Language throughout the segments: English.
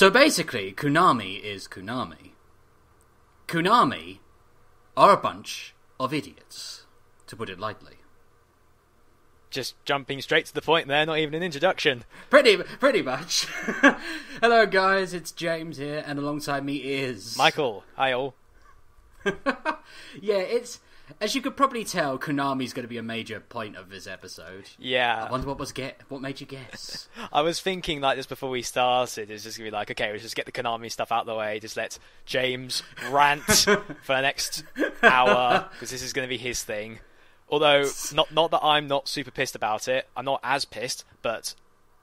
So basically, Konami is Konami. Konami are a bunch of idiots, to put it lightly. Just jumping straight to the point there, not even an introduction. Pretty much. Hello guys, it's James here, and alongside me is... Michael. Hi all. Yeah, it's... As you could probably tell, Konami's going to be a major point of this episode. Yeah. I wonder what made you guess? I was thinking like this before we started. It's just going to be like, okay, let's just get the Konami stuff out of the way. Just let James rant for the next hour, because this is going to be his thing. Although, not that I'm not super pissed about it. I'm not as pissed, but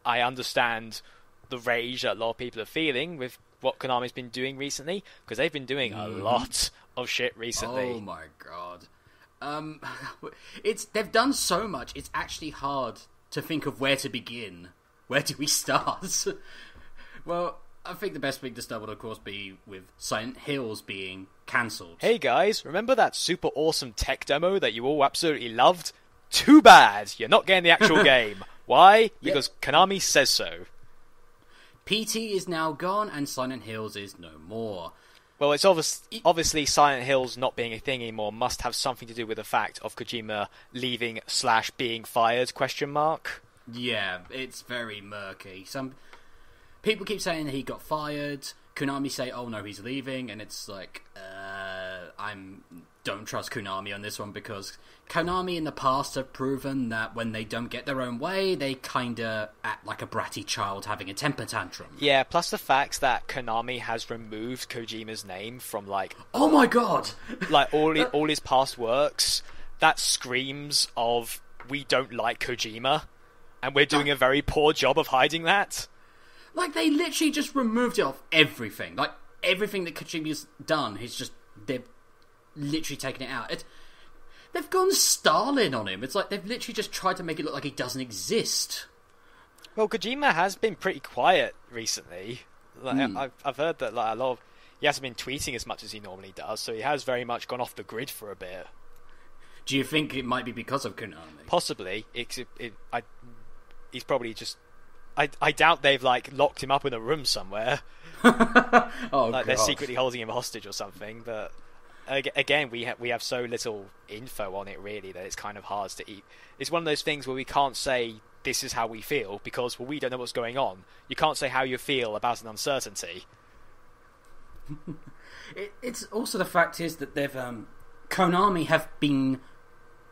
I understand the rage that a lot of people are feeling with what Konami's been doing recently, because they've been doing a lot of shit recently. Oh my god. They've done so much, it's actually hard to think of where to begin. Where do we start? Well, I think the best thing to start would of course be with Silent Hills being cancelled. Hey guys, remember that super awesome tech demo that you all absolutely loved? Too bad, you're not getting the actual game. Why? Because Konami says so. PT is now gone and Silent Hills is no more. Well, it's obviously Silent Hills not being a thing anymore must have something to do with the fact of Kojima leaving / being fired, ? Yeah, it's very murky. Some people keep saying that he got fired. Konami say, oh no, he's leaving. And it's like, don't trust Konami on this one, because Konami in the past have proven that when they don't get their own way, they kinda act like a bratty child having a temper tantrum. Yeah, plus the fact that Konami has removed Kojima's name from oh my god! all his past works. That screams of, we don't like Kojima, and we're doing a very poor job of hiding that. They literally just removed it off everything. Everything that Kojima's done, they've literally taken it out. They've gone Stalin on him. It's like they've literally just tried to make it look like he doesn't exist. Well, Kojima has been pretty quiet recently. I've heard that a lot of... He hasn't been tweeting as much as he normally does, so he has very much gone off the grid for a bit. Do you think it might be because of Konami? Possibly. He's probably just... I doubt they've locked him up in a room somewhere. Oh, God. They're secretly holding him hostage or something. But again, we have so little info on it really that it's kind of hard to eat. It's one of those things where we can't say this is how we feel because we don't know what's going on. You can't say how you feel about an uncertainty. It's also the fact is that they've Konami have been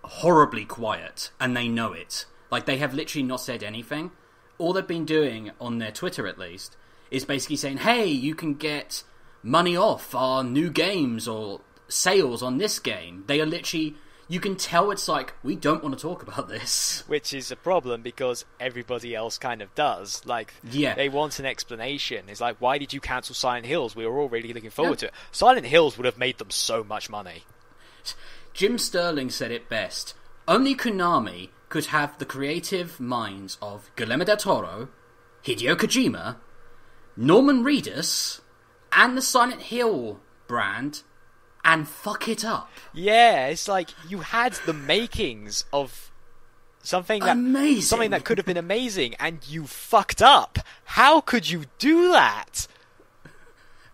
horribly quiet, and they know it. They have literally not said anything. All they've been doing, on their Twitter at least, is basically saying, hey, you can get money off our new games or sales on this game. They are literally... You can tell it's we don't want to talk about this. Which is a problem because everybody else kind of does. They want an explanation. It's why did you cancel Silent Hills? We were all really looking forward to it. Silent Hills would have made them so much money. Jim Sterling said it best. Only Konami could have the creative minds of Guillermo del Toro, Hideo Kojima, Norman Reedus, and the Silent Hill brand, and fuck it up. Yeah, it's you had the makings of something that could have been amazing, and you fucked up. How could you do that?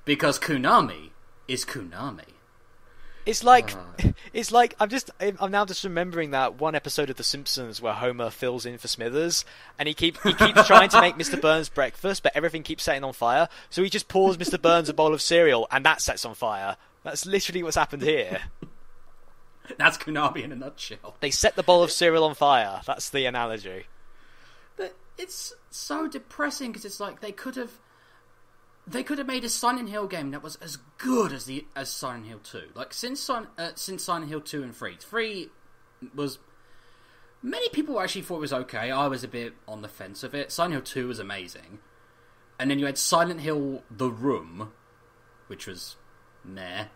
Because Konami is Konami. It's I'm now just remembering that one episode of The Simpsons where Homer fills in for Smithers, and he keeps trying to make Mr. Burns breakfast, but everything keeps setting on fire. So he just pours Mr. Burns a bowl of cereal, and that sets on fire. That's literally what's happened here. That's Konami in a nutshell. They set the bowl of cereal on fire. That's the analogy. But it's so depressing because it's they could have made a Silent Hill game that was as good as Silent Hill 2. Since Silent Hill 2 and 3. 3 was... Many people actually thought it was okay. I was a bit on the fence of it. Silent Hill 2 was amazing. And then you had Silent Hill The Room, which was meh.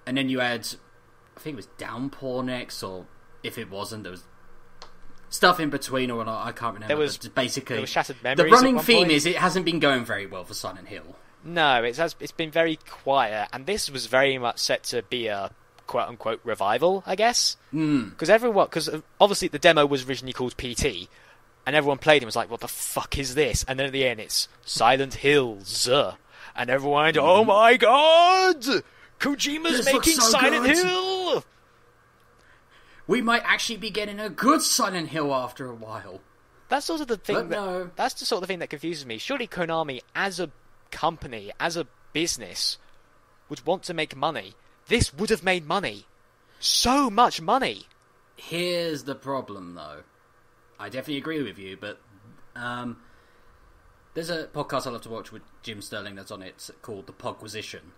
And then you had... I think it was Downpour next, or if it wasn't, there was... stuff in between, or I can't remember. There was Shattered Memories. The running theme is it hasn't been going very well for Silent Hill. No, it's been very quiet, and this was very much set to be a quote unquote revival, I guess. Because obviously the demo was originally called PT, and everyone played it and was like, what the fuck is this? And then at the end it's Silent Hills. And everyone went, oh my god! Kojima's making so Silent Hill! We might actually be getting a good Silent Hill after a while. That's sort of the thing that's the sort of thing that confuses me. Surely Konami, as a company, as a business, would want to make money. This would have made money. So much money. Here's the problem, though. I definitely agree with you, but there's a podcast I love to watch with Jim Sterling that's on it called The Pogquisition.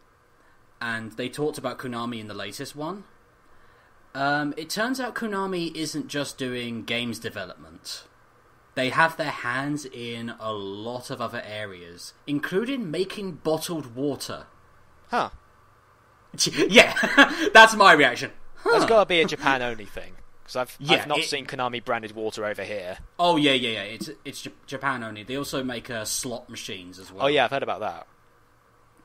And they talked about Konami in the latest one. It turns out Konami isn't just doing games development. They have their hands in a lot of other areas, including making bottled water. Huh. Yeah, that's my reaction. Huh. That's got to be a Japan-only thing. Because I've not seen Konami-branded water over here. Oh, yeah. It's Japan only. They also make slot machines as well. Oh, yeah, I've heard about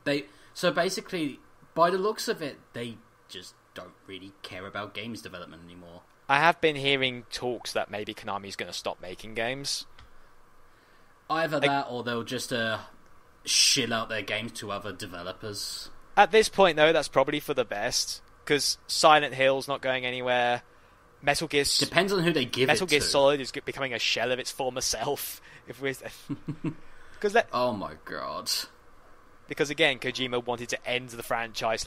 that. So basically, by the looks of it, they just don't really care about games development anymore. I have been hearing talks that maybe Konami's going to stop making games. Either that, or they'll just shill out their games to other developers. At this point, though, that's probably for the best. Because Silent Hill's not going anywhere. Metal Gear... Depends on who they give it to. Metal Gear Solid is becoming a shell of its former self. Oh my god. Because again, Kojima wanted to end the franchise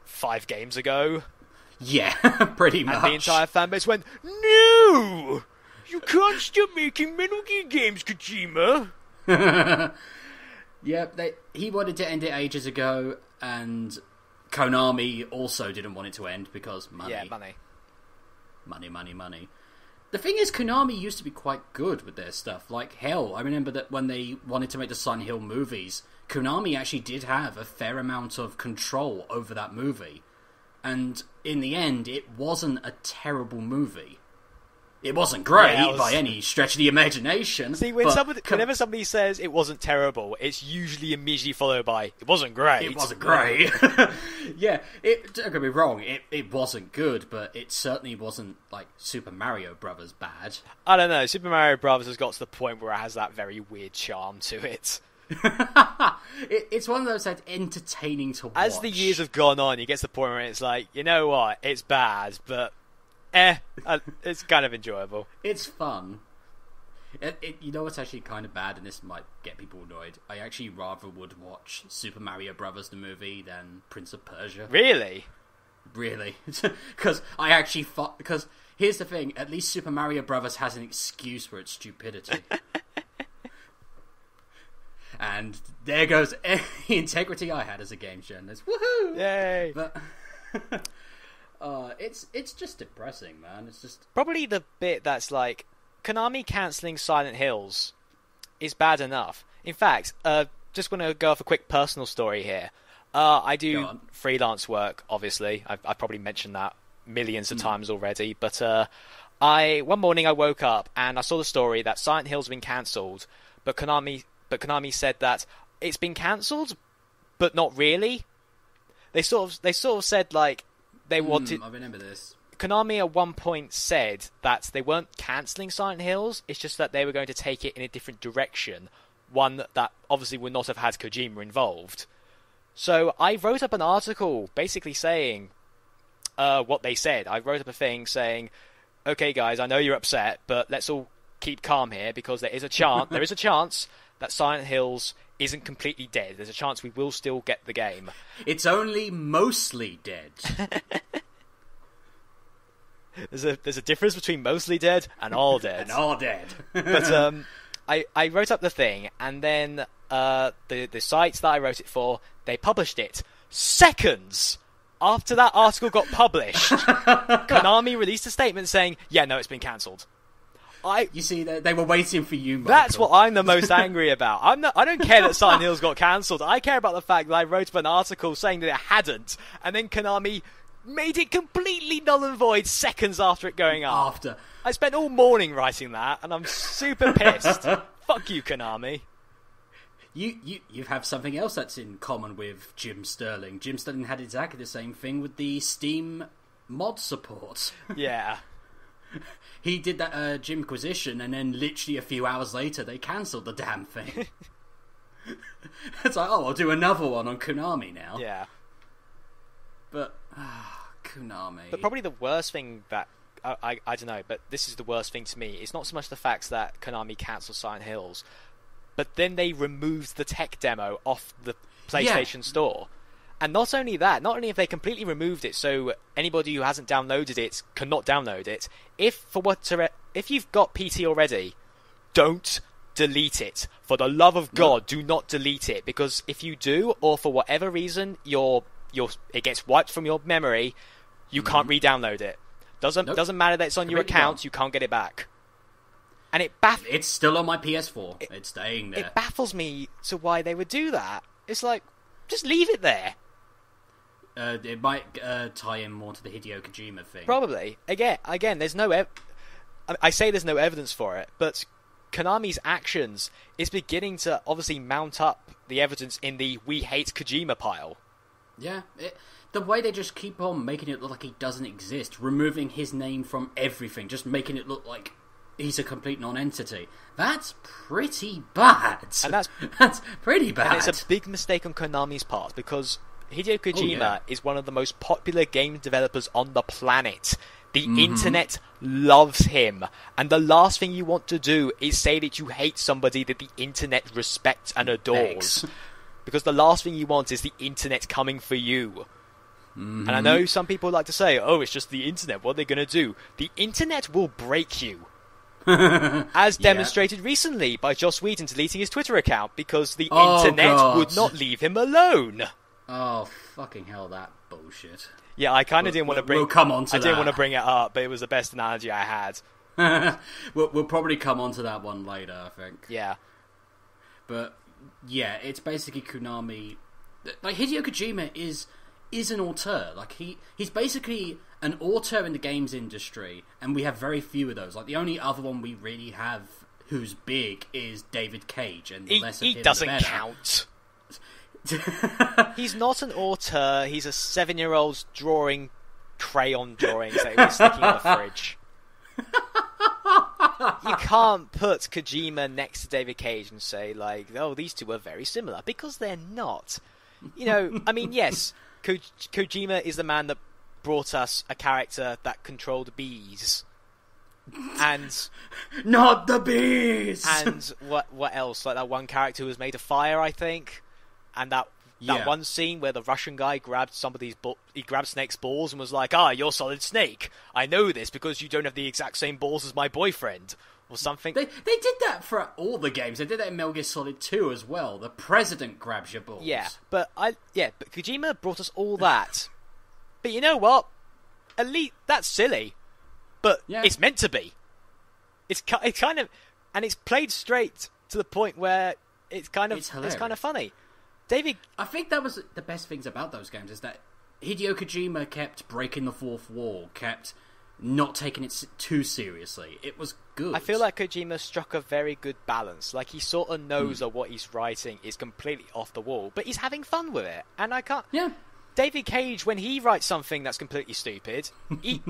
5 games ago? Yeah, pretty much. And the entire fanbase went, no! You can't stop making Metal Gear games, Kojima! Yep, he wanted to end it ages ago, and Konami also didn't want it to end because money. Yeah, money. Money. The thing is, Konami used to be quite good with their stuff. Like, hell, I remember that when they wanted to make the Silent Hill movies, Konami actually did have a fair amount of control over that movie. And in the end, it wasn't a terrible movie. It wasn't great by any stretch of the imagination. See, whenever somebody says it wasn't terrible, it's usually immediately followed by, it wasn't great. It wasn't great. Yeah, don't get me wrong, it wasn't good, but it certainly wasn't like Super Mario Brothers bad. I don't know, Super Mario Brothers has got to the point where it has that very weird charm to it. It's one of those that's entertaining to watch. As the years have gone on, you get to the point where it's like, you know what, it's bad, but it's kind of enjoyable. It's fun. You know what's actually kind of bad, and this might get people annoyed. I actually rather would watch Super Mario Brothers the movie than Prince of Persia. Really? Really. Because I actually thought... Because here's the thing, at least Super Mario Brothers has an excuse for its stupidity. And there goes the integrity I had as a game journalist. Woohoo! Yay! But it's just depressing, man. It's just probably the bit that's like Konami cancelling Silent Hills is bad enough. In fact, just want to go off a quick personal story here. I do freelance work, obviously. I've probably mentioned that millions of times already. But one morning I woke up and I saw the story that Silent Hill's been cancelled, but Konami said that it's been cancelled, but not really. They sort of said like they wanted. I remember this. Konami at one point said that they weren't cancelling Silent Hills. It's just that they were going to take it in a different direction, one that obviously would not have had Kojima involved. So I wrote up an article basically saying what they said. I wrote up a thing saying, "Okay, guys, I know you're upset, but let's all keep calm here because there is a chance that Silent Hills isn't completely dead. There's a chance we will still get the game. It's only mostly dead." There's a difference between mostly dead and all dead. And all dead. But I wrote up the thing, and then the sites that I wrote it for, they published it seconds after that article got published. Konami released a statement saying, "Yeah, no, it's been cancelled." You see, they were waiting for you, Michael. That's what I'm the most angry about. I don't care that Silent Hills got cancelled. I care about the fact that I wrote up an article saying that it hadn't, and then Konami made it completely null and void seconds after it going up. I spent all morning writing that, and I'm super pissed. Fuck you, Konami. You have something else that's in common with Jim Sterling. Jim Sterling had exactly the same thing with the Steam mod support. Yeah. He did that Jimquisition, and then literally a few hours later, they cancelled the damn thing. It's like, oh, I'll do another one on Konami now. Yeah. But, Konami. But probably the worst thing that... I don't know, but this is the worst thing to me. It's not so much the fact that Konami cancelled Silent Hills, but then they removed the tech demo off the PlayStation Store. And not only that, not only have they completely removed it, so anybody who hasn't downloaded it cannot download it. If you've got PT already, don't delete it. For the love of God, do not delete it, because if you do, or for whatever reason, it gets wiped from your memory, you can't re-download it. Doesn't matter that it's on your account, you can't get it back. And it's still on my PS4. It's staying there. It baffles me to why they would do that. It's like, just leave it there. It might tie in more to the Hideo Kojima thing. Probably. Again, there's no... I say there's no evidence for it, but Konami's actions is beginning to obviously mount up the evidence in the "we hate Kojima" pile. Yeah, the way they just keep on making it look like he doesn't exist, removing his name from everything, just making it look like he's a complete non-entity. That's pretty bad. And that's pretty bad. And it's a big mistake on Konami's part, because Hideo Kojima is one of the most popular game developers on the planet. The internet loves him, and the last thing you want to do is say that you hate somebody that the internet respects and adores. Because the last thing you want is the internet coming for you. And I know some people like to say, oh, it's just the internet, what are they going to do? The internet will break you. As demonstrated recently by Joss Whedon deleting his Twitter account because the internet would not leave him alone. Oh, fucking hell, that bullshit. Yeah, I kind of didn't want to bring... We'll come on to that. I didn't want to bring it up, but it was the best analogy I had. We'll probably come on to that one later, I think. Yeah. But, yeah, it's basically Konami... Like, Hideo Kojima is an auteur. Like, he's basically an auteur in the games industry, and we have very few of those. Like, the only other one we really have who's big is David Cage, and the less of him, he doesn't the better. Count. He's not an auteur. He's a 7-year-old drawing crayon drawings that he was sticking in the fridge. You can't put Kojima next to David Cage and say, like, oh, these two are very similar, because they're not. You know, I mean, yes, Kojima is the man that brought us a character that controlled bees. And... Not the bees! And what else? Like that one character who was made of fire, I think. And that one scene where the Russian guy grabbed he grabbed Snake's balls and was like, you're Solid Snake. I know this because you don't have the exact same balls as my boyfriend. Or something. They did that for all the games. They did that in Metal Gear Solid 2 as well. The president grabs your balls. Yeah, but Kojima brought us all that. But you know what? At least that's silly. But it's meant to be. It's kind of, and it's played straight to the point where it's kind of funny. I think that was the best things about those games, is that Hideo Kojima kept breaking the fourth wall, kept not taking it too seriously. It was good. I feel like Kojima struck a very good balance. Like, he sort of knows that what he's writing is completely off the wall, but he's having fun with it. And I can't... Yeah. David Cage, when he writes something that's completely stupid, he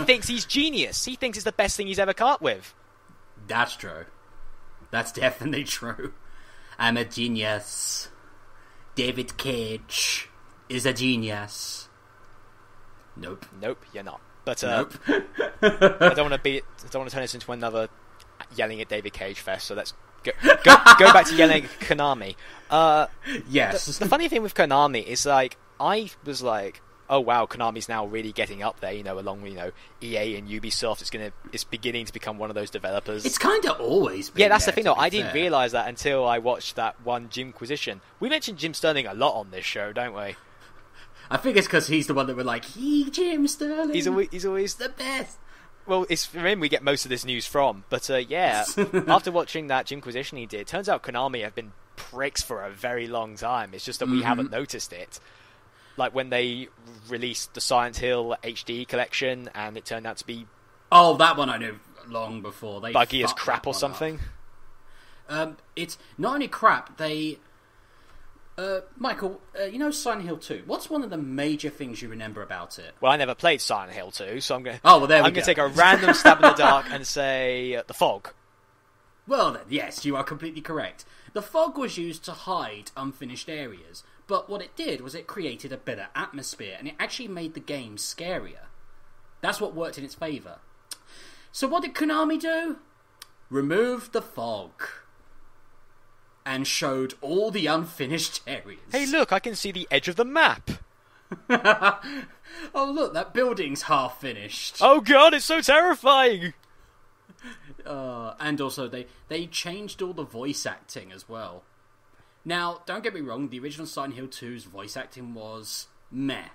thinks he's genius. He thinks it's the best thing he's ever come up with. That's true. That's definitely true. I'm a genius. David Cage is a genius. Nope, you're not. But nope. I don't want to turn this into another yelling at David Cage fest. So let's go back to yelling at Konami. Yes. The funny thing with Konami is, like, I was like, oh wow, Konami's now really getting up there. You know, along with EA and Ubisoft, it's beginning to become one of those developers. It's kind of always been. Yeah, that's there, the thing though. I didn't realise that until I watched that one Jimquisition. We mentioned Jim Sterling a lot on this show, don't we? I think it's because he's the one that we're like, Jim Sterling. He's always the best. Well, it's from him we get most of this news from. But yeah, after watching that Jimquisition he did, turns out Konami have been pricks for a very long time. It's just that we haven't noticed it. Like when they released the Silent Hill HD collection, and it turned out to be... Oh, that one I knew long before. They buggy as crap or something. It's not only crap, they... Michael, you know Silent Hill 2. What's one of the major things you remember about it? Well, I never played Silent Hill 2, so I'm going to take a random stab in the dark and say the fog. Well then, yes, you are completely correct. The fog was used to hide unfinished areas, but what it did was it created a better atmosphere, and it actually made the game scarier. That's what worked in its favour. So what did Konami do? Remove the fog. And showed all the unfinished areas. Hey look, I can see the edge of the map. Oh look, that building's half finished. Oh god, it's so terrifying. And also they changed all the voice acting as well. Now, don't get me wrong, the original Silent Hill 2's voice acting was meh.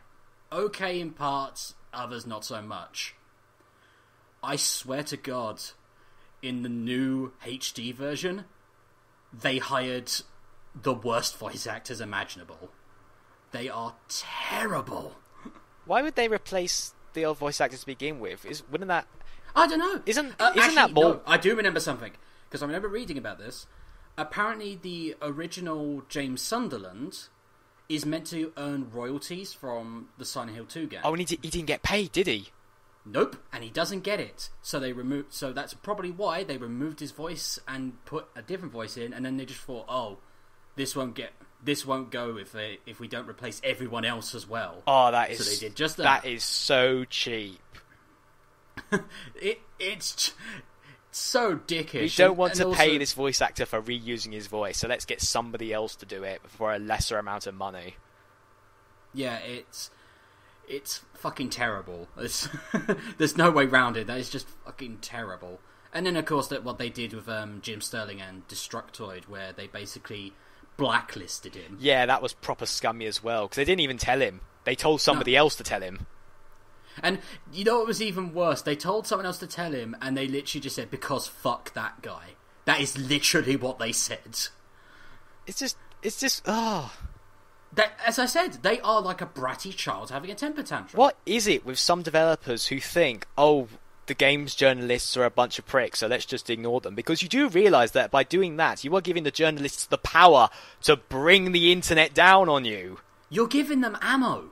Okay in parts, others not so much. I swear to God, in the new HD version, they hired the worst voice actors imaginable. They are terrible. Why would they replace the old voice actors to begin with? Wouldn't that... I don't know. Isn't actually, that more... No, I do remember something, because I remember reading about this. Apparently the original James Sunderland is meant to earn royalties from the Silent Hill 2 game. Oh, and he didn't get paid, did he? Nope, and he doesn't get it. So that's probably why they removed his voice and put a different voice in, and then they just thought, oh, this won't go if we don't replace everyone else as well. Oh, that is... So they did just that. That is so cheap. It's so dickish. We don't want to pay this voice actor for reusing his voice, so let's get somebody else to do it for a lesser amount of money. Yeah, it's fucking terrible. There's no way round it. That is just fucking terrible. And then, of course, what they did with Jim Sterling and Destructoid, where they basically blacklisted him. Yeah, that was proper scummy as well, because they didn't even tell him. They told somebody else to tell him. And you know what was even worse? They told someone else to tell him, and they literally just said, because fuck that guy. That is literally what they said. It's just, oh... As I said, they are like a bratty child having a temper tantrum. What is it with some developers who think, oh, the games journalists are a bunch of pricks, so let's just ignore them? Because you do realise that by doing that, you are giving the journalists the power to bring the internet down on you. You're giving them ammo.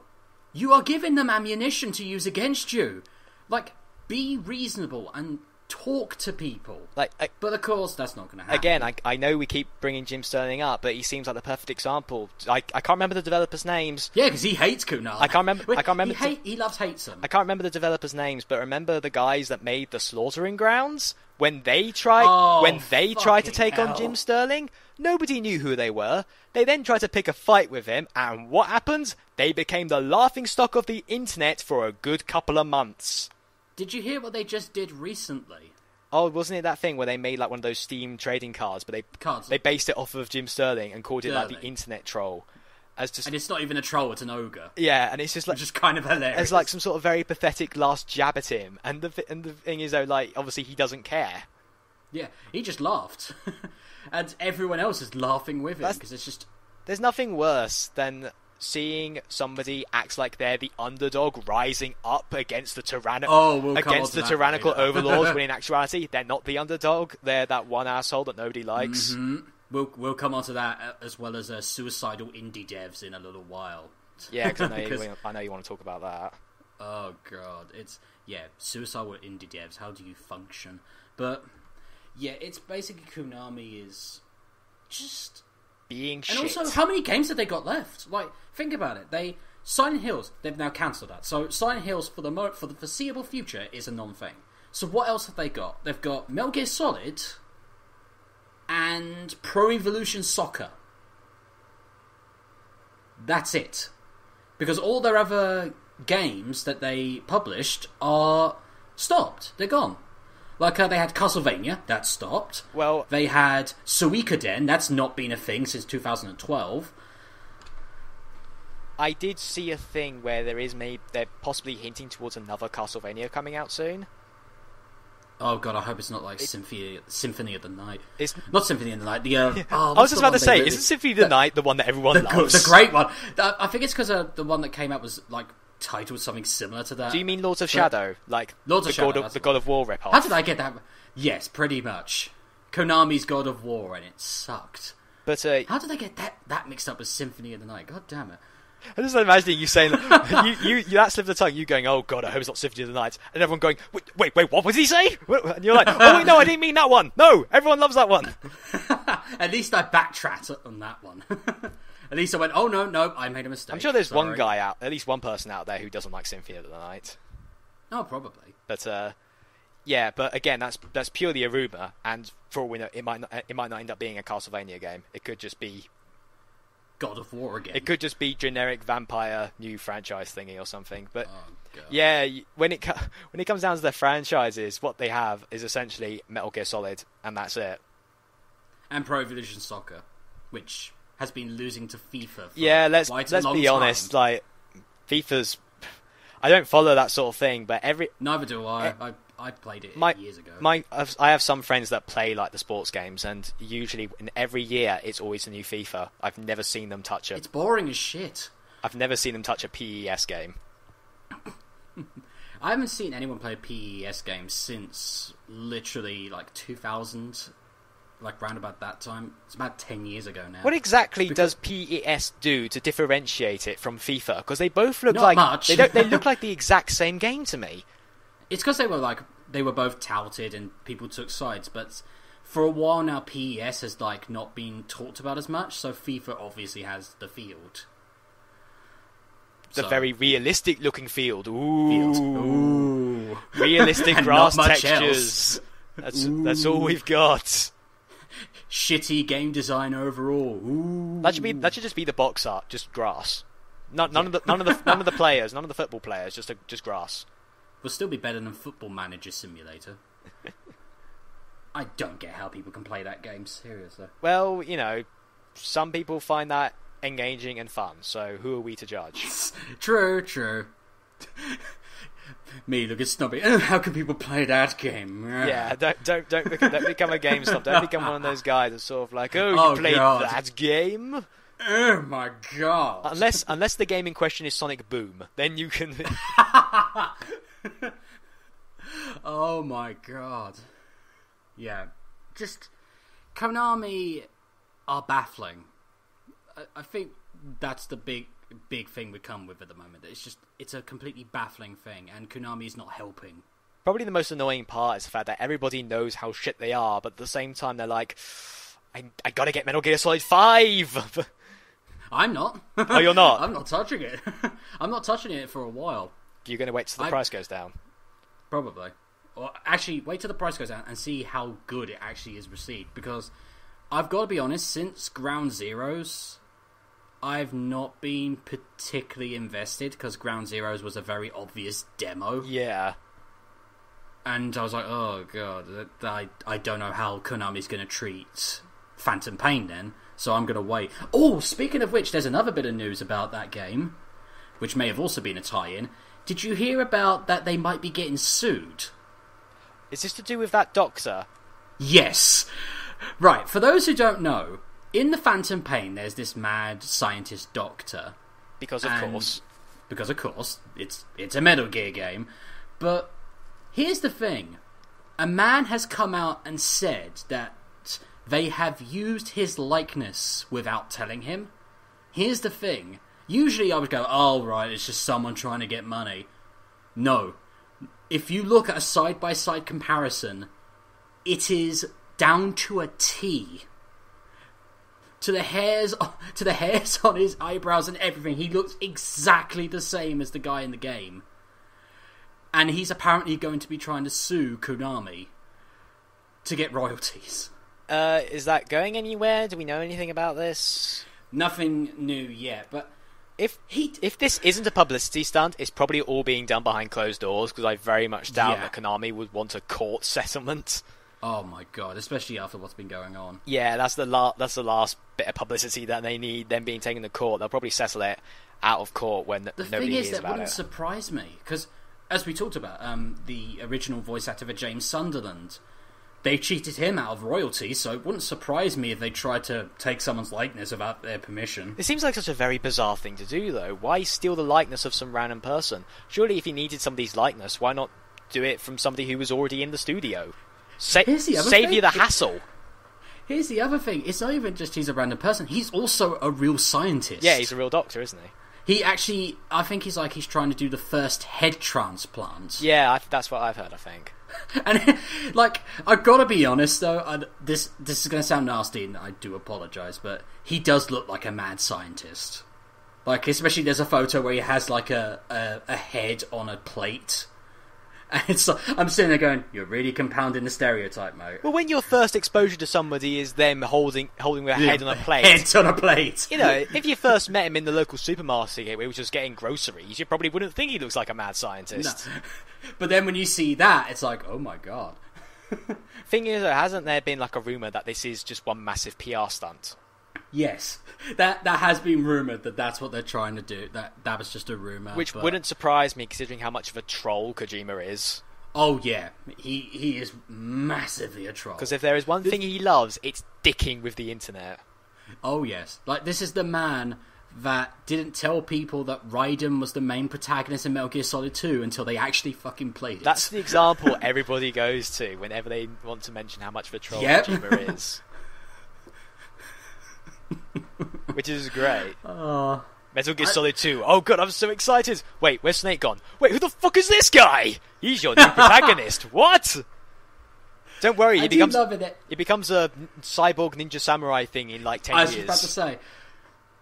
You are giving them ammunition to use against you. Like, be reasonable and talk to people. But of course, that's not going to happen. Again, I know we keep bringing Jim Sterling up, but he seems like the perfect example. I can't remember the developers' names. Yeah, because he hates Konami. I can't remember. He hates them. I can't remember the developers' names, but remember the guys that made the Slaughtering Grounds when they tried to take on Jim Sterling. Nobody knew who they were. They then tried to pick a fight with him, and what happened? They became the laughingstock of the internet for a good couple of months. Did you hear what they just did recently? Oh, wasn't it that thing where they made like one of those Steam trading cards, but they based it off of Jim Sterling and called it like the internet troll? And it's not even a troll; it's an ogre. Yeah, and it's just like just kind of hilarious. It's like some sort of very pathetic last jab at him, and the thing is though, like obviously he doesn't care. Yeah, he just laughed, and everyone else is laughing with him because it's just. There's nothing worse than seeing somebody act like they're the underdog rising up against the tyrannical overlords, when in actuality they're not the underdog. They're that one asshole that nobody likes. Mm-hmm. We'll come on to that as well as suicidal indie devs in a little while. Yeah, because I know you want to talk about that. Oh god, suicidal indie devs. How do you function? But yeah, it's basically Konami is just. Being shit. And also, how many games have they got left? Like, think about it. Silent Hills, they've now cancelled that. So Silent Hills, for the foreseeable future, is a non-thing. So what else have they got? They've got Metal Gear Solid and Pro Evolution Soccer. That's it. Because all their other games that they published are stopped. They're gone. Like, they had Castlevania, that stopped. Well, they had Suikoden, that's not been a thing since 2012. I did see a thing where they're possibly hinting towards another Castlevania coming out soon. Oh god, I hope it's not like Symphony of the Night. It's not Symphony of the Night. I was just about to say, isn't Symphony of the Night the one that everyone loves? The great one. I think it's because the one that came out was like titled something similar to that. Do you mean Lords of Shadow? Like Lords of Shadow, the God of War ripoff? How did I get that? Yes, pretty much. Konami's God of War, and it sucked. But how did they get that mixed up with Symphony of the Night? God damn it! I'm just imagining you saying you that slip of the tongue. You going, "Oh God, I hope it's not Symphony of the Night," and everyone going, "Wait, what did he say?" And you're like, "Oh wait, no, I didn't mean that one. No, everyone loves that one." At least I backtracked on that one. At least I went, "Oh no, I made a mistake." I'm sure there's one guy at least one person out there who doesn't like Symphony of the Night. Oh, probably. But yeah, but again, that's purely a rumor, and for all we know, it might not end up being a Castlevania game. It could just be God of War again. It could just be generic vampire new franchise thingy or something. But God. yeah, when it comes down to their franchises, what they have is essentially Metal Gear Solid, and that's it. And Pro Evolution Soccer, which has been losing to FIFA. For let's be honest. Like FIFA's, I don't follow that sort of thing, but neither do I. I played it years ago. I have some friends that play like the sports games, and usually in every year it's always a new FIFA. I've never seen them touch it. It's boring as shit. I've never seen them touch a PES game. I haven't seen anyone play a PES game since literally like 2000, like round about that time. It's about 10 years ago now. What exactly does PES do to differentiate it from FIFA? Because they both look Not much. They look like the exact same game to me. It's because they were both touted and people took sides, but for a while now PES has like not been talked about as much, so FIFA obviously has the field. It's a very realistic looking field. Ooh. Ooh. Realistic grass textures. That's all we've got. Shitty game design overall. Ooh. That should just be the box art, just grass. None of the players, none of the football players, just grass. Will still be better than Football Manager Simulator. I don't get how people can play that game, seriously. Well, some people find that engaging and fun, so who are we to judge? True. Me looking snobby. How can people play that game? Yeah, don't become a GameStop. Don't become one of those guys that's sort of like, you played that game? Oh my god! Unless the game in question is Sonic Boom, then you can. Oh my god! Yeah, just Konami are baffling. I think that's the big thing we come with at the moment. It's a completely baffling thing, and Konami's not helping. Probably the most annoying part is the fact that everybody knows how shit they are, but at the same time they're like, I gotta get Metal Gear Solid 5! I'm not. Oh, you're not? I'm not touching it. I'm not touching it for a while. You're going to wait till the price goes down? Probably. Or actually, wait till the price goes down and see how good it actually is received. Because I've got to be honest, since Ground Zeroes, I've not been particularly invested because Ground Zeroes was a very obvious demo. Yeah. And I was like, oh god, I don't know how Konami's going to treat Phantom Pain then. So I'm going to wait. Oh, speaking of which, there's another bit of news about that game, which may have also been a tie-in. Did you hear about that they might be getting sued? Is this to do with that doctor? Yes. Right, for those who don't know, in the Phantom Pain there's this mad scientist doctor. Because of course, it's a Metal Gear game. But here's the thing. A man has come out and said that they have used his likeness without telling him. Here's the thing. Usually I would go, oh right, it's just someone trying to get money. No. If you look at a side-by-side comparison, it is down to a T. To the hairs on his eyebrows and everything, he looks exactly the same as the guy in the game. And he's apparently going to be trying to sue Konami to get royalties. Is that going anywhere? Do we know anything about this? Nothing new yet, but if this isn't a publicity stunt, it's probably all being done behind closed doors, because I very much doubt that Konami would want a court settlement. Oh my god, especially after what's been going on. Yeah, that's the last bit of publicity that they need, them being taken to court. They'll probably settle it out of court when nobody hears about it. The thing is, that wouldn't surprise me, because as we talked about, the original voice actor for James Sunderland, they cheated him out of royalties, so it wouldn't surprise me if they tried to take someone's likeness without their permission. It seems like such a very bizarre thing to do, though. Why steal the likeness of some random person? Surely if you needed somebody's likeness, why not do it from somebody who was already in the studio? Save you the hassle. Here's the other thing. It's not even just he's a random person. He's also a real scientist. Yeah, he's a real doctor, isn't he? He actually... I think he's trying to do the first head transplant. Yeah, that's what I've heard, I think. And, like, I've got to be honest, though. This is going to sound nasty, and I do apologise, but he does look like a mad scientist. Like, especially there's a photo where he has, like, a head on a plate. And it's like, I'm sitting there going, you're really compounding the stereotype, mate. Well, when your first exposure to somebody is them holding their head on a plate... Head on a plate! You know, if you first met him in the local supermarket where he was just getting groceries, you probably wouldn't think he looks like a mad scientist. No. But then when you see that, it's like, oh my god. Thing is, though, hasn't there been like a rumour that this is just one massive PR stunt? Yes, that has been rumoured that's what they're trying to do. That was just a rumour, which wouldn't surprise me considering how much of a troll Kojima is. Oh yeah, he is massively a troll. Because if there is one thing he loves, it's dicking with the internet. Oh yes, like this is the man that didn't tell people that Raiden was the main protagonist in Metal Gear Solid 2 until they actually fucking played it. That's the example everybody goes to whenever they want to mention how much of a troll Kojima is. Which is great. Metal Gear Solid 2. Oh god, I'm so excited. Wait, where's Snake gone? Wait, who the fuck is this guy? He's your new protagonist. What? Don't worry, he becomes a cyborg ninja samurai thing in like 10 years. I was about to say,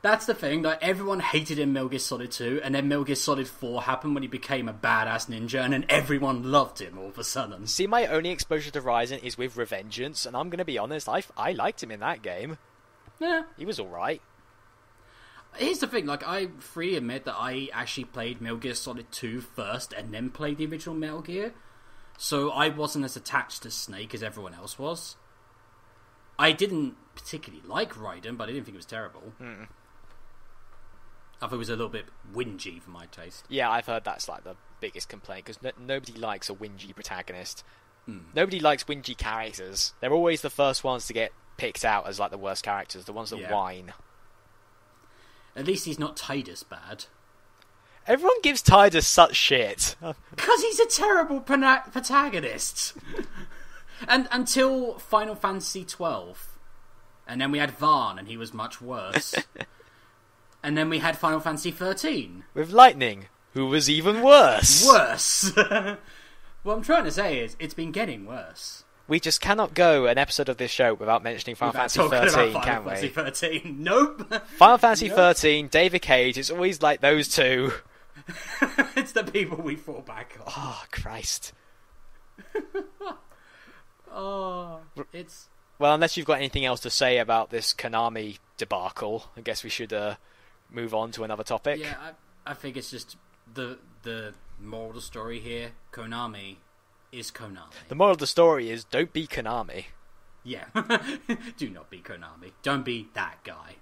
that's the thing. Like everyone hated him in Metal Gear Solid 2, and then Metal Gear Solid 4 happened when he became a badass ninja, and then everyone loved him all of a sudden. See, my only exposure to Raiden is with Revengeance, and I'm going to be honest, I liked him in that game. Yeah. He was alright. Here's the thing, like, I freely admit that I actually played Metal Gear Solid 2 first and then played the original Metal Gear. So I wasn't as attached to Snake as everyone else was. I didn't particularly like Raiden, but I didn't think it was terrible. I thought it was a little bit whingy for my taste. Yeah, I've heard that's like the biggest complaint, because nobody likes a whingy protagonist. Nobody likes whingy characters. They're always the first ones to get picked out as like the worst characters, the ones that whine. At least he's not Tidus bad. Everyone gives Tidus such shit. Because he's a terrible protagonist. And until Final Fantasy 12. And then we had Varn, and he was much worse. And then we had Final Fantasy 13. With Lightning, who was even worse. Worse! What I'm trying to say is, it's been getting worse. We just cannot go an episode of this show without mentioning Final Fantasy 13, can we? Final Fantasy 13, nope. Final Fantasy 13, David Cage, it's always like those two. It's the people we fall back on. Oh, Christ. It's... Well, unless you've got anything else to say about this Konami debacle, I guess we should move on to another topic. Yeah, I think it's just the moral of the story here. Konami is Konami. The moral of the story is don't be Konami. Yeah. Do not be Konami. Don't be that guy.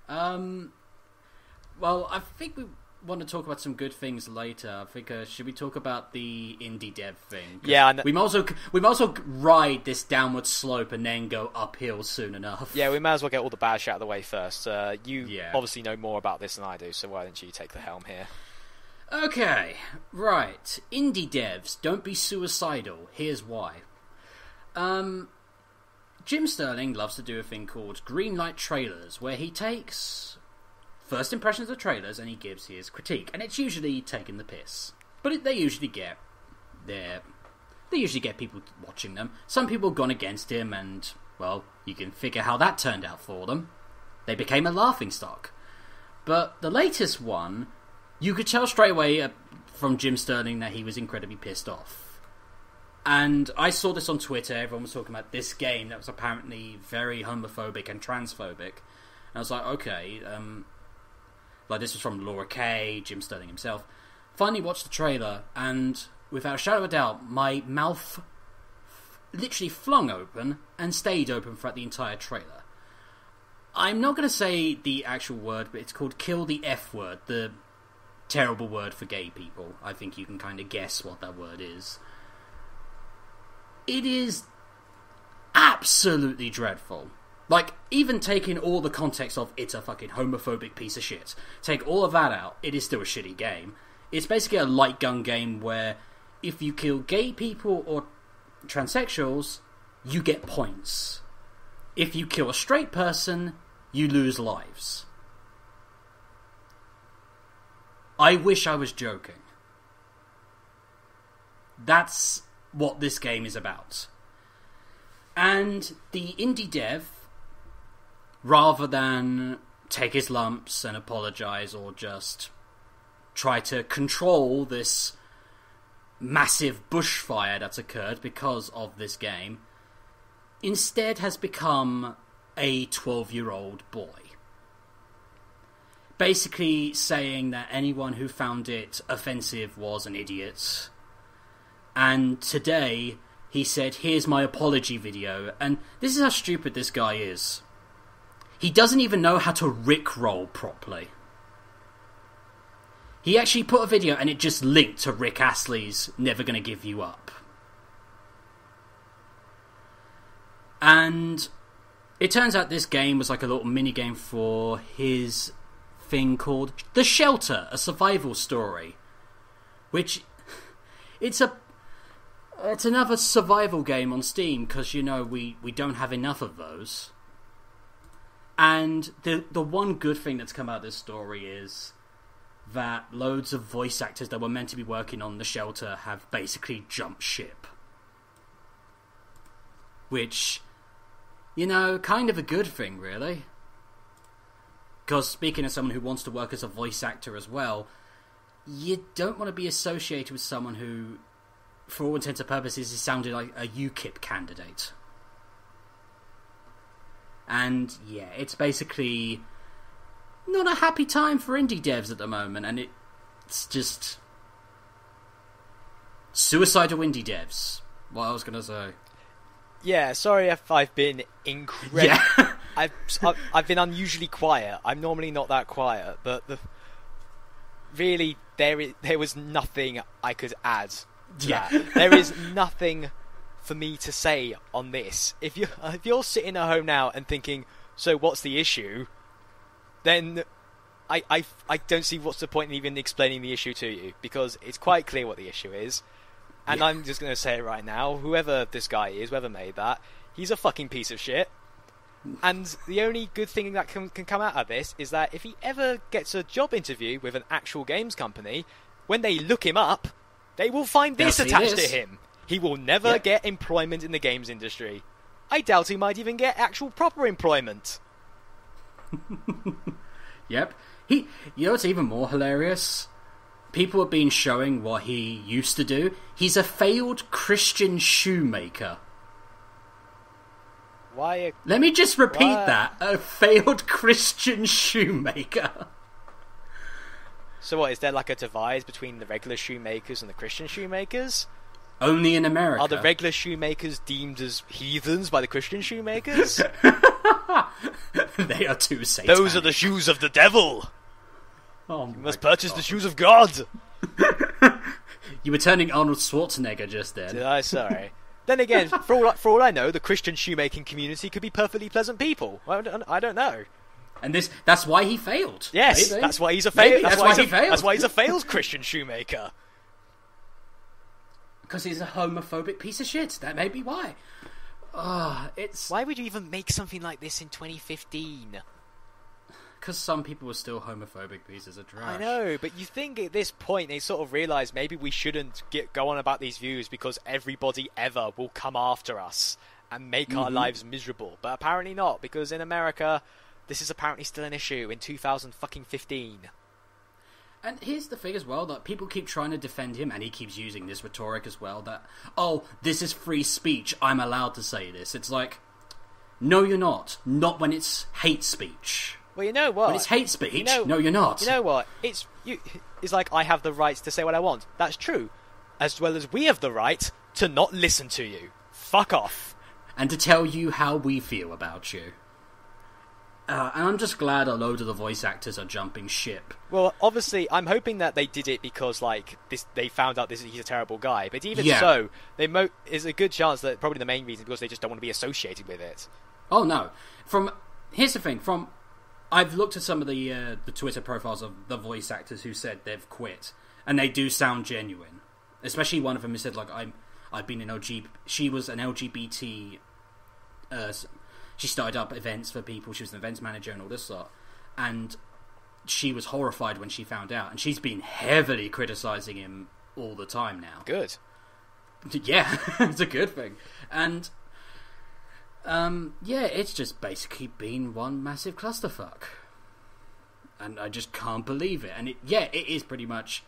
Well, I think we want to talk about some good things later. I think should we talk about the indie dev thing? Yeah, we might as well ride this downward slope and then go uphill soon enough. Yeah, we might as well get all the bad shit out of the way first. You obviously know more about this than I do, so why don't you take the helm here? Okay, right. Indie devs, don't be suicidal. Here's why. Jim Sterling loves to do a thing called Greenlight Trailers, where he takes first impressions of trailers and he gives his critique, and it's usually taking the piss. But they usually get people watching them. Some people have gone against him, and well, you can figure how that turned out for them. They became a laughingstock. But the latest one, you could tell straight away from Jim Sterling that he was incredibly pissed off. And I saw this on Twitter. Everyone was talking about this game that was apparently very homophobic and transphobic. And I was like, okay, like this was from Laura Kay, Jim Sterling himself. Finally watched the trailer, and without a shadow of a doubt, my mouth literally flung open and stayed open throughout the entire trailer. I'm not going to say the actual word, but it's called kill the F word, the terrible word for gay people. I think you can kind of guess what that word is. It is absolutely dreadful. Like, even taking all the context of it's a fucking homophobic piece of shit, take all of that out, it is still a shitty game. It's basically a light gun game where if you kill gay people or transsexuals, you get points. if you kill a straight person, you lose lives. I wish I was joking. That's what this game is about. And the indie dev, rather than take his lumps and apologize or just try to control this massive bushfire that's occurred because of this game, instead has become a 12-year-old boy. Basically saying that anyone who found it offensive was an idiot. And today, he said, here's my apology video. And this is how stupid this guy is. He doesn't even know how to rickroll properly. He actually put a video and it just linked to Rick Astley's Never Gonna Give You Up. And it turns out this game was like a little mini game for his thing called The Shelter, a survival story. Which, it's another survival game on Steam, because, you know, we don't have enough of those. And the one good thing that's come out of this story is that loads of voice actors that were meant to be working on The Shelter have basically jumped ship. Which, you know, kind of a good thing, really. Because speaking as someone who wants to work as a voice actor as well, you don't want to be associated with someone who, for all intents and purposes, is sounding like a UKIP candidate. And yeah, it's basically not a happy time for indie devs at the moment, and it's just suicidal indie devs. What I was going to say. Yeah, sorry if I've been incredible. Yeah. I've been unusually quiet. I'm normally not that quiet, but really there was nothing I could add to that. There is nothing for me to say on this. If you're sitting at home now and thinking, so what's the issue? Then I don't see what's the point in even explaining the issue to you, because it's quite clear what the issue is. And yeah. I'm just going to say it right now, whoever this guy is, whoever made that, he's a fucking piece of shit. And the only good thing that can come out of this is that if he ever gets a job interview with an actual games company, when they look him up, they will find this attached to him. He will never get employment in the games industry. I doubt he might even get actual proper employment. Yep. You know what's even more hilarious? People have been showing what he used to do. He's a failed Christian shoemaker. Why? Let me just repeat that. A failed Christian shoemaker. So what, is there like a divide between the regular shoemakers and the Christian shoemakers? Only in America. Are the regular shoemakers deemed as heathens by the Christian shoemakers? They are too satanic. Those are the shoes of the devil. Oh, you must purchase the shoes of God. You were turning Arnold Schwarzenegger just then. Did I? Sorry. Then again, for all I know, the Christian shoemaking community could be perfectly pleasant people. I don't know. And that's why he failed. Yes, maybe. That's why he's a failed. That's why he failed. That's why he's a failed Christian shoemaker. Because he's a homophobic piece of shit. That may be why. Why would you even make something like this in 2015? Because some people were still homophobic pieces of trash. I know, but you think at this point they sort of realise maybe we shouldn't go on about these views because everybody ever will come after us and make our lives miserable. But apparently not, because in America, this is apparently still an issue in 2015. And here's the thing as well, that people keep trying to defend him, and he keeps using this rhetoric as well, that, oh, this is free speech, I'm allowed to say this. It's like, no, you're not. Not when it's hate speech. Well, you know what? When it's hate speech, no, you're not. You know what? It's like I have the right to say what I want. That's true. As well as we have the right to not listen to you. Fuck off. And to tell you how we feel about you. And I'm just glad a load of the voice actors are jumping ship. Well, obviously, I'm hoping that they did it because, like, they found out he's a terrible guy. But even so, there's a good chance that probably the main reason because they just don't want to be associated with it. Oh no! Here's the thing. I've looked at some of the Twitter profiles of the voice actors who said they've quit, and they do sound genuine. Especially one of them who said, like, I've been an LGBT. She was an LGBT. She started up events for people. She was an events manager and all this sort. And she was horrified when she found out. And she's been heavily criticising him all the time now. Good. Yeah, it's a good thing. And, yeah, it's just basically been one massive clusterfuck. And I just can't believe it. And it is pretty much...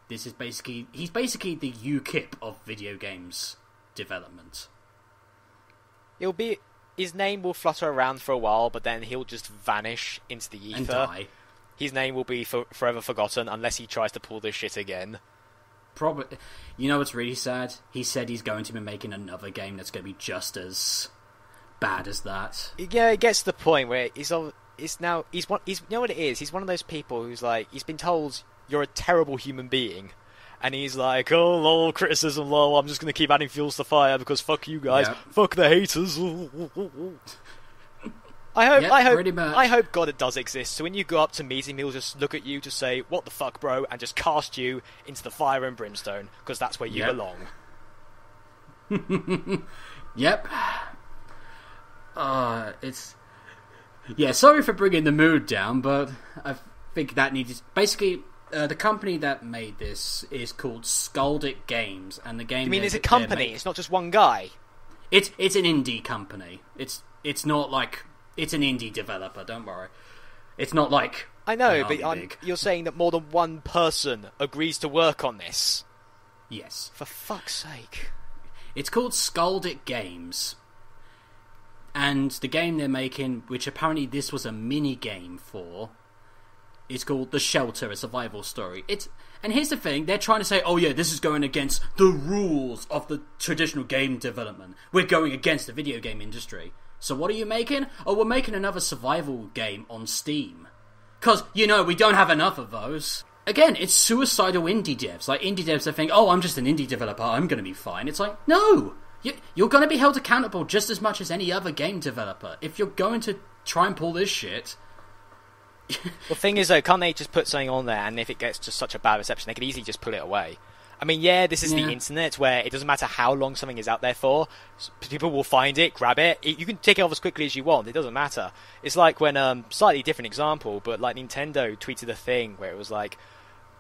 He's basically the UKIP of video games development. His name will flutter around for a while, but then he'll just vanish into the ether. And die. His name will be forever forgotten unless he tries to pull this shit again. Probably. You know what's really sad? He said he's going to be making another game that's going to be just as bad as that. Yeah, it gets to the point where you know what it is? He's one of those people who's like, he's been told, you're a terrible human being. And he's like, oh, lol, criticism, lol, I'm just going to keep adding fuels to fire because fuck you guys. Yep. Fuck the haters. I hope God it does exist. So when you go up to meet him, he'll just look at you, just say, what the fuck, bro? And just cast you into the fire and brimstone because that's where you belong. Yep. Yeah, sorry for bringing the mood down, but I think that needed... Basically... the company that made this is called Skaldic Games, and the game. You mean it's a company? It's not just one guy. It's an indie company. It's not like it's an indie developer. Don't worry. It's not like I know, but you're saying that more than one person agrees to work on this. Yes. For fuck's sake. It's called Skaldic Games, and the game they're making, which apparently this was a mini game for. It's called The Shelter, a survival story. And here's the thing, they're trying to say, oh yeah, this is going against the rules of the traditional game development. We're going against the video game industry. So what are you making? Oh, we're making another survival game on Steam. Because, we don't have enough of those. Again, it's suicidal indie devs. Like, indie devs that think, oh, I'm just an indie developer, I'm going to be fine. It's like, no! You're going to be held accountable just as much as any other game developer. If you're going to try and pull this shit... The thing is, though, can't they just put something on there, and if it gets just such a bad reception, they could easily just pull it away? I mean, this is the internet, where it doesn't matter how long something is out there for, people will find it, grab it, you can take it off as quickly as you want, it doesn't matter. It's like when, slightly different example, but like Nintendo tweeted a thing where it was like,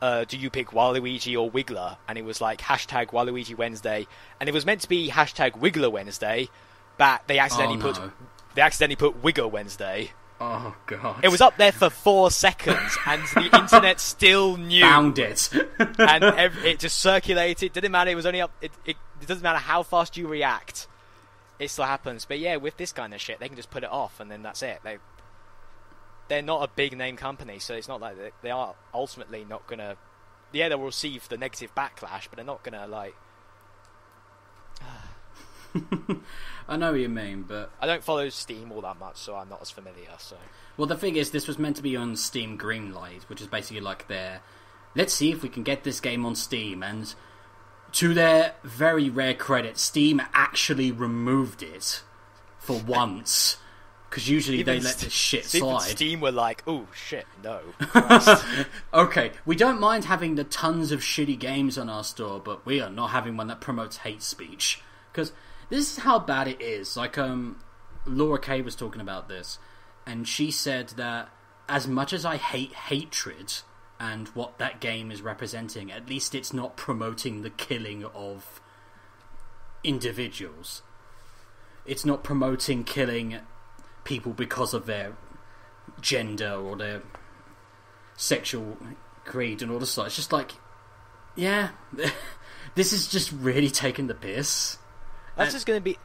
do you pick Waluigi or Wiggler? And it was like, hashtag Waluigi Wednesday, and it was meant to be hashtag Wiggler Wednesday, but they accidentally put Wigger Wednesday. Oh, God. It was up there for 4 seconds, and the internet still knew. Found it. And it just circulated. It didn't matter. It was only up. It doesn't matter how fast you react. It still happens. But yeah, with this kind of shit, they can just put it off, and then that's it. They're not a big name company, so it's not like they are ultimately not going to... Yeah, they'll receive the negative backlash, but they're not going to, like... I know what you mean, but... I don't follow Steam all that much, so I'm not as familiar, so... Well, the thing is, this was meant to be on Steam Greenlight, which is basically like their... Let's see if we can get this game on Steam, and to their very rare credit, Steam actually removed it for once. Because usually they let this shit slide. Steam were like, oh, shit, no. Okay, we don't mind having the tons of shitty games on our store, but we are not having one that promotes hate speech. Because... This is how bad it is. Like, Laura Kay was talking about this, and she said that as much as I hate hatred and what that game is representing, at least it's not promoting the killing of individuals. It's not promoting killing people because of their gender or their sexual creed and all this stuff. It's just like, yeah, this is just really taking the piss. That's gonna be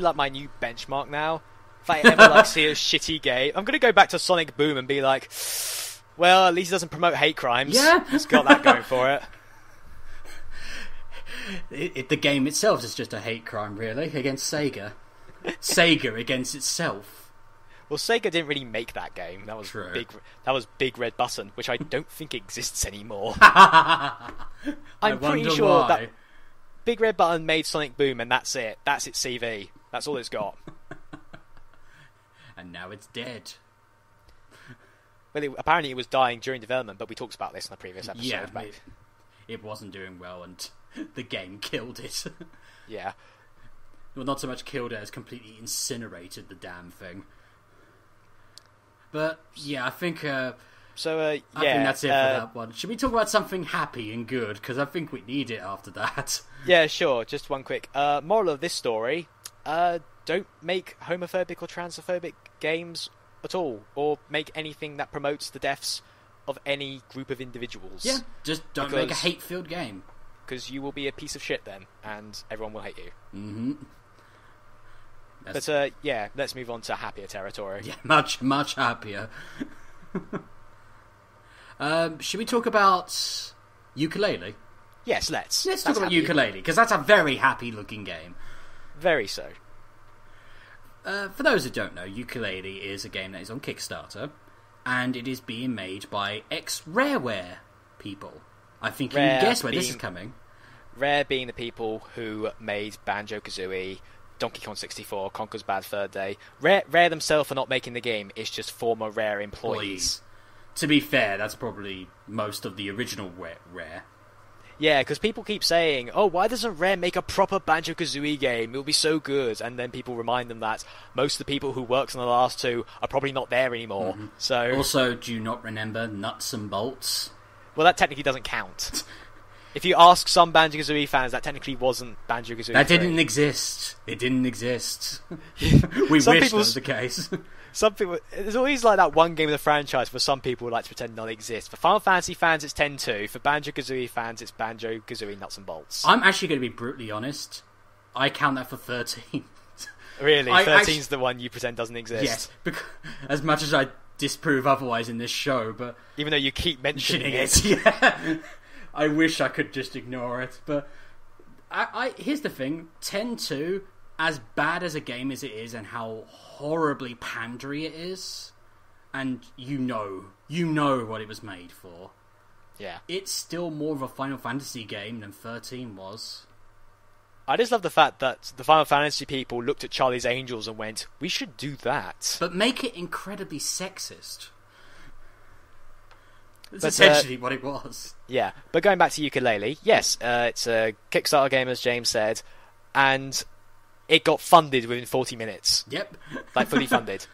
like my new benchmark now. If I ever see a shitty game, I'm gonna go back to Sonic Boom and be like, well, at least it doesn't promote hate crimes. Yeah, it's got that going for it. The game itself is just a hate crime, really, against Sega. Sega against itself. Well, Sega didn't really make that game. That was True. Big Red Button, which I don't think exists anymore. I'm pretty sure that Big Red Button made Sonic Boom, and that's it. That's its CV. That's all it's got. And now it's dead. Well, apparently it was dying during development, but we talked about this in the previous episode. Yeah, it wasn't doing well, and the game killed it. Yeah. Well, not so much killed it as completely incinerated the damn thing. But yeah, I think. I think that's it for that one. Should we talk about something happy and good? Because I think we need it after that. Yeah, sure. Just one quick moral of this story: don't make homophobic or transphobic games at all, or make anything that promotes the deaths of any group of individuals. Yeah, just don't make a hate-filled game. Because you will be a piece of shit then, and everyone will hate you. Mm-hmm. But let's move on to happier territory. Yeah, much happier. Should we talk about Ukulele? Yes, let's. Let's talk about Ukulele, because that's a very happy-looking game. Very so. For those who don't know, Ukulele is a game that is on Kickstarter, and it is being made by ex-Rareware people. I think you can guess where this is coming. Rare being the people who made Banjo-Kazooie, Donkey Kong 64, Conker's Bad Fur Day. Rare themselves are not making the game, it's just former Rare employees. To be fair, that's probably most of the original Rare. Yeah, because people keep saying, oh, why doesn't Rare make a proper Banjo-Kazooie game? It'll be so good. And then people remind them that most of the people who worked on the last two are probably not there anymore. Mm-hmm. So also, do you not remember Nuts and Bolts? Well, that technically doesn't count. If you ask some Banjo-Kazooie fans, that technically wasn't Banjo-Kazooie. That didn't exist. It didn't exist. We wish that was the case. Some people, there's always like that one game of the franchise where some people would like to pretend not exist. For Final Fantasy fans, it's 10-2. For Banjo-Kazooie fans, it's Banjo-Kazooie Nuts and Bolts. I'm actually going to be brutally honest. I count that for 13. Really? 13's the one you pretend doesn't exist? Yes. Because, as much as I disprove otherwise in this show, but... Even though you keep mentioning it. Yeah. I wish I could just ignore it, but... here's the thing. 10-2... As bad as a game as it is, and how horribly pandery it is, and you know what it was made for. Yeah, it's still more of a Final Fantasy game than 13 was. I just love the fact that the Final Fantasy people looked at Charlie's Angels and went, "We should do that," but make it incredibly sexist. That's essentially what it was. Yeah, but going back to Ukulele, yes, it's a Kickstarter game, as James said, and it got funded within 40 minutes. Yep. Like, fully funded.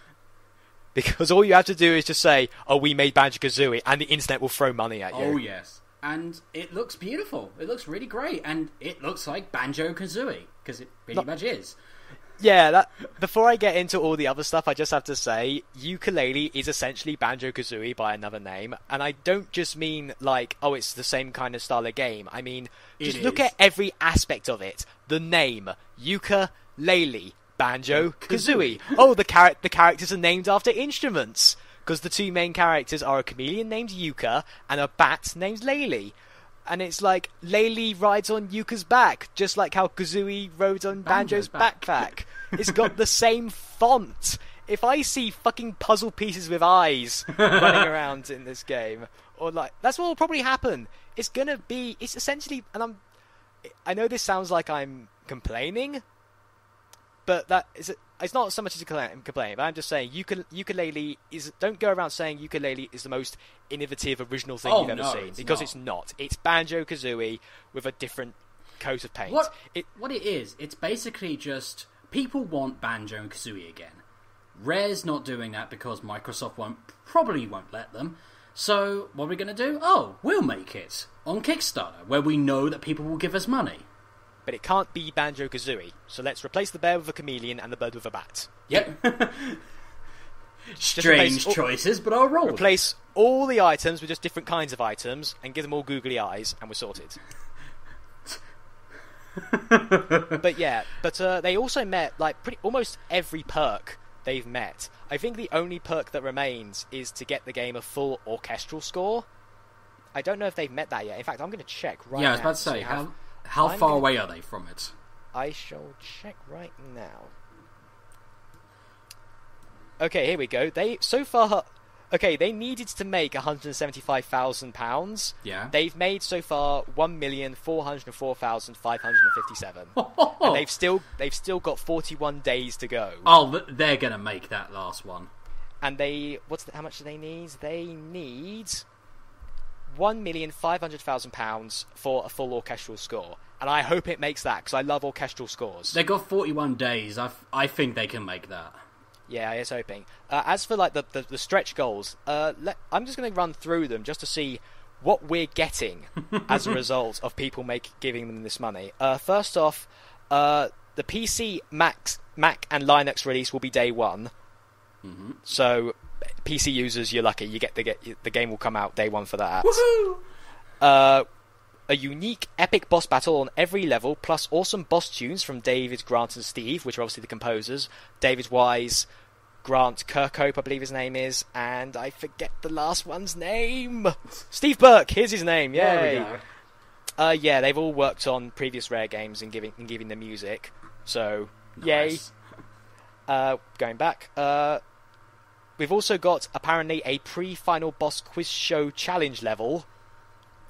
Because all you have to do is just say, oh, we made Banjo-Kazooie, and the internet will throw money at you. Oh, yes. And it looks beautiful. It looks really great. And it looks like Banjo-Kazooie, because it pretty much is. Yeah, before I get into all the other stuff, I just have to say, Ukulele is essentially Banjo-Kazooie by another name. And I don't just mean, like, oh, it's the same kind of style of game. I mean, just look at every aspect of it. The name, Ukulele, Banjo-Kazooie. Oh, the characters are named after instruments. Because the two main characters are a chameleon named Yuka and a bat named Laylee. And it's like, Laylee rides on Yuka's back, just like how Kazooie rode on Banjo's backpack. It's got the same font. If I see fucking puzzle pieces with eyes running around in this game, or like, that's what will probably happen. It's essentially, and I know this sounds like I'm complaining, but it's not so much as a complaint, but I'm just saying ukulele is... Don't go around saying ukulele is the most innovative, original thing you've ever seen, because it's not. It's Banjo-Kazooie with a different coat of paint. What it is, it's basically just... People want Banjo and Kazooie again. Rare's not doing that because Microsoft probably won't let them. So, what are we going to do? Oh, we'll make it on Kickstarter, where we know that people will give us money. But it can't be Banjo-Kazooie, so let's replace the bear with a chameleon and the bird with a bat. Yep. Strange choices, but I'll roll. Replace all the items with just different kinds of items and give them all googly eyes, and we're sorted. But they also met like almost every perk they've met. I think the only perk that remains is to get the game a full orchestral score. I don't know if they've met that yet. In fact, I'm going to check right now. Yeah, I was about to say, how far away are they from it? I shall check right now. Okay, here we go. They needed to make £175,000. Yeah. They've made so far 1,404,557. And they've still got 41 days to go. Oh, they're gonna make that last one. And how much do they need? They need £1,500,000 for a full orchestral score. And I hope it makes that, because I love orchestral scores. They got 41 days. I think they can make that. Yeah, I was hoping. As for like the stretch goals, I'm just going to run through them just to see what we're getting as a result of people giving them this money. First off, the PC, Mac, and Linux release will be day one. Mm-hmm. So PC users, you're lucky. The game will come out day one for that. Woohoo! A unique epic boss battle on every level, plus awesome boss tunes from David, Grant, and Steve, which are obviously the composers. David Wise, Grant Kirkhope, I believe his name is, and I forget the last one's name. Steve Burke, here's his name. Yay! There we go. Yeah, they've all worked on previous Rare games and giving the music. So, nice. Yay! Going back, we've also got apparently a pre-final boss quiz show challenge level.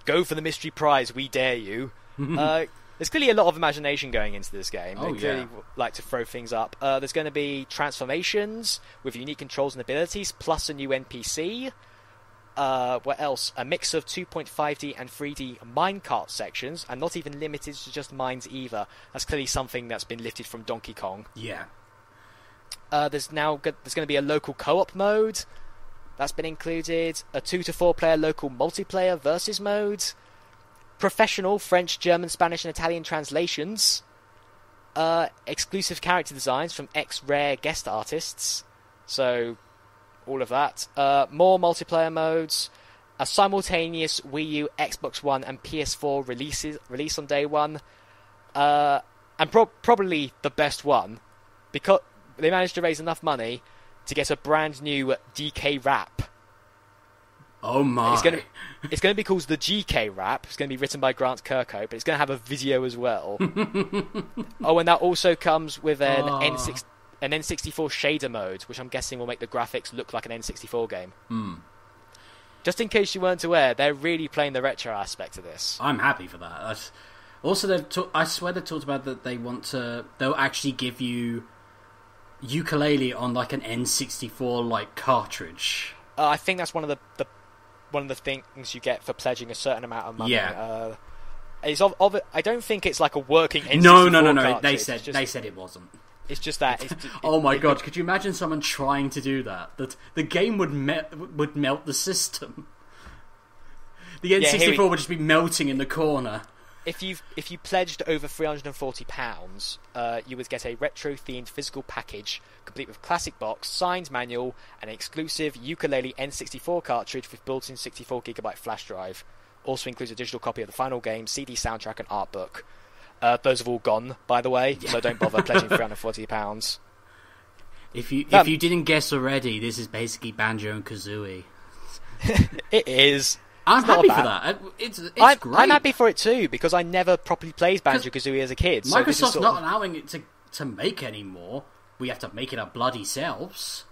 Go for the mystery prize, we dare you. There's clearly a lot of imagination going into this game. They clearly like to throw things up. There's going to be transformations with unique controls and abilities, plus a new NPC. What else? A mix of 2.5D and 3D minecart sections, and not even limited to just mines either. That's clearly something that's been lifted from Donkey Kong. Yeah. There's going to be a local co-op mode. That's been included. A 2 to 4 player local multiplayer versus mode. Professional French, German, Spanish, and Italian translations. Exclusive character designs from ex-Rare guest artists. So, all of that. More multiplayer modes. A simultaneous Wii U, Xbox One, and PS4 release on day one. And probably the best one, because they managed to raise enough money to get a brand new DK rap. Oh my! It's going to be called the GK rap. It's going to be written by Grant Kirkhope, but it's going to have a video as well. Oh, and that also comes with an N64 shader mode, which I'm guessing will make the graphics look like an N64 game. Just in case you weren't aware, they're really playing the retro aspect of this. I'm happy for that. Also, I swear they've talked about that they'll actually give you ukulele on like an N64 like cartridge. I think that's one of the things you get for pledging a certain amount of money. Yeah. I don't think it's like a working N64 No. cartridge. They said it wasn't. It's just that. Oh my god! Could you imagine someone trying to do that? That the game would melt the system. The N64 would just be melting in the corner. If you pledged over £340, you would get a retro-themed physical package complete with classic box, signed manual, and an exclusive ukulele N64 cartridge with built-in 64GB flash drive. Also includes a digital copy of the final game, CD soundtrack, and art book. Those have all gone, by the way, so don't bother pledging £340. If you didn't guess already, this is basically Banjo and Kazooie. It is. I'm happy for that. It's great. I'm happy for it too, because I never properly played Banjo-Kazooie as a kid. So Microsoft's not allowing it to make anymore. We have to make it our bloody selves.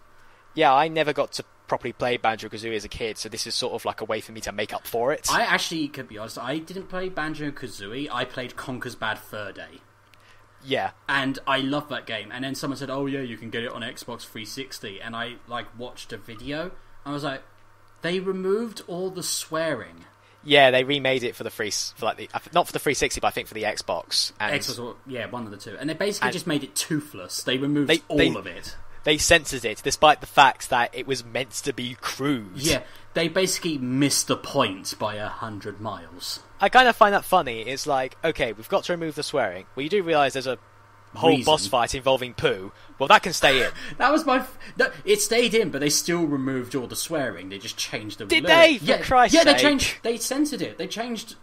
Yeah, I never got to properly play Banjo-Kazooie as a kid, so this is sort of like a way for me to make up for it. I actually, could be honest, I didn't play Banjo-Kazooie. I played Conker's Bad Fur Day. Yeah. And I love that game. And then someone said, oh yeah, you can get it on Xbox 360. And I watched a video, and I was like, they removed all the swearing. Yeah, they remade it for the not for the 360, but I think for the Xbox. And Xbox, yeah, one of the two. And they basically just made it toothless. They removed all of it. They censored it, despite the fact that it was meant to be crude. Yeah, they basically missed the point by 100 miles. I kind of find that funny. It's like, okay, we've got to remove the swearing. Well, you do realise there's a whole boss fight involving poo. Well, that can stay in. That was it stayed in, but they still removed all the swearing. They just changed the... Did they? For Christ's sake. They censored it. They changed...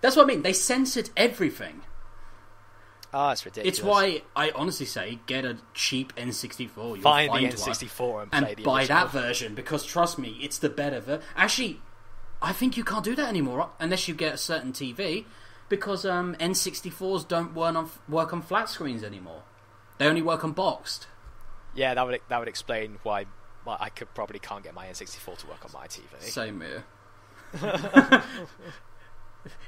That's what I mean. They censored everything. Oh, it's ridiculous. It's why I honestly say get a cheap N64. You'll find the N64 and play the buy original. that version, because trust me, it's the better version. Actually, I think you can't do that anymore unless you get a certain TV, because N64s don't work on flat screens anymore. They only work on boxed. Yeah, that would explain why I probably can't get my N64 to work on my TV. Same here.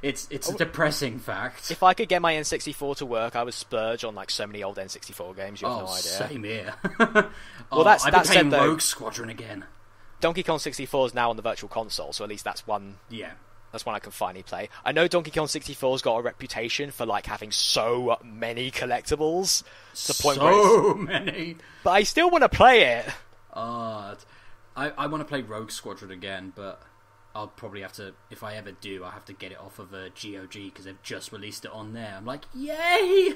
It's a depressing fact. If I could get my N64 to work, I would splurge on like so many old N64 games. You have no idea. Same here. Well, I became Rogue Squadron again. Donkey Kong 64 is now on the Virtual Console, so at least that's one. Yeah. That's one I can finally play. I know Donkey Kong 64's got a reputation for like having so many collectibles. To the point so many. But I still want to play it. I want to play Rogue Squadron again, but I'll probably have to, if I ever do, I'll have to get it off of GOG because they've just released it on there. I'm like, yay!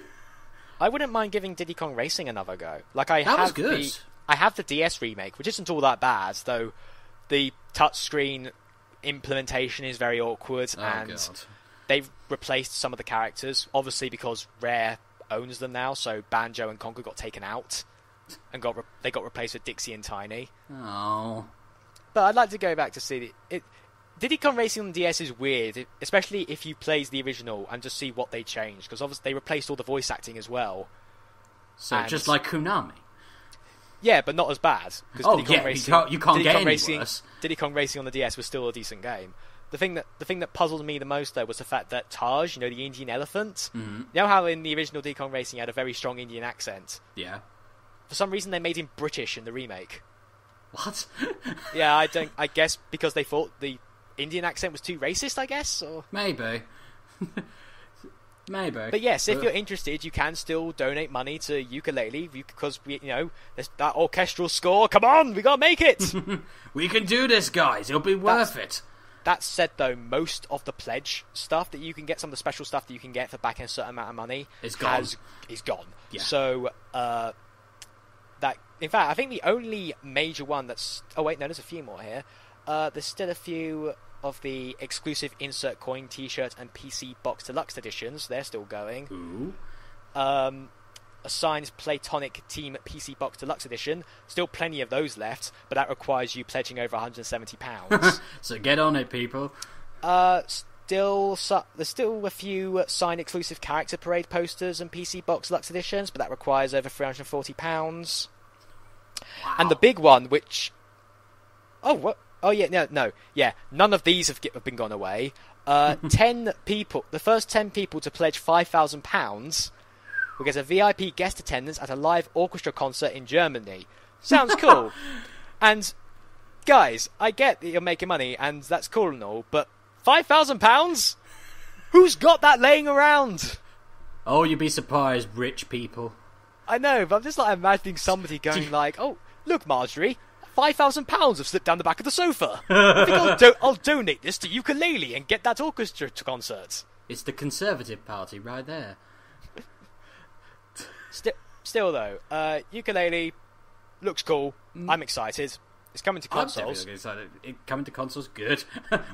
I wouldn't mind giving Diddy Kong Racing another go. Like That was good. I have the DS remake, which isn't all that bad, though the touchscreen implementation is very awkward, and God. They've replaced some of the characters, obviously because Rare owns them now, so Banjo and Conker got taken out, and they got replaced with Dixie and Tiny. Oh. But I'd like to go back to see it. Diddy Kong Racing on DS is weird, especially if you plays the original and just see what they changed, because obviously they replaced all the voice acting as well. So just like Konami. Yeah, but not as bad. Oh, yeah, you can't get any worse. Diddy Kong Racing on the DS was still a decent game. The thing that puzzled me the most, though, was the fact that Taj, you know, the Indian elephant, you know how in the original Diddy Kong Racing he had a very strong Indian accent? Yeah. For some reason they made him British in the remake. What? Yeah, I guess because they thought the Indian accent was too racist, I guess? Or... Maybe. Maybe. But yes, if you're interested, you can still donate money to Ukulele because that orchestral score. Come on, we gotta make it. We can do this, guys. It'll be worth it. That said, though, most of the pledge stuff that you can get, some of the special stuff that you can get for backing a certain amount of money, is gone. Yeah. So in fact, I think the only major one that's... Oh wait, no, there's a few more here. There's still a few of the exclusive Insert Coin T-shirt and PC Box Deluxe editions. They're still going. Ooh. A signed Platonic Team PC Box Deluxe edition. Still plenty of those left, but that requires you pledging over £170. So get on it, people. There's still a few signed exclusive Character Parade posters and PC Box Deluxe editions, but that requires over £340. Wow. And the big one, which... Oh, what? Oh, yeah, no. Yeah, none of these have been gone away. 10 people... The first 10 people to pledge £5,000 will get a VIP guest attendance at a live orchestra concert in Germany. Sounds cool. And, guys, I get that you're making money, and that's cool and all, but £5,000? Who's got that laying around? Oh, you'd be surprised, rich people. I know, but I'm just like imagining somebody going like, oh, look, Marjorie, £5,000 have slipped down the back of the sofa. I think I'll donate this to Ukulele and get that orchestra to concert. It's the Conservative Party right there. Still though, Ukulele looks cool. I'm excited. It's coming to consoles. I'm excited. Coming to consoles, good.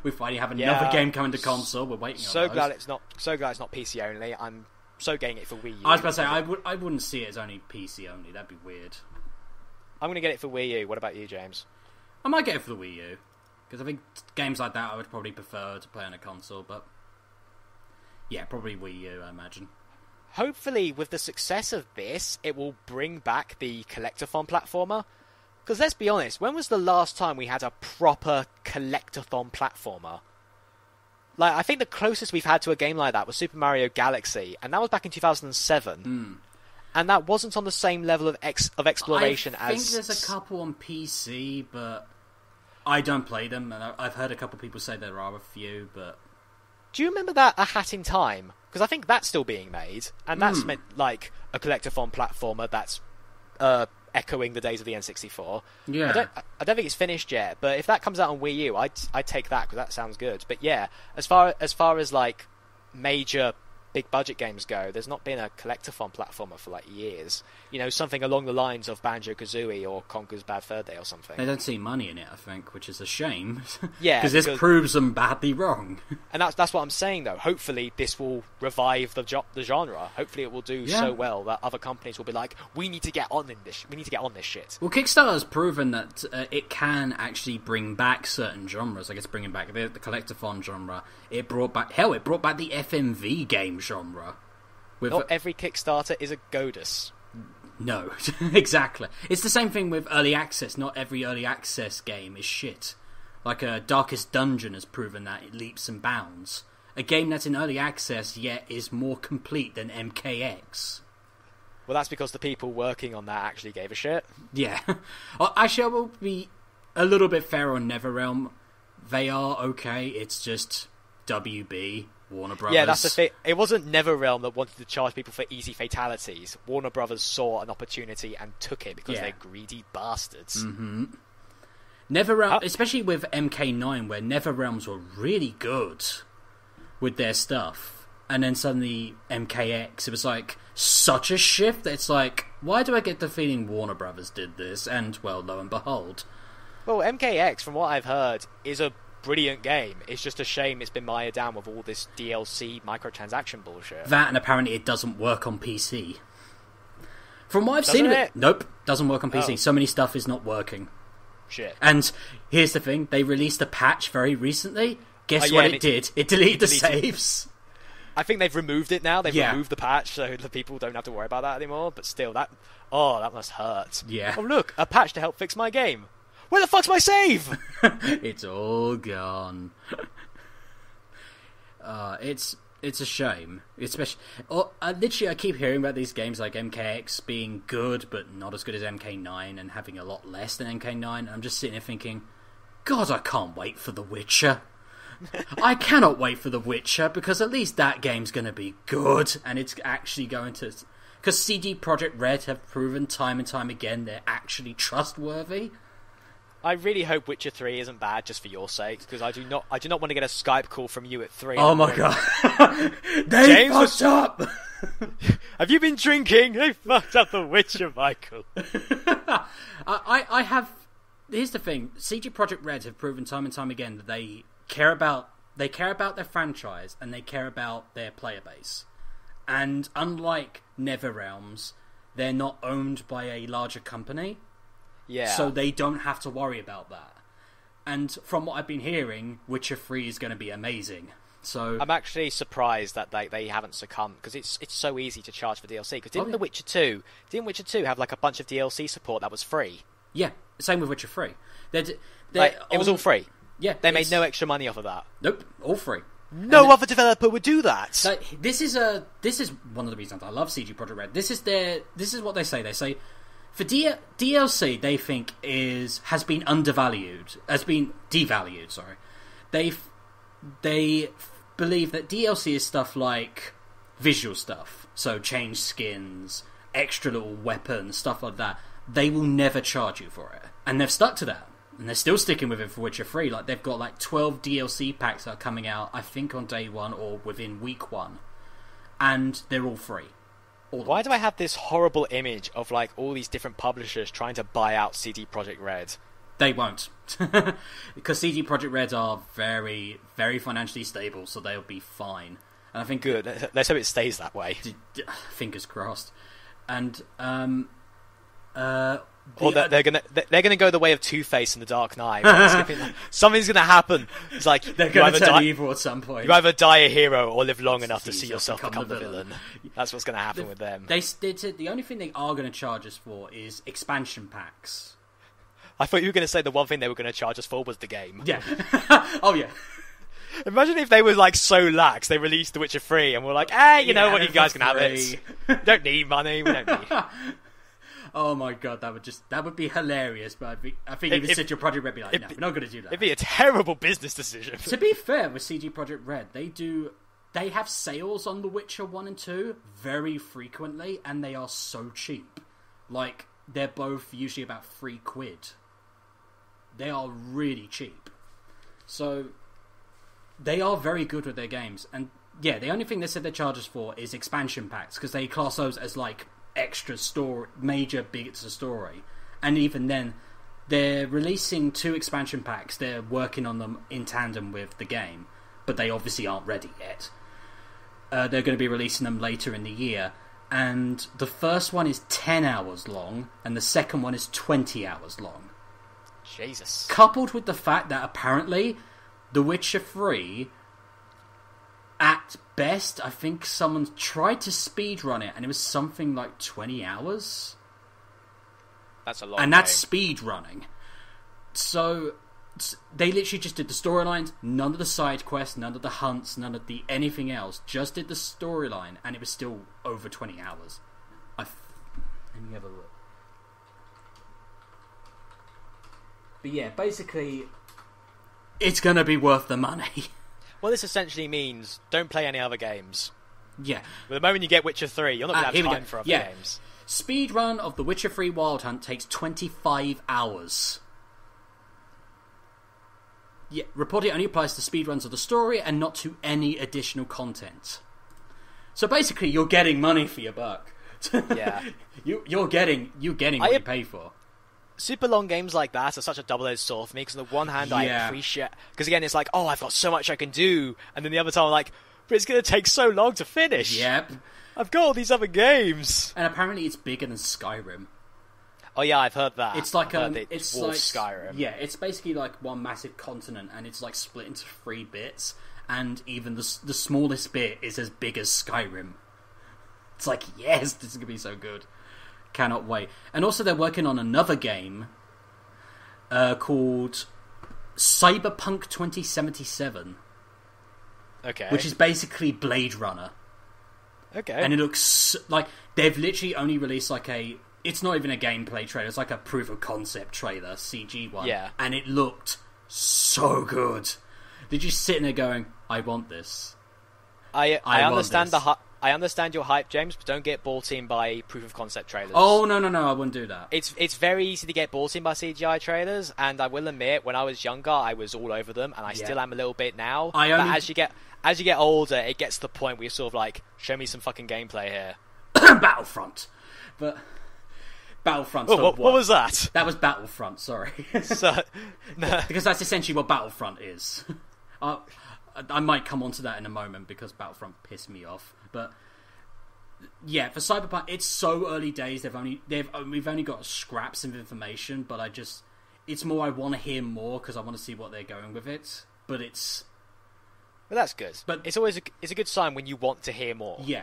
We finally have another game coming to console. We're waiting on those. Glad it's not PC only. I'm so getting it for Wii U. I was about to say I wouldn't see it as only PC only. That'd be weird. I'm going to get it for Wii U. What about you, James? I might get it for the Wii U because I think games like that I would probably prefer to play on a console. But yeah, probably Wii U, I imagine. Hopefully, with the success of this, it will bring back the collectathon platformer. Because let's be honest, when was the last time we had a proper collectathon platformer? Like, I think the closest we've had to a game like that was Super Mario Galaxy, and that was back in 2007. And that wasn't on the same level of exploration as... I think there's a couple on PC, but I don't play them, and I've heard a couple people say there are a few, but... Do you remember that A Hat in Time? Because I think that's still being made, and that's meant like a collectathon platformer that's echoing the days of the N64. Yeah. I don't think it's finished yet, but if that comes out on Wii U, I'd take that because that sounds good. But yeah, as far as like major big budget games go, there's not been a collectathon platformer for like years. You know, something along the lines of Banjo-Kazooie or Conker's Bad Fur Day or something. They don't see money in it, I think, which is a shame. Yeah, because this proves them badly wrong. And that's what I'm saying, though. Hopefully, this will revive the genre. Hopefully, it will do so well that other companies will be like, "We need to get on this. We need to get on this shit." Well, Kickstarter has proven that it can actually bring back certain genres. Like it's bringing back the collectathon genre. It brought back the FMV game genre. Not every Kickstarter is a Godus. No, exactly. It's the same thing with early access. Not every early access game is shit. Like Darkest Dungeon has proven that it leaps and bounds. A game that's in early access yet is more complete than MKX. Well, that's because the people working on that actually gave a shit. Yeah. Actually, I will be a little bit fair on NetherRealm. They are okay. It's just WB, Warner Brothers. Yeah, that's the thing. It wasn't NetherRealm that wanted to charge people for easy fatalities. Warner Brothers saw an opportunity and took it because they're greedy bastards. Mm-hmm. NetherRealm, especially with MK9, where NetherRealms were really good with their stuff, and then suddenly MKX, it was like such a shift that it's like, why do I get the feeling Warner Brothers did this? And, well, lo and behold. Well, MKX, from what I've heard, is a brilliant game. It's just a shame it's been mired down with all this DLC microtransaction bullshit. That, and apparently it doesn't work on PC. From what I've seen of it, nope, doesn't work on PC. So many stuff is not working. Shit. And here's the thing, they released a patch very recently. Guess what it did? It deleted the saves. I think they've removed it now. They've removed the patch, so the people don't have to worry about that anymore. But still, that must hurt. Yeah. Oh, look, a patch to help fix my game. Where the fuck's my save? It's all gone. It's a shame, especially. Literally, I keep hearing about these games like MKX being good, but not as good as MK9, and having a lot less than MK9. I'm just sitting there thinking, God, I can't wait for The Witcher. I cannot wait for The Witcher, because at least that game's going to be good, and it's actually going to... Because CD Projekt Red have proven time and time again they're actually trustworthy. I really hope Witcher 3 isn't bad just for your sake, because I do not want to get a Skype call from you at 3. Oh my god. They fucked up! Have you been drinking? They fucked up The Witcher, Michael. I have... Here's the thing. CG Projekt Red have proven time and time again that they care about their franchise and they care about their player base. And unlike NetherRealms, they're not owned by a larger company. Yeah. So they don't have to worry about that. And from what I've been hearing, Witcher 3 is going to be amazing. So I'm actually surprised that they haven't succumbed, because it's so easy to charge for DLC. Because didn't Witcher 2 have like a bunch of DLC support that was free? Yeah, same with Witcher 3. It was all free. Yeah, they made no extra money off of that. Nope, all free. No other developer would do that. This is one of the reasons I love CG Projekt Red. This is what they say. They say for DLC they think has been devalued. Sorry, they believe that DLC is stuff like visual stuff, so change skins, extra little weapons, stuff like that. They will never charge you for it, and they've stuck to that. And they're still sticking with it for Witcher 3. Like, they've got like 12 DLC packs that are coming out, I think on day 1 or within week 1. And they're all free. Why do I have this horrible image of like all these different publishers trying to buy out CD Projekt Red? They won't. Because CD Projekt Red are very, very financially stable, so they'll be fine. And I think... Good. Let's hope it stays that way. Fingers crossed. And, or they're gonna go the way of Two-Face in The Dark Knight. Something's gonna happen. It's like they're gonna turn evil at some point. You either die a hero or live long enough to see yourself become the villain. That's what's gonna happen with them. They said the only thing they are gonna charge us for is expansion packs. I thought you were gonna say the one thing they were gonna charge us for was the game. Yeah. Oh yeah. Imagine if they were like so lax, they released The Witcher 3 and we're like, hey, you know what, you guys can have it. We don't need money. We don't need. Oh my god, that would be hilarious. But I think even CD Projekt Red would be like, no, we're not going to do that. It'd be a terrible business decision. To be fair, with CD Projekt Red, they have sales on The Witcher 1 and 2 very frequently, and they are so cheap. Like, they're both usually about £3. They are really cheap. So, they are very good with their games. And yeah, the only thing they said they charge us for is expansion packs, because they class those as like extra story, major bits of story. And even then, they're releasing 2 expansion packs. They're working on them in tandem with the game, but they obviously aren't ready yet. They're going to be releasing them later in the year, and the first one is 10 hours long and the second one is 20 hours long. Jesus. Coupled with the fact that apparently The Witcher 3, at best, I think someone tried to speedrun it, and it was something like 20 hours. That's a lot. And that's speed running. So they literally just did the storylines, none of the side quests, none of the hunts, none of the anything else. Just did the storyline, and it was still over 20 hours. Let me have a look. But yeah, basically, it's going to be worth the money. Well, this essentially means don't play any other games. Yeah. But the moment you get Witcher 3, you're not going to have time for other games. Speedrun of The Witcher 3 Wild Hunt takes 25 hours. Yeah, report it only applies to speedruns of the story and not to any additional content. So basically, you're getting money for your buck. Yeah. You're getting what you pay for. Super long games like that are such a double-edged sword for me, because on the one hand, I appreciate... Because again, it's like, oh, I've got so much I can do, and then the other time I'm like, but it's going to take so long to finish. Yep. I've got all these other games. And apparently it's bigger than Skyrim. Oh yeah, I've heard that. It's like it's like Skyrim. Yeah, it's basically like one massive continent, and it's like split into 3 bits, and even the smallest bit is as big as Skyrim. It's like, yes, this is going to be so good. Cannot wait. And also they're working on another game called Cyberpunk 2077. Okay. Which is basically Blade Runner. Okay. And it looks like they've literally only released like it's not even a gameplay trailer, it's like a proof of concept trailer, CG one. Yeah. And it looked so good. Did you sit in there going, I want this? I understand I understand your hype, James, but don't get bought in by proof of concept trailers. Oh, no, I wouldn't do that. It's very easy to get bought in by CGI trailers, and I will admit, when I was younger, I was all over them, and I still am a little bit now. But as you get older, it gets to the point where you're sort of like, show me some fucking gameplay here. Battlefront. But Battlefront. Oh, what was that? That was Battlefront, sorry. No. Because that's essentially what Battlefront is. I might come onto that in a moment because Battlefront pissed me off. But yeah, for Cyberpunk, it's so early days. We've only got scraps of information, but it's more I want to hear more because I want to see what they're going with it. But that's good. But it's always it's a good sign when you want to hear more. Yeah,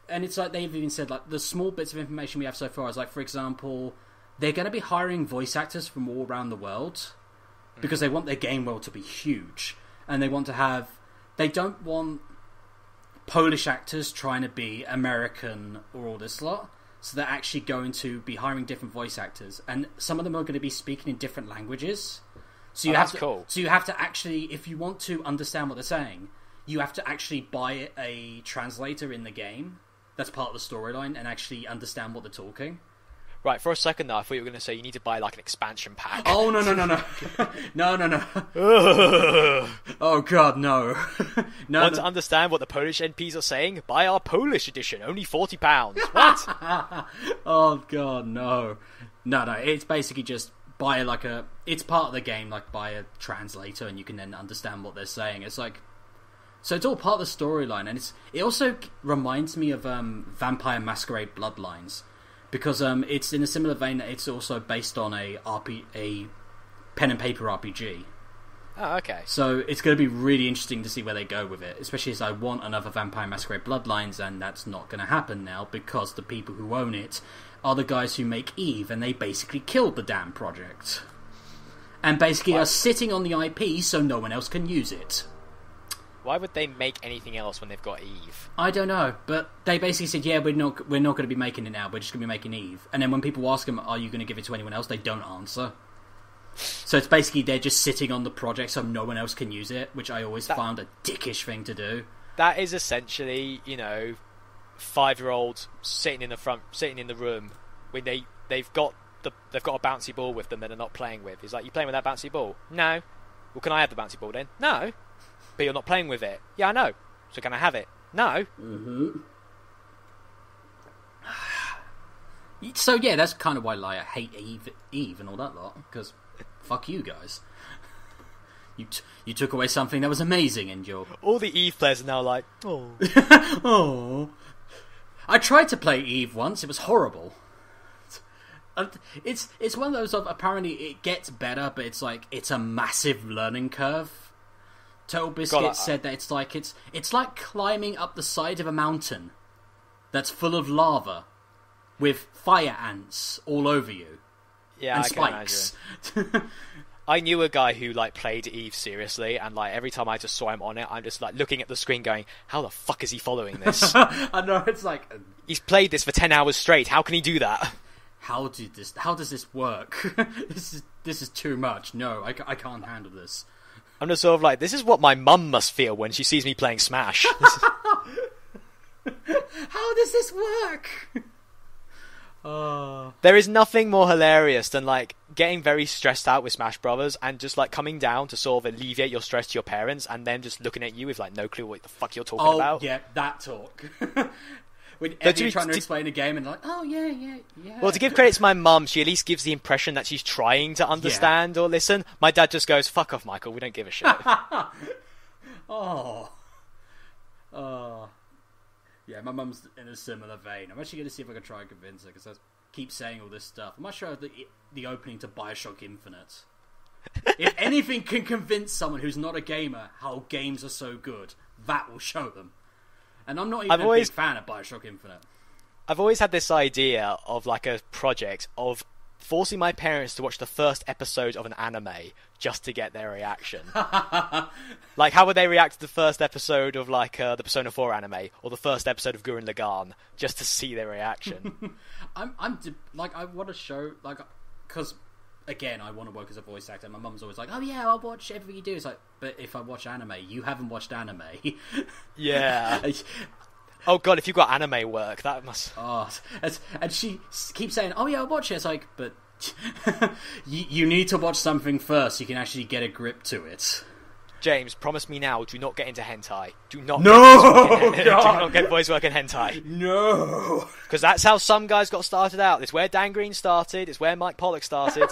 and it's like they've even said like the small bits of information we have so far is like, for example, they're going to be hiring voice actors from all around the world because they want their game world to be huge. And they don't want Polish actors trying to be American or all this lot. So they're actually going to be hiring different voice actors. And some of them are going to be speaking in different languages. So cool. So you have to actually, if you want to understand what they're saying, you have to actually buy a translator in the game. That's part of the storyline and actually understand what they're talking. Right, for a second though, I thought you were going to say you need to buy like an expansion pack. Oh, no. No. Oh, God, no. Want to understand what the Polish NPs are saying? Buy our Polish edition, only £40. What? Oh, God, no. No, it's basically just buy it's part of the game, like buy a translator and you can then understand what they're saying. It's like, so it's all part of the storyline, and it also reminds me of Vampire Masquerade Bloodlines. Because it's in a similar vein that it's also based on a pen and paper RPG. Oh, okay. So it's going to be really interesting to see where they go with it, especially as I want another Vampire Masquerade Bloodlines, and that's not going to happen now because the people who own it are the guys who make EVE, and they basically killed the damn project. And basically are sitting on the IP so no one else can use it. Why would they make anything else when they've got EVE? I don't know, but they basically said, yeah, we're not going to be making it now, we're just going to be making EVE. And then when people ask them, are you going to give it to anyone else, they don't answer. So it's basically they're just sitting on the project so no one else can use it, which I always found a dickish thing to do. That is essentially, 5-year-olds sitting in the room when they've got a bouncy ball with them that they're not playing with. It's like, you playing with that bouncy ball? No. Well, can I have the bouncy ball then? No. But you're not playing with it. Yeah, I know. So can I have it? No. Mm-hmm. So yeah, that's kind of why I hate Eve and all that lot. Because fuck you guys. You took away something that was amazing, and all the Eve players are now like, oh. Oh. I tried to play Eve once. It was horrible. It's one of those apparently it gets better, but it's a massive learning curve. Total Biscuit said that it's like climbing up the side of a mountain that's full of lava with fire ants all over you. Yeah, and I spikes. Can imagine. I knew a guy who played Eve seriously, and every time I just saw him on it, I'm just looking at the screen going, how the fuck is he following this? I know, it's like... He's played this for 10 hours straight, how can he do that? how does this work? This is too much. No, I can't handle this. I'm just sort of like, this is what my mum must feel when she sees me playing Smash. How does this work? There is nothing more hilarious than like getting very stressed out with Smash Brothers and just like coming down to sort of alleviate your stress to your parents and them just looking at you with like no clue what the fuck you're talking about. Oh yeah, that talk. Whenever you're trying to explain a game and like, oh yeah. Well, to give credit to my mum, she at least gives the impression that she's trying to understand or listen. My dad just goes, "Fuck off, Michael. We don't give a shit." Yeah, my mum's in a similar vein. I'm actually going to see if I can try and convince her, because I keep saying all this stuff. I might show her the opening to Bioshock Infinite. If anything can convince someone who's not a gamer how games are so good, that will show them. And I'm not even a big fan of Bioshock Infinite. I've always had this idea of like a project of forcing my parents to watch the first episode of an anime just to get their reaction. Like, how would they react to the first episode of like the Persona 4 anime or the first episode of Gurren Lagann just to see their reaction? I want to show, like, because again, I want to work as a voice actor. My mum's always like, "Oh yeah, I'll watch everything you do." It's like, but if I watch anime, you haven't watched anime. Yeah. Oh god, if you got anime work, that must... Oh, and she keeps saying, "Oh yeah, I'll watch it." It's like, but you need to watch something first so you can actually get a grip to it. James, promise me now, do not get into hentai. Do not get voice work in hentai. No! Because that's how some guys got started out. It's where Dan Green started. It's where Mike Pollock started.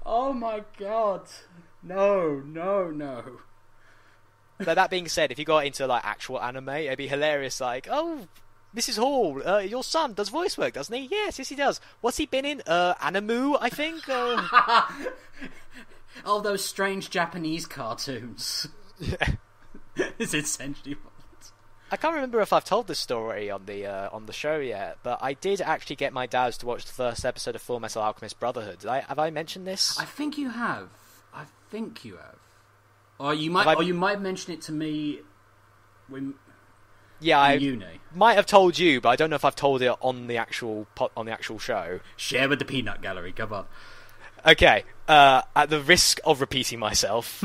Oh my god. No. But that being said, if you got into like actual anime, it'd be hilarious. Like, "Oh, Mrs. Hall, your son does voice work, doesn't he?" Yes, he does. What's he been in? Animu, I think. Oh, those strange Japanese cartoons. Yeah. It's essentially what... I can't remember if I've told this story on the show yet, but I did actually get my dad to watch the first episode of Full Metal Alchemist Brotherhood. Have I mentioned this? I think you have. Or you might have mentioned it to me when... Yeah, I uni. Might have told you, but I don't know if I've told it on the actual show. Share with the peanut gallery, come on. Okay, at the risk of repeating myself,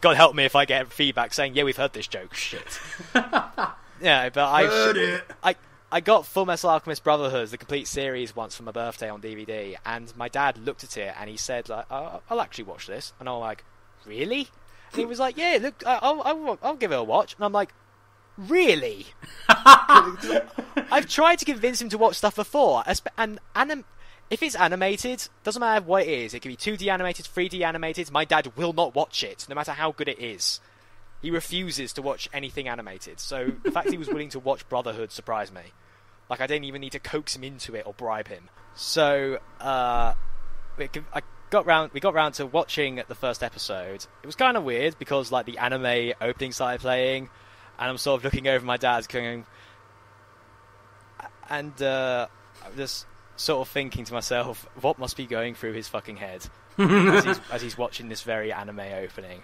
God help me if I get feedback saying, "Yeah, we've heard this joke." Shit. Yeah, but I got Full Metal Alchemist Brotherhood, the complete series, once for my birthday on DVD, and my dad looked at it and he said, like, "I'll actually watch this," and I'm like, "Really?" And he was like, "Yeah, look, I'll give it a watch," and I'm like, "Really?" I've tried to convince him to watch stuff before, and if it's animated, doesn't matter what it is. It can be 2D animated, 3D animated. My dad will not watch it, no matter how good it is. He refuses to watch anything animated. So the fact he was willing to watch Brotherhood surprised me. Like, I didn't even need to coax him into it or bribe him. So we got round to watching the first episode. It was kind of weird because like the anime opening started playing, and I'm sort of looking over my dad's going, and I'm just sort of thinking to myself, what must be going through his fucking head as he's watching this very anime opening.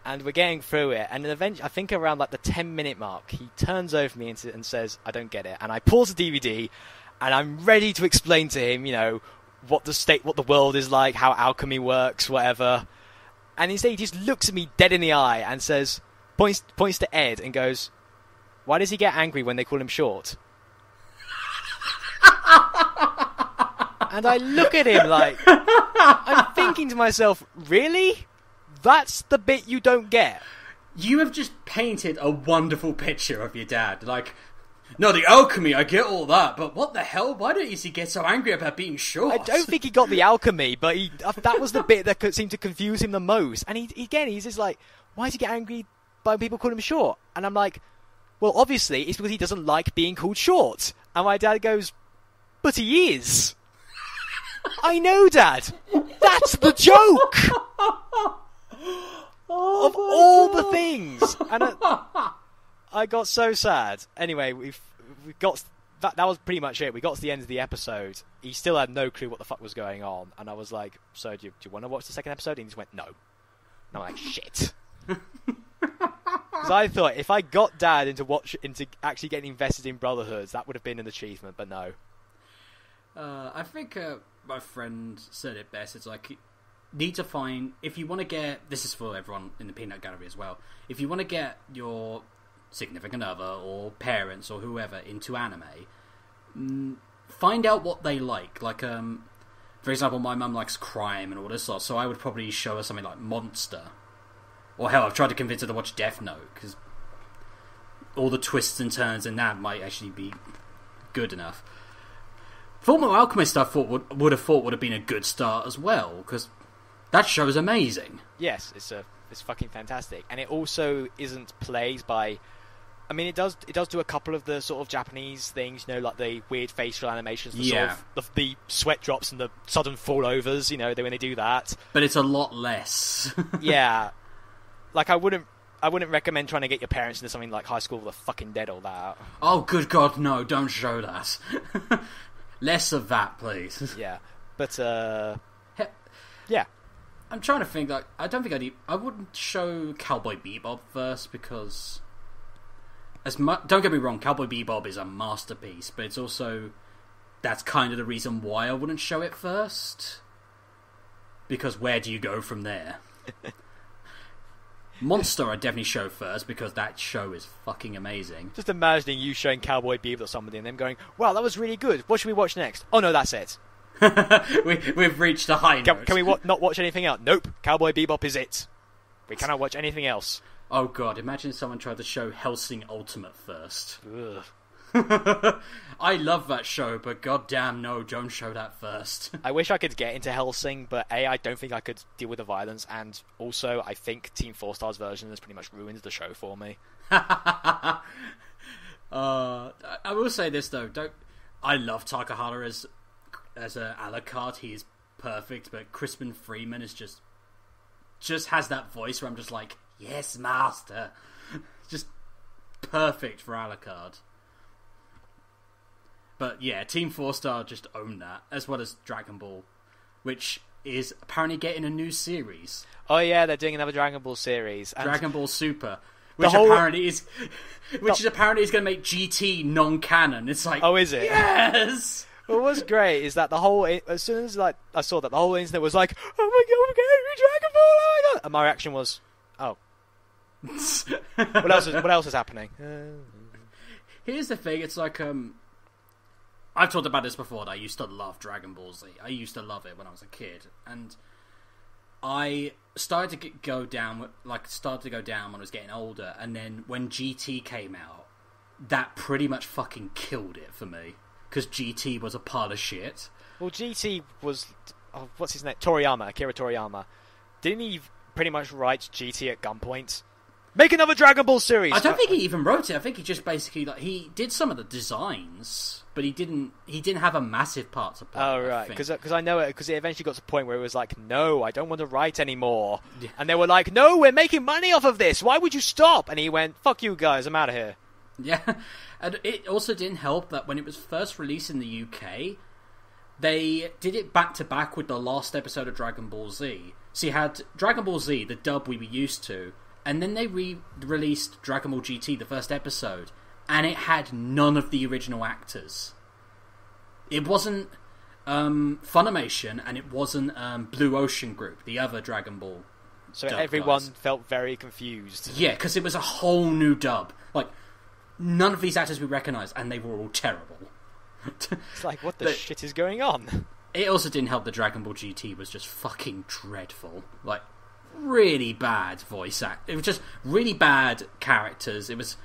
And we're getting through it, and then eventually, I think around like the 10-minute mark, he turns over me and says, "I don't get it." And I pause the DVD, and I'm ready to explain to him, you know, what the world is like, how alchemy works, whatever. And instead, he just looks at me dead in the eye and says, points to Ed and goes, "Why does he get angry when they call him short?" And I look at him like, I'm thinking to myself, really? That's the bit you don't get? You have just painted a wonderful picture of your dad. Like, no, the alchemy, I get all that, but what the hell? Why does he get so angry about being short? I don't think he got the alchemy, but that was the bit that seemed to confuse him the most. And he's just like, why does he get angry by people calling him short? And I'm like, well, obviously, it's because he doesn't like being called short. And my dad goes, but he is. I know, Dad. That's the joke. Of all the things. And I got so sad. Anyway, we got that was pretty much it. We got to the end of the episode. He still had no clue what the fuck was going on, and I was like, "So do you want to watch the second episode?" And he just went, "No." And I'm like, "Shit." Because I thought if I got Dad into actually getting invested in Brotherhoods, that would have been an achievement, but no. I think my friend said it best. It's like, need to find, if you want to get, this is for everyone in the Peanut Gallery as well, if you want to get your significant other or parents or whoever into anime, find out what they like. Like, for example, my mum likes crime and all this stuff, so I would probably show her something like Monster. Or hell, I've tried to convince her to watch Death Note, because all the twists and turns in that might actually be good enough. Fullmetal Alchemist, I thought would have been a good start as well, because that show is amazing. Yes, it's fucking fantastic, and it also isn't played by. I mean, it does do a couple of the sort of Japanese things, you know, like the weird facial animations, sort of the sweat drops and the sudden fallovers, you know, when they do that. But it's a lot less. Yeah, like I wouldn't recommend trying to get your parents into something like High School of the Fucking Dead or that. Oh, good God, no! Don't show that. Less of that, please. Yeah, but yeah. I'm trying to think. Like, I don't think I wouldn't show Cowboy Bebop first because, don't get me wrong, Cowboy Bebop is a masterpiece, but it's also that's kind of the reason why I wouldn't show it first. Because where do you go from there? Monster I definitely show first because that show is fucking amazing. Just imagining you showing Cowboy Bebop or somebody and them going, wow, that was really good. What should we watch next? Oh no, that's it. We've reached a high note. Can we not watch anything else? Nope, Cowboy Bebop is it. We cannot watch anything else. Oh god, imagine someone tried to show Hellsing Ultimate first. Ugh. I love that show, but goddamn no, don't show that first. I wish I could get into Hellsing, but A, I don't think I could deal with the violence, and also I think Team 4-Star's version has pretty much ruined the show for me. I will say this though, I love Takahara as a Alucard. He is perfect, but Crispin Freeman is just has that voice where I'm just like, yes, master. Just perfect for Alucard. But yeah, Team 4-Star just owned that, as well as Dragon Ball, which is apparently getting a new series. Oh yeah, they're doing another Dragon Ball series. And Dragon Ball Super, which apparently is going to make GT non-canon. It's like, oh, is it? Yes. What was great is that as soon as I saw that, the whole internet was like, oh my god, we're getting Dragon Ball, oh my god, and my reaction was, oh, what else is happening? Here's the thing, it's like I've talked about this before, that I used to love Dragon Ball Z. I used to love it when I was a kid, and I started to go down when I was getting older, and then when GT came out, that pretty much fucking killed it for me, because GT was a pile of shit. Well, GT was, what's his name? Akira Toriyama. Didn't he pretty much write GT at gunpoint? Make another Dragon Ball series! I don't think he even wrote it. I think he just basically, like, he did some of the designs, but he didn't have a massive part to play. Oh, right. Because I know it, because it eventually got to the point where it was like, no, I don't want to write anymore. Yeah. And they were like, no, we're making money off of this. Why would you stop? And he went, fuck you guys, I'm out of here. Yeah. And it also didn't help that when it was first released in the UK, they did it back to back with the last episode of Dragon Ball Z. So you had Dragon Ball Z, the dub we were used to, and then they re-released Dragon Ball GT, the first episode, and it had none of the original actors. It wasn't Funimation, and it wasn't Blue Ocean Group, the other Dragon Ball. So everyone felt very confused. Yeah, because it was a whole new dub. Like, none of these actors we recognised, and they were all terrible. It's like, what the shit is going on? It also didn't help that Dragon Ball GT was just fucking dreadful. Like, really bad voice act. It was just really bad characters. It was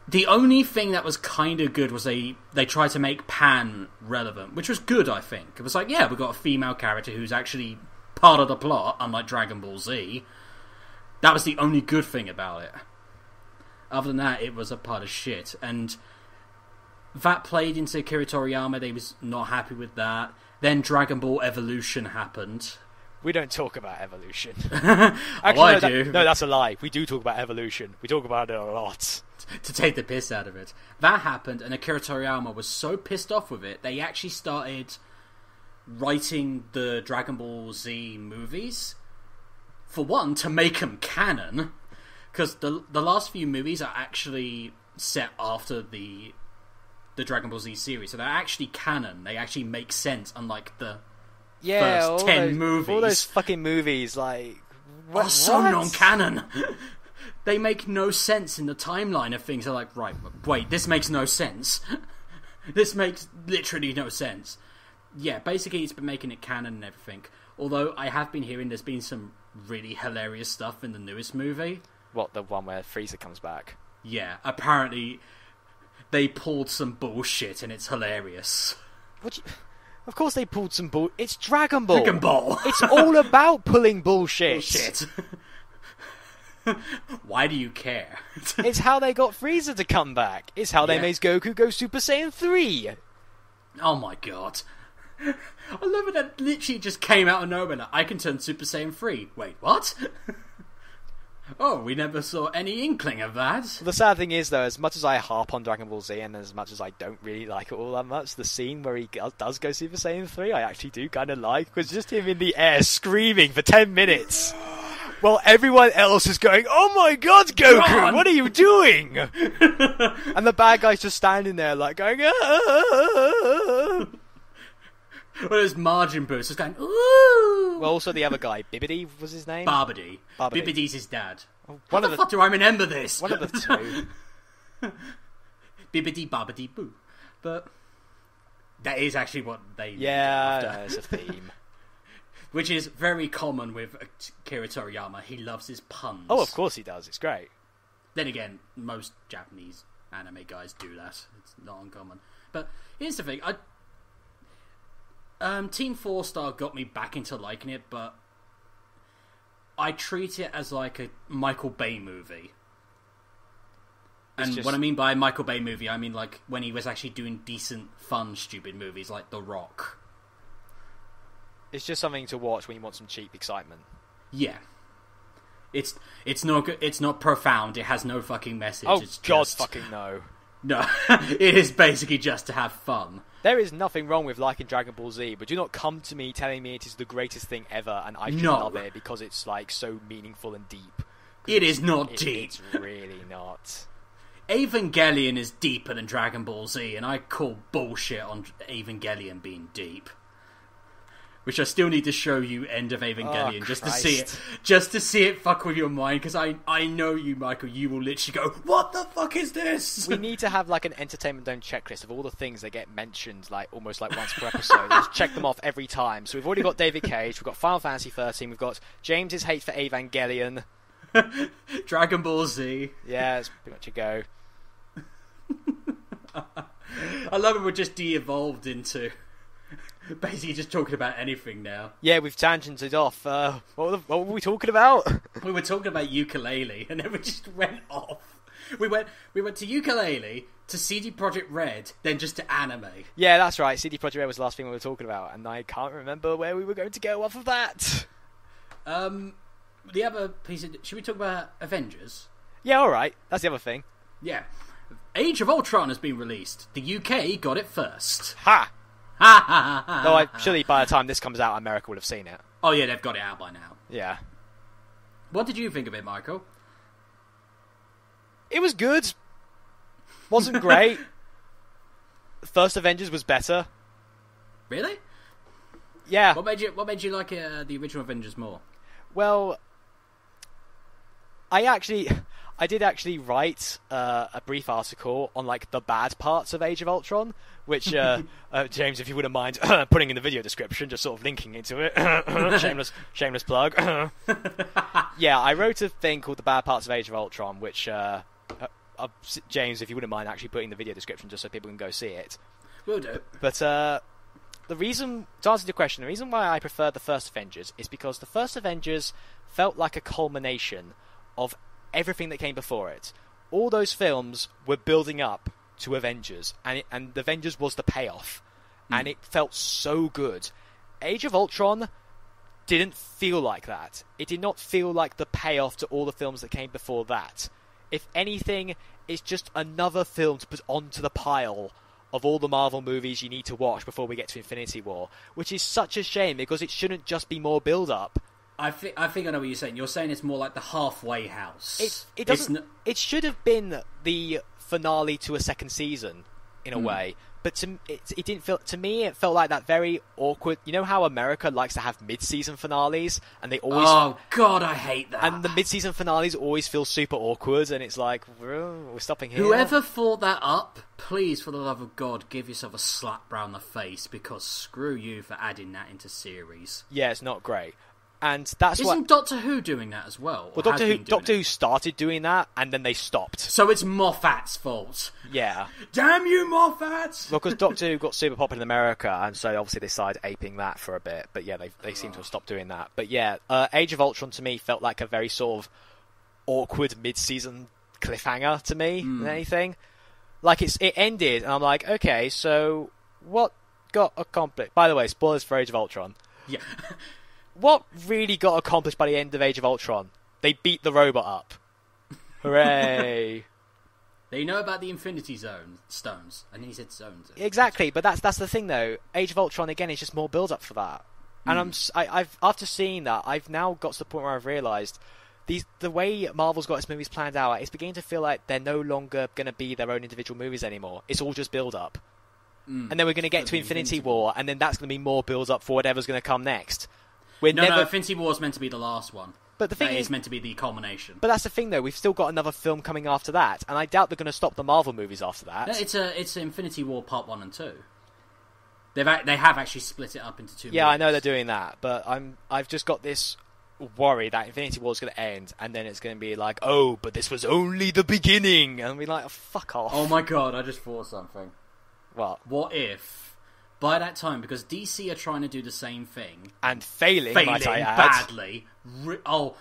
the only thing that was kind of good was they tried to make Pan relevant, which was good. I think it was like, yeah, we've got a female character who's actually part of the plot, unlike Dragon Ball Z. That was the only good thing about it. Other than that, it was a pile of shit, and that played into Akira Toriyama. They was not happy with that. Then Dragon Ball Evolution happened. We don't talk about Evolution. Actually, I do. No, that's a lie. We do talk about Evolution. We talk about it a lot. To take the piss out of it. That happened, and Akira Toriyama was so pissed off with it, they actually started writing the Dragon Ball Z movies. For one, to make them canon. because the last few movies are actually set after the Dragon Ball Z series, so they're actually canon. They actually make sense, unlike the first 10 movies. All those fucking movies, like, are so non-canon. They make no sense in the timeline of things. They're like, right, wait, this makes no sense. This makes literally no sense. Yeah, basically it's been making it canon and everything. Although I have been hearing there's been some really hilarious stuff in the newest movie. What, the one where Frieza comes back? Yeah, apparently they pulled some bullshit and it's hilarious. Of course they pulled some bull... It's Dragon Ball! Dragon Ball! It's all about pulling bullshit! Bullshit. Why do you care? It's how they got Frieza to come back. It's how they made Goku go Super Saiyan 3. Oh my god. I love it that literally just came out of nowhere. Like, I can turn Super Saiyan 3. Wait, what? Oh, we never saw any inkling of that. The sad thing is, though, as much as I harp on Dragon Ball Z and as much as I don't really like it all that much, the scene where he does go Super Saiyan 3, I actually do kind of like, because just him in the air screaming for 10 minutes while everyone else is going, "Oh my god, Goku, what are you doing?" And the bad guy's just standing there like going, "Ah." Well, there's Majin Buu just going, "Ooh." Well, also the other guy, Bibbidi was his name? Barbady. Bibbidi's his dad. How the fuck do I remember this? One of the two. Bibbidi Barbady Boo. But that is actually what they it's a theme. Which is very common with Akira Toriyama. He loves his puns. Oh, of course he does. It's great. Then again, most Japanese anime guys do that. It's not uncommon. But here's the thing. Teen 4-Star got me back into liking it, but I treat it as like a Michael Bay movie. And what I mean by Michael Bay movie, I mean like when he was actually doing decent, fun, stupid movies like The Rock. It's just something to watch when you want some cheap excitement. Yeah. It's not good. It's not profound. It has no fucking message. Oh, it's God just... fucking no. No, it is basically just to have fun. There is nothing wrong with liking Dragon Ball Z, but do not come to me telling me it is the greatest thing ever and I should love it because it's like so meaningful and deep. It is not deep. It's really not. Evangelion is deeper than Dragon Ball Z, and I call bullshit on Evangelion being deep. Which I still need to show you End of Evangelion to see it. Just to see it fuck with your mind, because I know you, Michael, you will literally go, "What the fuck is this?" We need to have like an Entertainment Zone checklist of all the things that get mentioned like almost like once per episode. Just check them off every time. So we've already got David Cage, we've got Final Fantasy 13, we've got James's hate for Evangelion. Dragon Ball Z. Yeah, it's pretty much a go. I love it, we're just de-evolved into... basically just talking about anything now. Yeah, we've tangented off. What were we talking about? We were talking about ukulele, and then we just went off. We went to ukulele, to CD Projekt Red, then just to anime. Yeah, that's right. CD Projekt Red was the last thing we were talking about, and I can't remember where we were going to go off of that. The other piece of... Should we talk about Avengers? Yeah, alright. That's the other thing. Yeah. Age of Ultron has been released. The UK got it first. Ha! Though surely by the time this comes out, America would have seen it. Oh yeah, they've got it out by now. Yeah. What did you think of it, Michael? It was good. Wasn't great. First Avengers was better. Really? Yeah. What made you like the original Avengers more? Well, I did actually write a brief article on like the bad parts of Age of Ultron, which James, if you wouldn't mind putting in the video description, just sort of linking into it. shameless plug. Yeah, I wrote a thing called the bad parts of Age of Ultron, which James, if you wouldn't mind actually putting the video description, just so people can go see it. Will do. But the reason, to answer your question, the reason why I prefer the first Avengers is because the first Avengers felt like a culmination of everything that came before it. All those films were building up to Avengers, and Avengers was the payoff, and it felt so good. Age of Ultron didn't feel like that. It did not feel like the payoff to all the films that came before that. If anything, it's just another film to put onto the pile of all the Marvel movies you need to watch before we get to Infinity War, which is such a shame because it shouldn't just be more build-up. I think I know what you're saying. You're saying it's more like the halfway house. It doesn't. It should have been the finale to a second season, in a way. But it didn't feel. To me, it felt like that very awkward. You know how America likes to have mid-season finales, and they always. Oh God, I hate that. And the mid-season finales always feel super awkward, and it's like we're stopping here. Whoever thought that up, please, for the love of God, give yourself a slap round the face, because screw you for adding that into series. Yeah, it's not great. And that's Isn't Doctor Who doing that as well? Well, Doctor Who started doing that, and then they stopped. So it's Moffat's fault. Yeah. Damn you, Moffat! Well, because Doctor Who got super popular in America, and so obviously they started aping that for a bit. But yeah, they seem to have stopped doing that. But yeah, Age of Ultron to me felt like a very sort of awkward mid-season cliffhanger to me than anything. Like it ended, and I'm like, okay, so what got accomplished? By the way, spoilers for Age of Ultron. Yeah. What really got accomplished by the end of Age of Ultron? They beat the robot up. Hooray! They know about the Infinity Stones. I think he said zones. Exactly, but that's the thing though. Age of Ultron again is just more build up for that. And I've after seeing that, I've now got to the point where I've realised the way Marvel's got its movies planned out, it's beginning to feel like they're no longer going to be their own individual movies anymore. It's all just build up. And then we're going to get to Infinity War, and then that's going to be more build up for whatever's going to come next. No, Infinity War is meant to be the last one. But the thing is meant to be the culmination. But that's the thing, though. We've still got another film coming after that, and I doubt they're going to stop the Marvel movies after that. No, it's Infinity War Part 1 and 2. They have actually split it up into two. Yeah, movies. I know they're doing that, but I've just got this worry that Infinity War is going to end, and then it's going to be like, oh, but this was only the beginning, and we're like, oh, fuck off. Oh my God! I just thought something. What if? By that time, because DC are trying to do the same thing and failing might I add. Badly. I'll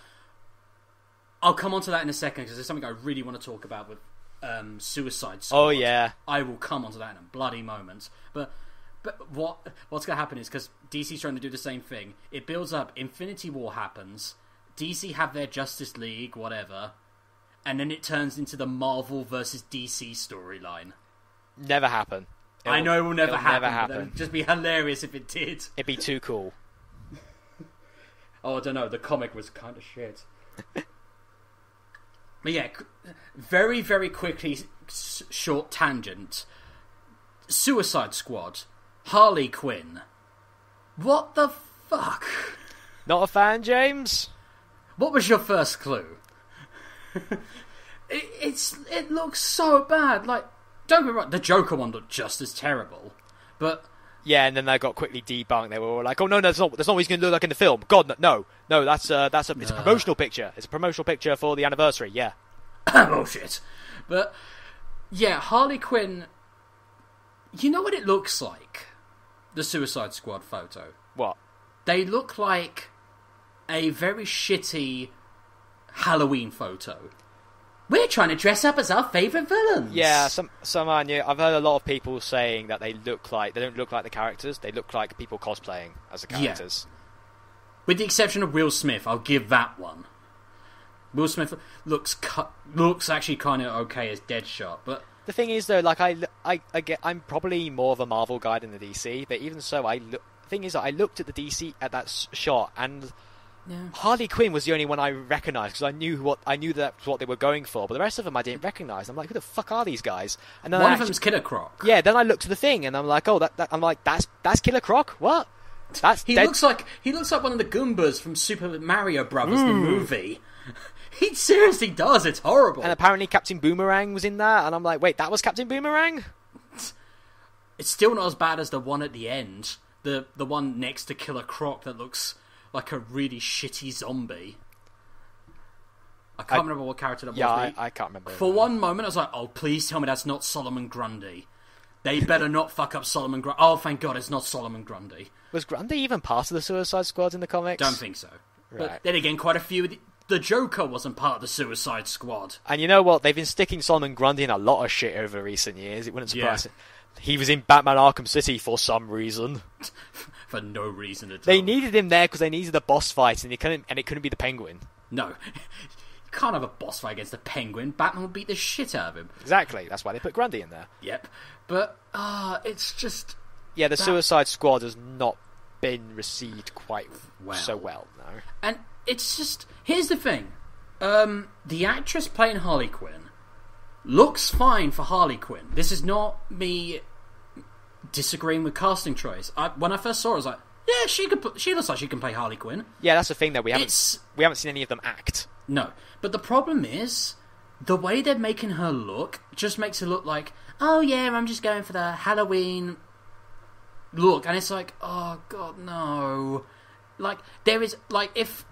come on to that in a second, because there's something I really want to talk about with Suicide Squad. Oh yeah, I will come on to that in a bloody moment. But what's going to happen is, because DC's trying to do the same thing, it builds up. Infinity War happens. DC have their Justice League, whatever, and then it turns into the Marvel versus DC storyline. Never happen. I know it will never happen. Never happen. But it would just be hilarious if it did. It'd be too cool. Oh, I don't know. The comic was kind of shit. But yeah, very, very quickly, short tangent. Suicide Squad. Harley Quinn. What the fuck? Not a fan, James? What was your first clue? It looks so bad. Like, don't get me wrong, the Joker one looked just as terrible, but yeah, and then they got quickly debunked. They were all like, "Oh no, that's not what he's going to look like in the film." God, no, it's a promotional picture. It's a promotional picture for the anniversary. Yeah, bullshit. But yeah, Harley Quinn. You know what it looks like? The Suicide Squad photo. What? They look like a very shitty Halloween photo. We're trying to dress up as our favourite villains. Yeah, I've heard a lot of people saying that they don't look like the characters. They look like people cosplaying as the characters. Yeah. With the exception of Will Smith, I'll give that one. Will Smith looks actually kind of okay as Deadshot, but the thing is though, like I'm probably more of a Marvel guy than the DC, but even so, the thing is that I looked at the DC at that shot and. Yeah. Harley Quinn was the only one I recognised, because I knew that's what they were going for, but the rest of them I didn't recognise. I'm like, who the fuck are these guys? And then one of them's Killer Croc. Yeah, then I looked at the thing and I'm like, oh, that's Killer Croc. What? He looks like one of the Goombas from Super Mario Brothers, the movie. He seriously does. It's horrible. And apparently Captain Boomerang was in that, and I'm like, wait, that was Captain Boomerang? It's still not as bad as the one at the end. The one next to Killer Croc that looks like a really shitty zombie. I can't remember what character that was. Yeah, I can't remember. For one moment, I was like, oh, please tell me that's not Solomon Grundy. They better not fuck up Solomon Grundy. Oh, thank God, it's not Solomon Grundy. Was Grundy even part of the Suicide Squad in the comics? Don't think so. Right. But then again, quite a few... The Joker wasn't part of the Suicide Squad. And you know what? They've been sticking Solomon Grundy in a lot of shit over recent years. It wouldn't surprise me. He was in Batman Arkham City for some reason. For no reason at all. They needed him there because they needed a boss fight, and it couldn't be the Penguin. No. You can't have a boss fight against the Penguin. Batman would beat the shit out of him. Exactly. That's why they put Grundy in there. Yep. But, it's just... Yeah, the Suicide Squad has not been received quite so well. No, and it's just here's the thing: the actress playing Harley Quinn looks fine for Harley Quinn. This is not me disagreeing with casting choice. When I first saw her, I was like, yeah, she looks like she can play Harley Quinn. Yeah, that's the thing, though. We haven't seen any of them act. No, but the problem is the way they're making her look just makes her look like, oh yeah, I'm just going for the Halloween look, and it's like, oh god, no. Like there is if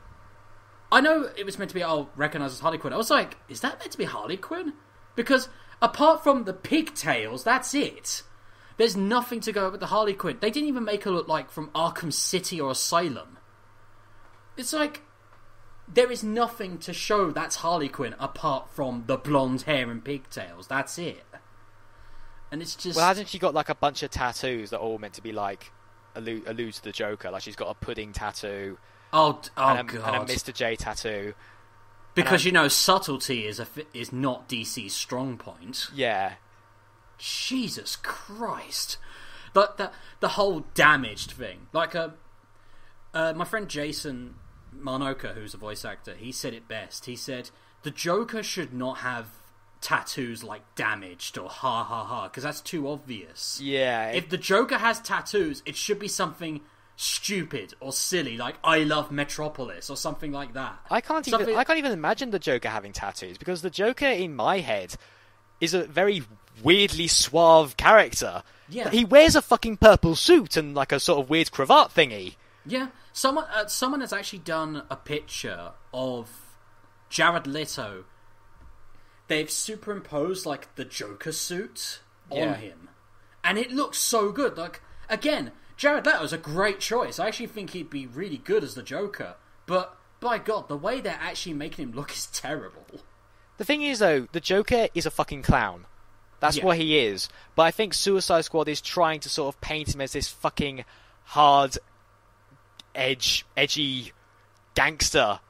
I know it was meant to be, recognise as Harley Quinn. I was like, is that meant to be Harley Quinn? Because apart from the pigtails, that's it. There's nothing to go with the Harley Quinn. They didn't even make her look like from Arkham City or Asylum. It's like there is nothing to show that's Harley Quinn apart from the blonde hair and pigtails. That's it. And it's just... Well, hasn't she got like a bunch of tattoos that are all meant to be like allude to the Joker? Like she's got a pudding tattoo. God. And a Mr. J tattoo. Because, subtlety is not DC's strong point. Yeah. Jesus Christ. The whole damaged thing. Like, my friend Jason Marnoka, who's a voice actor, he said it best. He said, the Joker should not have tattoos like damaged or ha ha ha, because that's too obvious. Yeah. If the Joker has tattoos, it should be something stupid or silly, like I love Metropolis or something like that. I can't even imagine the Joker having tattoos, because the Joker in my head is a very weirdly suave character. Yeah. He wears a fucking purple suit and like a sort of weird cravat thingy. Yeah. Someone has actually done a picture of Jared Leto. They've superimposed like the Joker suit on him, and it looks so good. Like, again, Jared Leto's a great choice. I actually think he'd be really good as the Joker. But, by God, the way they're actually making him look is terrible. The thing is, though, the Joker is a fucking clown. That's what he is. But I think Suicide Squad is trying to sort of paint him as this fucking hard, edgy gangster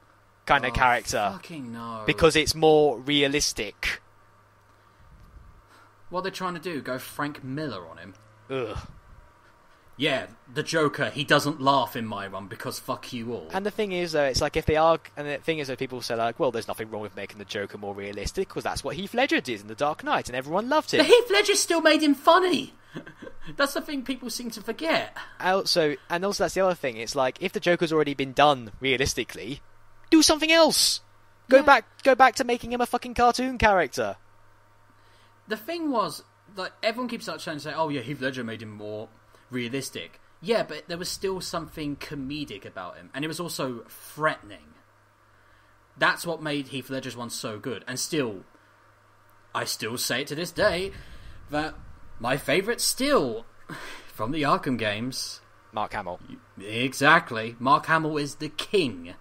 kind of character. Fucking no. Because it's more realistic. What they're trying to do, go Frank Miller on him. Ugh. Yeah, the Joker, he doesn't laugh in my run because fuck you all. And the thing is, though, it's like if they are... And the thing is that people say, like, well, there's nothing wrong with making the Joker more realistic, because that's what Heath Ledger did in The Dark Knight, and everyone loved him. But Heath Ledger still made him funny! That's the thing people seem to forget. Also, that's the other thing. It's like, if the Joker's already been done realistically, do something else! Go back to making him a fucking cartoon character. The thing was, like, everyone keeps trying to say, oh yeah, Heath Ledger made him more realistic. Yeah, but there was still something comedic about him, and it was also threatening. That's what made Heath Ledger's one so good. And still, I still say it to this day, that my favourite still, from the Arkham games... Mark Hamill. Exactly. Mark Hamill is the king.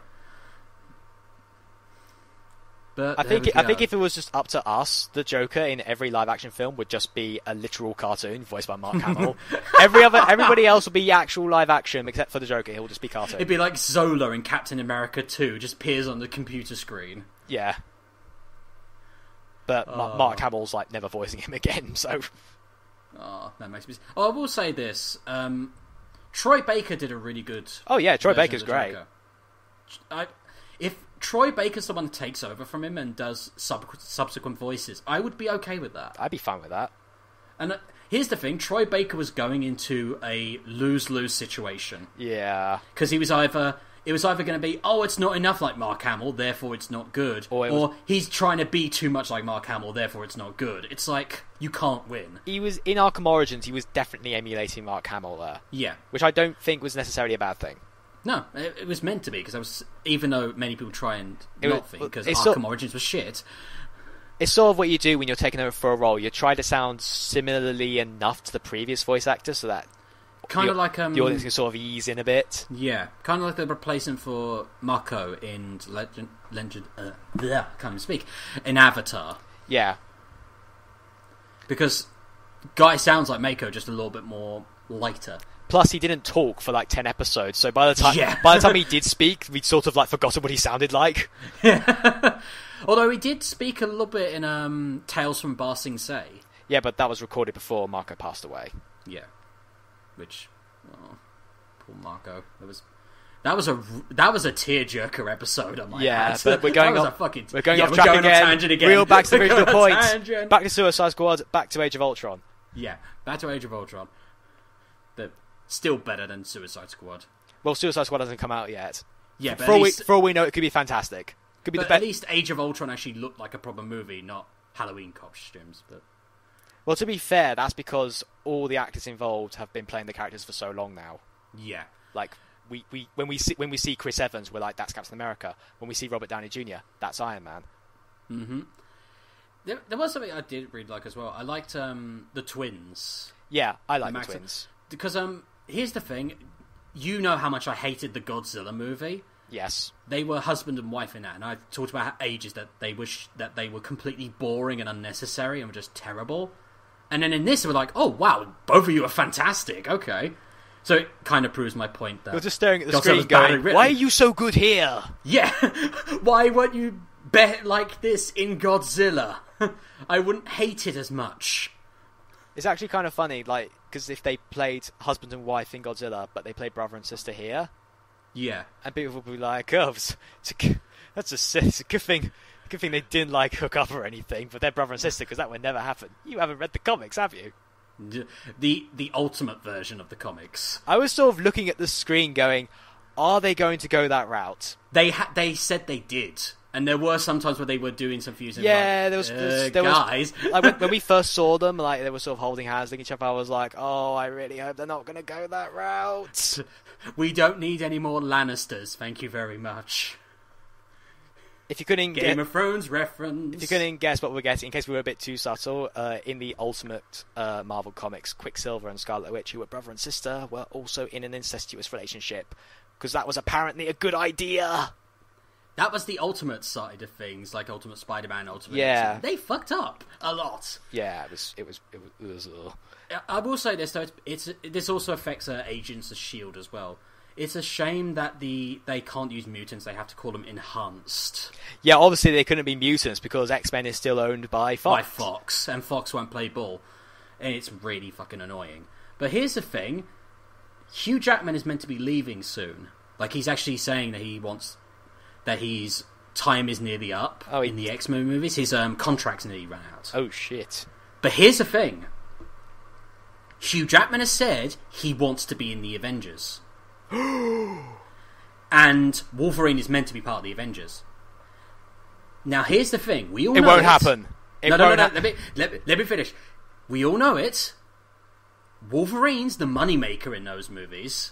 But I think if it was just up to us, the Joker in every live-action film would just be a literal cartoon voiced by Mark Hamill. Everybody else would be actual live-action, except for the Joker. He'll just be cartoon. It'd be like Zola in Captain America 2, just appears on the computer screen. Yeah. But Mark Hamill's like never voicing him again, so... Oh, that makes me... Oh, I will say this. Troy Baker did a really good... Oh yeah, Troy Baker's great. If Troy Baker's the one that takes over from him and does subsequent voices, I would be okay with that. I'd be fine with that. And here's the thing, Troy Baker was going into a lose-lose situation. Yeah. Because it was either going to be, oh, it's not enough like Mark Hamill, therefore it's not good. Or he's trying to be too much like Mark Hamill, therefore it's not good. It's like, you can't win. He was, in Arkham Origins, he was definitely emulating Mark Hamill there. Yeah. Which I don't think was necessarily a bad thing. No, it was meant to be, because even though many people try and not think, because Arkham Origins was shit. It's sort of what you do when you're taking over for a role. You try to sound similarly enough to the previous voice actor so that kind of like the audience can sort of ease in a bit. Yeah, kind of like the replacement for Mako in in Avatar. Yeah. Because guy sounds like Mako, just a little bit more lighter. Plus, he didn't talk for like 10 episodes, so by the time he did speak, we'd sort of like forgotten what he sounded like. Yeah. Although he did speak a little bit in Tales from Ba Sing Se. Yeah, but that was recorded before Marco passed away. Yeah. Which, beautiful, Marco. That was a tearjerker episode. I might add. But we're going off track again. Tangent again. Real back to the original point. Back to Suicide Squad. Back to Age of Ultron. Yeah, back to Age of Ultron. But still better than Suicide Squad. Well, Suicide Squad hasn't come out yet. Yeah, but for all we know, it could be fantastic. Could be the best. At least Age of Ultron actually looked like a proper movie, not Halloween costumes. But well, to be fair, that's because all the actors involved have been playing the characters for so long now. Yeah, like when we see Chris Evans, we're like, that's Captain America. When we see Robert Downey Jr., that's Iron Man. Mm-hmm. There was something I did really like as well. I liked the twins. Yeah, I like the twins because here's the thing. You know how much I hated the Godzilla movie. Yes. They were husband and wife in that, and I've talked about ages that they were completely boring and unnecessary and were just terrible. And then in this, we're like, oh wow, both of you are fantastic. Okay. So it kind of proves my point that... You're just staring at the screen going, why are you so good here? Yeah. Why weren't you better like this in Godzilla? I wouldn't hate it as much. It's actually kind of funny, like, because if they played husband and wife in Godzilla, but they played brother and sister here, yeah, and people would be like, "Oh, it's a good thing they didn't like hook up or anything, but they're brother and sister because that would never happen." You haven't read the comics, have you? The ultimate version of the comics. I was sort of looking at the screen, going, "Are they going to go that route?" They said they did. And there were some times where they were doing some fusing. Yeah, like, there guys. Was, like when we first saw them, like they were sort of holding hands, looking at each other. I was like, "Oh, I really hope they're not going to go that route." We don't need any more Lannisters. Thank you very much. If you couldn't Game of Thrones reference. If you couldn't guess what we're getting, in case we were a bit too subtle, in the Ultimate Marvel comics, Quicksilver and Scarlet Witch, who were brother and sister, were also in an incestuous relationship because that was apparently a good idea. That was the Ultimate side of things, like Ultimate Spider-Man, Ultimate. Yeah, They fucked up a lot. Yeah, it was. I will say this though: this also affects Agents of S.H.I.E.L.D. as well. It's a shame that they can't use mutants; they have to call them enhanced. Yeah, obviously they couldn't be mutants because X-Men is still owned by Fox. And Fox won't play ball, and it's really fucking annoying. But here's the thing: Hugh Jackman is meant to be leaving soon. Like he's actually saying that his time is nearly up in the X-Men movies. His contract's nearly run out. Oh, shit. But here's the thing. Hugh Jackman has said he wants to be in the Avengers. And Wolverine is meant to be part of the Avengers. Now, here's the thing. We all know it won't happen. No. Let me finish. We all know it. Wolverine's the moneymaker in those movies.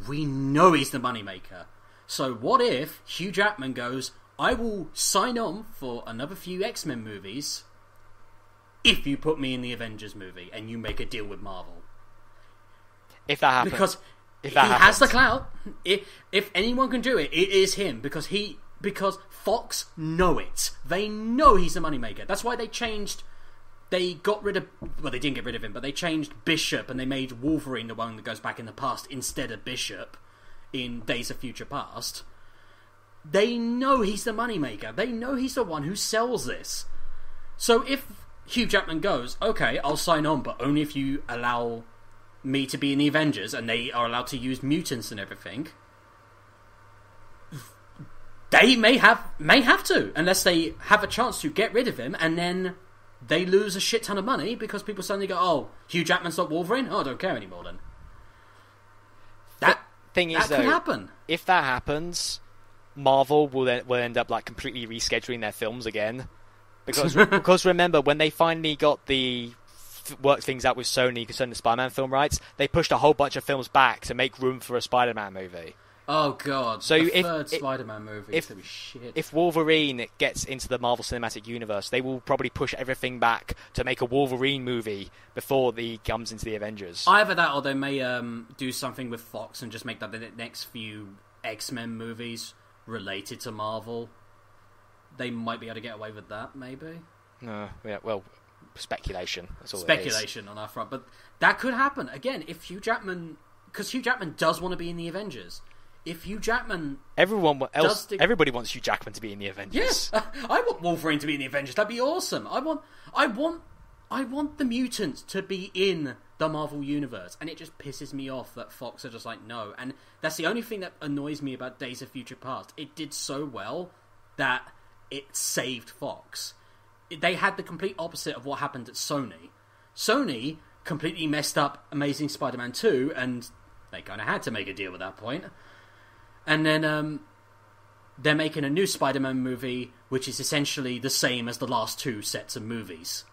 We know he's the moneymaker. So what if Hugh Jackman goes, I will sign on for another few X-Men movies if you put me in the Avengers movie and you make a deal with Marvel. If that happens. Because he has the clout. If anyone can do it, it is him. Because Fox know it. They know he's the moneymaker. That's why they changed... They got rid of... Well, they didn't get rid of him, but they changed Bishop and they made Wolverine the one that goes back in the past instead of Bishop. In Days of Future Past, they know he's the moneymaker. They know he's the one who sells this. So if Hugh Jackman goes, okay, I'll sign on, but only if you allow me to be in the Avengers and they are allowed to use mutants and everything, they may have to, unless they have a chance to get rid of him, and then they lose a shit ton of money because people suddenly go, oh, Hugh Jackman's not Wolverine? Oh, I don't care anymore then. Thing is, could happen. If that happens, Marvel will end up like completely rescheduling their films again, because remember when they finally got worked things out with Sony concerning the Spider-Man film rights, they pushed a whole bunch of films back to make room for a Spider-Man movie. Oh god! So the third Spider-Man movie is gonna be shit. If Wolverine gets into the Marvel Cinematic Universe, they will probably push everything back to make a Wolverine movie before he comes into the Avengers. Either that, or they may do something with Fox and just make that the next few X-Men movies related to Marvel. They might be able to get away with that, maybe. No, yeah, well, speculation. That's all. Speculation on our front, but that could happen again if Hugh Jackman, because Hugh Jackman does want to be in the Avengers. If Hugh Jackman... Everybody wants Hugh Jackman to be in the Avengers. Yes! I want Wolverine to be in the Avengers. That'd be awesome. I want I want the mutants to be in the Marvel Universe, and it just pisses me off that Fox are just like, no. And that's the only thing that annoys me about Days of Future Past. It did so well that it saved Fox. They had the complete opposite of what happened at Sony. Sony completely messed up Amazing Spider-Man 2, and they kind of had to make a deal at that point. And then they're making a new Spider-Man movie, which is essentially the same as the last two sets of movies.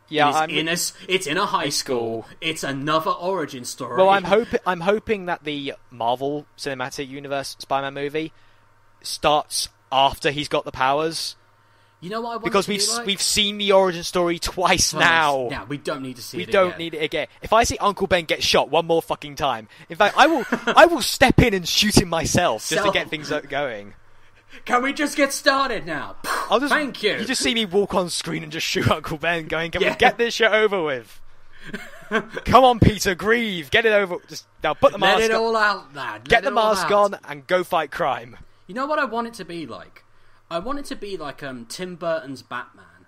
Yeah, it's in a high school. It's another origin story. Well, I'm hoping that the Marvel Cinematic Universe Spider-Man movie starts after he's got the powers. You know what I want because we've seen the origin story twice now. Yeah, we don't need to see it again. We don't need it again. If I see Uncle Ben get shot one more fucking time, in fact, I will step in and shoot him myself just to get things going. Can we just get started now? Thank you. You just see me walk on screen and just shoot Uncle Ben, going, "Can we get this shit over with?" Come on, Peter, grieve. Get it over. Just now, put the mask. Let it all out, lad. Get the mask on and go fight crime. You know what I want it to be like? I want it to be like Tim Burton's Batman,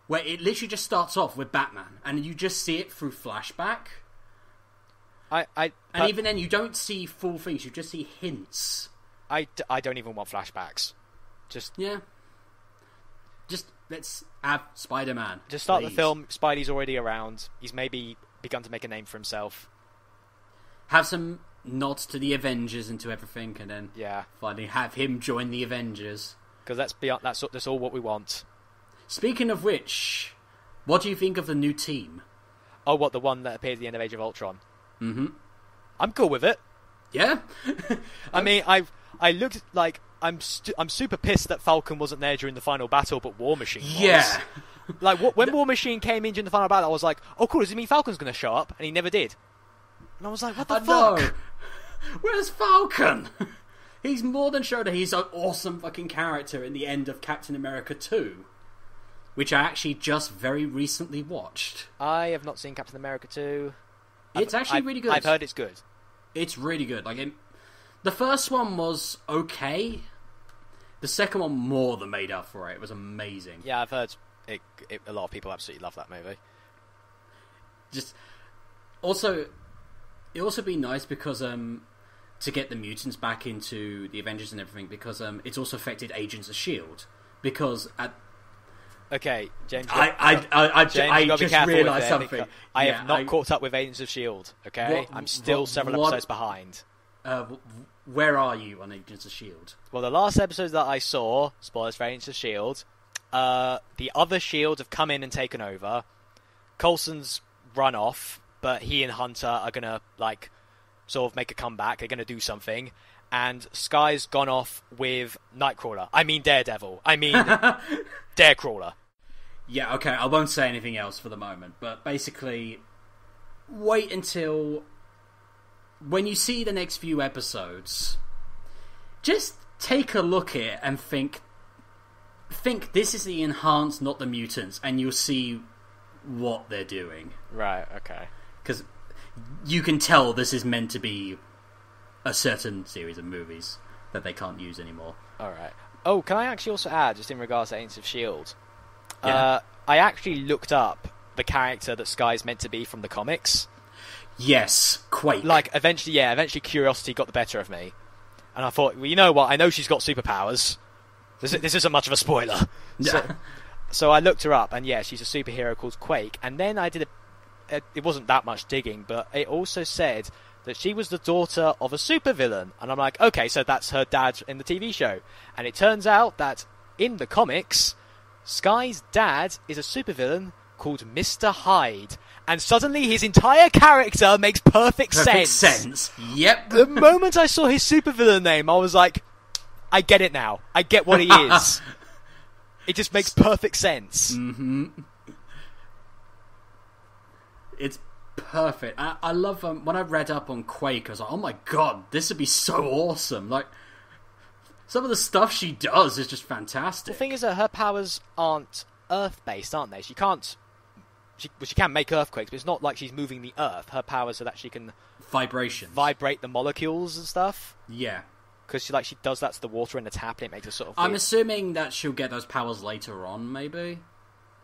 where it literally just starts off with Batman, and you just see it through flashback. And even then, you don't see full things; you just see hints. I don't even want flashbacks. Just let's have Spider-Man. Just start the film. Spidey's already around. He's maybe begun to make a name for himself. Have some nods to the Avengers and to everything, and then finally have him join the Avengers. Because that's all what we want. Speaking of which, what do you think of the new team? Oh, what, the one that appeared at the end of Age of Ultron? Mm-hmm. I'm cool with it. Yeah. I mean, I looked like I'm super pissed that Falcon wasn't there during the final battle, but War Machine was. Yeah. Like when War Machine came in during the final battle, I was like, "Oh, cool! Does it mean Falcon's going to show up?" And he never did. And I was like, "What the fuck? No. Where's Falcon?" He's more than showed that he's an awesome fucking character in the end of Captain America 2, which I actually just very recently watched. I have not seen Captain America 2. It's actually really good. I've heard it's good. It's really good. The first one was okay. The second one more than made up for it. It was amazing. Yeah, I've heard a lot of people absolutely love that movie. Just also, it also be nice because to get the mutants back into the Avengers and everything, because it's also affected Agents of S.H.I.E.L.D. Because okay, James. I just realised something. I have not caught up with Agents of S.H.I.E.L.D. Okay, I'm still several episodes behind. Where are you on Agents of S.H.I.E.L.D.? Well, the last episode that I saw, spoilers for Agents of S.H.I.E.L.D., the other S.H.I.E.L.D. have come in and taken over. Coulson's run off, but he and Hunter are going to, sort of make a comeback. They're going to do something. And Sky's gone off with Nightcrawler. I mean Daredevil. I mean Darecrawler. Yeah, okay, I won't say anything else for the moment, but basically, wait until when you see the next few episodes, just take a look at it and think this is the Enhanced, not the Mutants, and you'll see what they're doing. Right, okay. Because you can tell this is meant to be a certain series of movies that they can't use anymore. Alright. Oh, can I actually also add, just in regards to Agents of S.H.I.E.L.D., yeah. I actually looked up the character that Sky's meant to be from the comics. Yes, Quake. Eventually curiosity got the better of me. And I thought, well, you know what, I know she's got superpowers. This isn't much of a spoiler. So I looked her up, and yeah, she's a superhero called Quake. And then I did it wasn't that much digging, but it also said that she was the daughter of a supervillain. And I'm like, okay, so that's her dad in the TV show. And it turns out that in the comics, Sky's dad is a supervillain called Mr. Hyde. And suddenly his entire character makes perfect sense. Yep. The moment I saw his supervillain name, I was like, I get it now. I get what he is. It just makes perfect sense. Mm-hmm. It's perfect. I love when I read up on Quake, I was like, oh my god, this would be so awesome. Like, some of the stuff she does is just fantastic. The thing is that her powers aren't Earth-based, aren't they? She can make earthquakes, but it's not like she's moving the Earth. Her powers are that she can vibrate the molecules and stuff. Yeah. Because she does that to the water in the tap, and it makes a sort of... I'm assuming that she'll get those powers later on, maybe?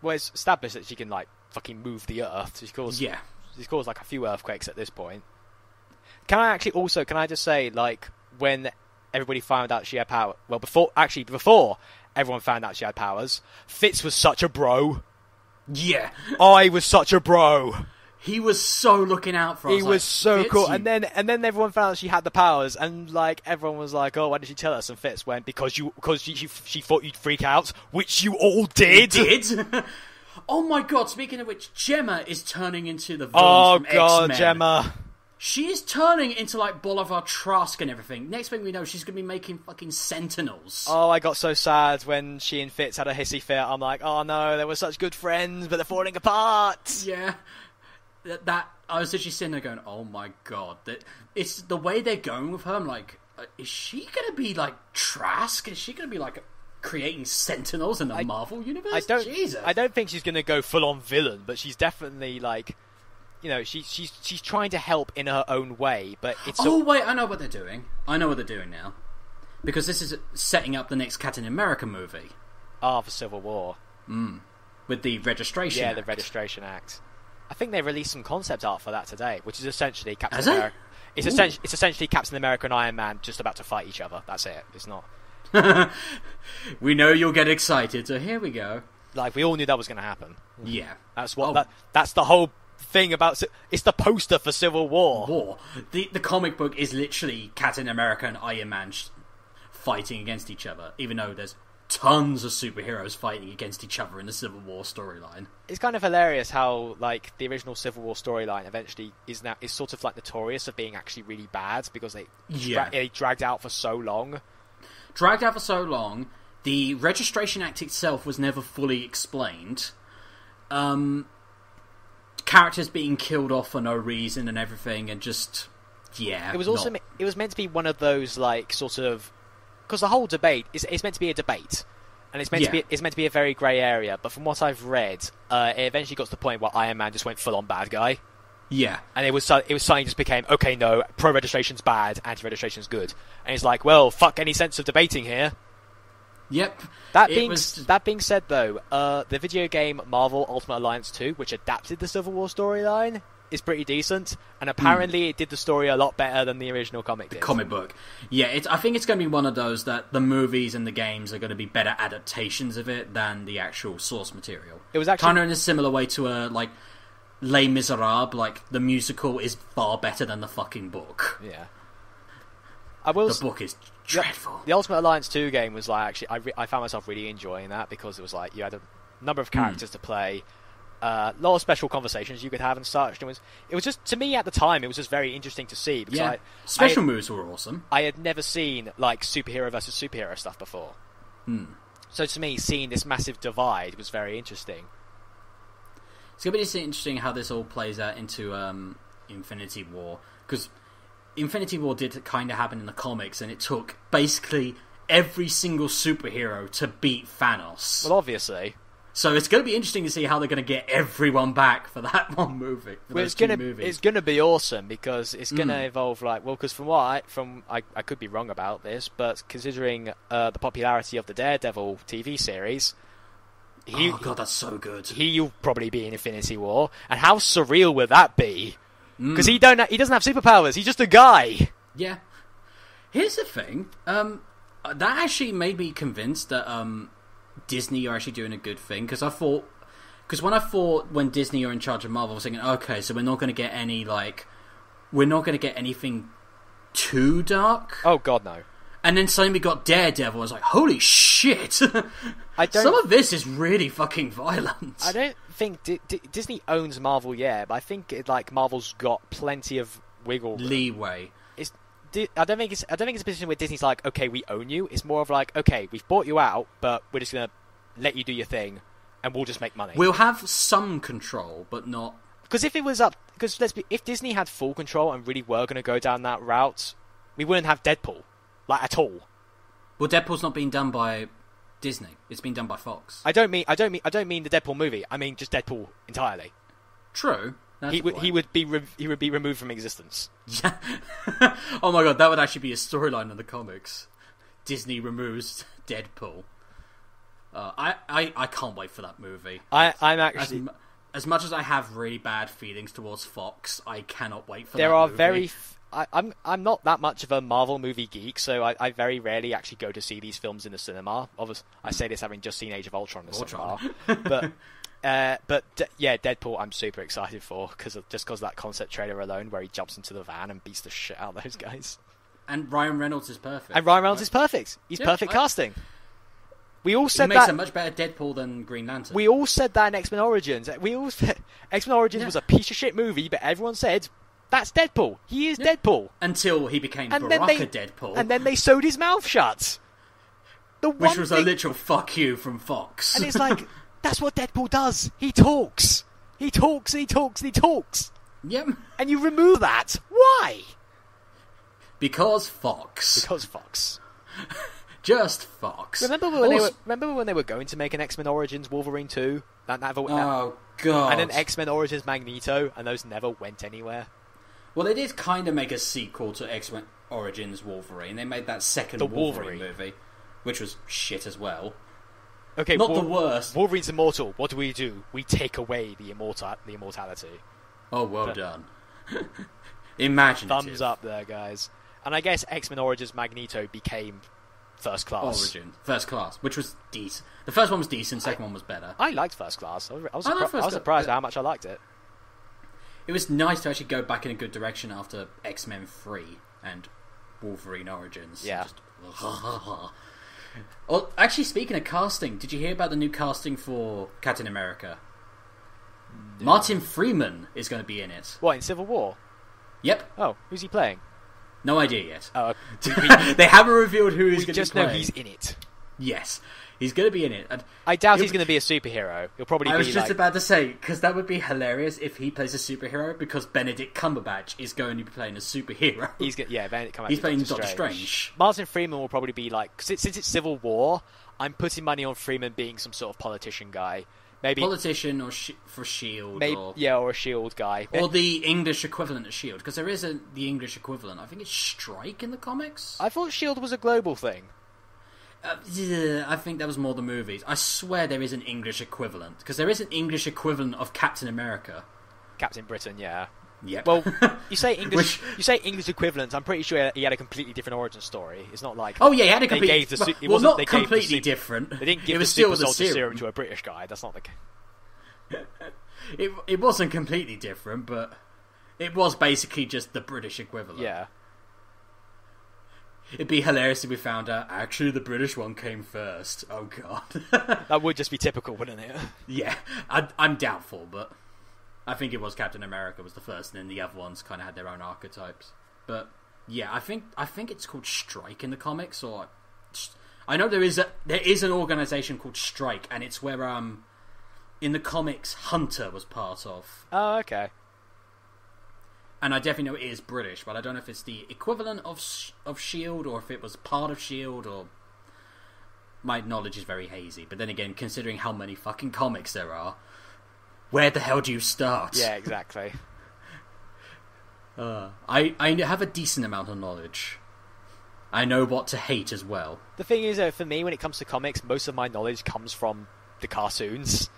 Well, it's established that she can, fucking move the Earth. She's caused like a few earthquakes at this point. Can I just say, like, when everybody found out she had power, well, before everyone found out she had powers, Fitz was such a bro. Yeah. I was such a bro. He was so looking out for us. He was so cool. And then everyone found out she had the powers, and like everyone was like, "Oh, why did she tell us?" And Fitz went, "Because she thought you'd freak out, which you all did." Oh my god! Speaking of which, Gemma is turning into the villain from X-Men. Oh god, Gemma! She is turning into like Bolivar Trask and everything. Next thing we know, she's gonna be making fucking Sentinels. Oh, I got so sad when she and Fitz had a hissy fit. I'm like, oh no, they were such good friends, but they're falling apart. Yeah. That I was literally sitting there going, "Oh my god!" That it's the way they're going with her. I'm like, is she gonna be like Trask? Is she gonna be like creating Sentinels in the Marvel universe? I don't think she's gonna go full on villain, but she's definitely like, you know, she's trying to help in her own way. But it's wait, I know what they're doing. I know what they're doing now, because this is setting up the next Captain America movie. For Civil War. With the Registration Act. Yeah, the Registration Act. I think they released some concept art for that today, which is essentially Captain Has America. It? It's essentially Captain America and Iron Man just about to fight each other. That's it. It's not. We know you'll get excited, so here we go. Like, we all knew that was going to happen. Yeah, that's what. That's the whole thing about. It's the poster for Civil War. The comic book is literally Captain America and Iron Man fighting against each other, even though there's tons of superheroes fighting against each other in the Civil War storyline. It's kind of hilarious how, like, the original Civil War storyline eventually is sort of like notorious of being actually really bad because they dragged out for so long. The Registration Act itself was never fully explained. Characters being killed off for no reason and everything, and just it was also it was meant to be one of those, like, sort of, because the whole debate is meant to be a debate, and it's meant to be a very grey area. But from what I've read, it eventually got to the point where Iron Man just went full on bad guy. Yeah, and it was suddenly just became, okay, no, pro-registration's bad, anti-registration's good, and he's like, well, fuck any sense of debating here. Yep. That being said, though, the video game Marvel Ultimate Alliance 2, which adapted the Civil War storyline, is pretty decent, and apparently it did the story a lot better than the original comic did. The comic book. Yeah, I think it's going to be one of those that the movies and the games are going to be better adaptations of it than the actual source material. It was actually kind of in a similar way to like Les Miserables. Like, the musical is far better than the fucking book. Yeah. The book is dreadful. The Ultimate Alliance 2 game was like, actually, I found myself really enjoying that because it was like you had a number of characters to play, a lot of special conversations you could have and such. It was just, to me at the time, it was just very interesting to see. Because special moves were awesome. I had never seen like superhero versus superhero stuff before. So to me, seeing this massive divide was very interesting. It's going to be interesting how this all plays out into Infinity War, because Infinity War did kind of happen in the comics, and it took basically every single superhero to beat Thanos. Well, obviously. So it's going to be interesting to see how they're going to get everyone back for that one movie. It's going to be awesome because it's going to evolve like, well, because I could be wrong about this, but considering the popularity of the Daredevil TV series, oh god, that's so good. He'll probably be in Infinity War, and how surreal would that be? Because he doesn't have superpowers. He's just a guy. Yeah. Here's the thing. That actually made me convinced that Disney are actually doing a good thing. Because when Disney are in charge of Marvel, I was thinking, okay, so we're not going to get anything too dark. Oh god, no. And then suddenly we got Daredevil. I was like, holy shit! Some of this is really fucking violent. I don't think Disney owns Marvel yet, but I think Marvel's got plenty of wiggle room. Leeway. I don't think it's a position where Disney's like, okay, we own you. It's more of like, okay, we've bought you out, but we're just gonna let you do your thing, and we'll just make money. We'll have some control, but not. Because if Disney had full control and really were gonna go down that route, we wouldn't have Deadpool, like, at all. Well, Deadpool's not being done by Disney. It's being done by Fox. I don't mean the Deadpool movie. I mean just Deadpool entirely. True. He would be removed from existence. Yeah. Oh my god, that would actually be a storyline in the comics. Disney removes Deadpool. I can't wait for that movie. I'm actually as much as I have really bad feelings towards Fox, I cannot wait for there that are movie. very. I'm not that much of a Marvel movie geek, so I very rarely actually go to see these films in the cinema. Obviously, I say this having just seen Age of Ultron in the cinema, yeah, Deadpool I'm super excited for because that concept trailer alone, where he jumps into the van and beats the shit out of those guys. And Ryan Reynolds is perfect. Is perfect. He's perfect casting. We all said he makes a much better Deadpool than Green Lantern. We all said that in X-Men Origins. X-Men Origins was a piece of shit movie, but everyone said, that's Deadpool. He is Deadpool. Until he became Deadpool. And then they sewed his mouth shut. Which was a literal fuck you from Fox. And it's like, that's what Deadpool does. He talks. He talks, he talks, he talks. Yep. And you remove that. Why? Because Fox. Just Fox. Remember when they were going to make an X-Men Origins Wolverine 2? Oh, God. And an X-Men Origins Magneto, and those never went anywhere. Well, they did kind of make a sequel to X-Men Origins Wolverine. They made that second Wolverine movie, which was shit as well. Okay, not the worst. Wolverine's immortal. What do? We take away the immortality. Oh, well done. Imaginative. Thumbs up there, guys. And I guess X-Men Origins Magneto became First Class. First Class, which was decent. The first one was decent, second one was better. I liked First Class. I was surprised at how much I liked it. It was nice to actually go back in a good direction after X-Men 3 and Wolverine Origins. Yeah. Well, actually, speaking of casting, did you hear about the new casting for Captain America? No. Martin Freeman is going to be in it. What, in Civil War? Yep. Oh, who's he playing? No idea yet. Oh, they haven't revealed who he's going to be playing. We just know he's in it. Yes, he's going to be in it. And I doubt he's going to be a superhero. He'll probably I was just about to say, because that would be hilarious if he plays a superhero, because Benedict Cumberbatch is going to be playing a superhero. Benedict Cumberbatch. He's playing Doctor Strange. Martin Freeman will probably be like, since it's Civil War, I'm putting money on Freeman being some sort of politician guy. Maybe politician or for S.H.I.E.L.D. or a S.H.I.E.L.D. guy. Or the English equivalent of S.H.I.E.L.D. Because there is the English equivalent. I think it's Strike in the comics. I thought S.H.I.E.L.D. was a global thing. I think that was more the movies. I swear there is an English equivalent. Because there is an English equivalent of Captain America. Captain Britain, yeah. Yep. Well, you say English. You say English equivalent. I'm pretty sure he had a completely different origin story. It's not like he had a completely not completely different. They didn't give the super soldier serum to a British guy. That's not the case. It wasn't completely different, but it was basically just the British equivalent. Yeah. It'd be hilarious if we found out actually the British one came first. Oh god. That would just be typical, wouldn't it? Yeah, I'm doubtful, but I think it was Captain America was the first, and then the other ones kind of had their own archetypes. But yeah, I think it's called Strike in the comics, or I know there is an organization called Strike, and it's where in the comics Hunter was part of. Oh, okay. And I definitely know it is British, but I don't know if it's the equivalent of S.H.I.E.L.D. or if it was part of S.H.I.E.L.D. or my knowledge is very hazy. But then again, considering how many fucking comics there are, where the hell do you start? Yeah, exactly. I have a decent amount of knowledge. I know what to hate as well. The thing is, for me, when it comes to comics, most of my knowledge comes from the cartoons.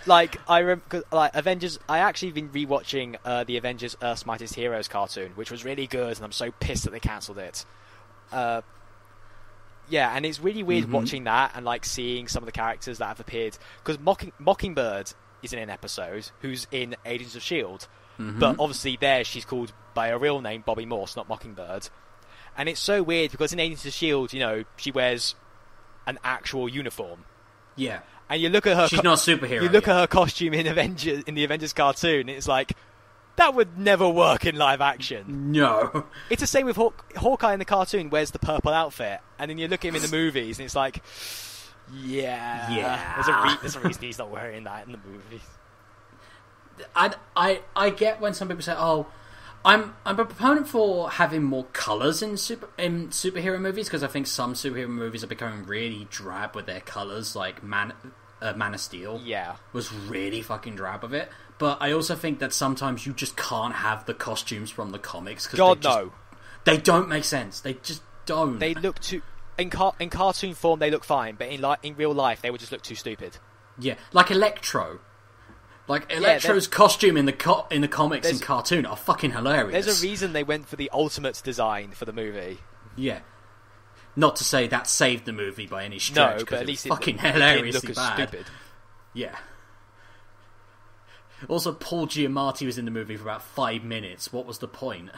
Like Avengers. I actually been rewatching the Avengers: Earth's Mightiest Heroes cartoon, which was really good, and I'm so pissed that they cancelled it. Yeah, and it's really weird watching that and like seeing some of the characters that have appeared, because Mockingbird is in an episode who's in Agents of S.H.I.E.L.D. But obviously there she's called by a real name, Bobby Morse, not Mockingbird. And it's so weird because in Agents of S.H.I.E.L.D., you know, she wears an actual uniform. Yeah. And you look at her. She's not a superhero. You look at her costume in the Avengers cartoon, and it's like that would never work in live action. No. It's the same with Hawkeye in the cartoon. Wears the purple outfit, and then you look at him in the movies, and it's like, yeah. There's a reason he's not wearing that in the movies. I get when some people say, "Oh, I'm a proponent for having more colours in superhero movies," because I think some superhero movies are becoming really drab with their colours, like Man of Steel. Yeah, was really fucking drab of it. But I also think that sometimes you just can't have the costumes from the comics because they don't make sense. They just don't. They look too in cartoon form. They look fine, but in real life, they would just look too stupid. Yeah, like Electro. Like Electro's costume in the comics and cartoon are fucking hilarious. There's a reason they went for the ultimate design for the movie. Yeah. Not to say that saved the movie by any stretch, but at least it was fucking hilariously didn't look as bad. stupid. Yeah. Also, Paul Giamatti was in the movie for about 5 minutes. What was the point?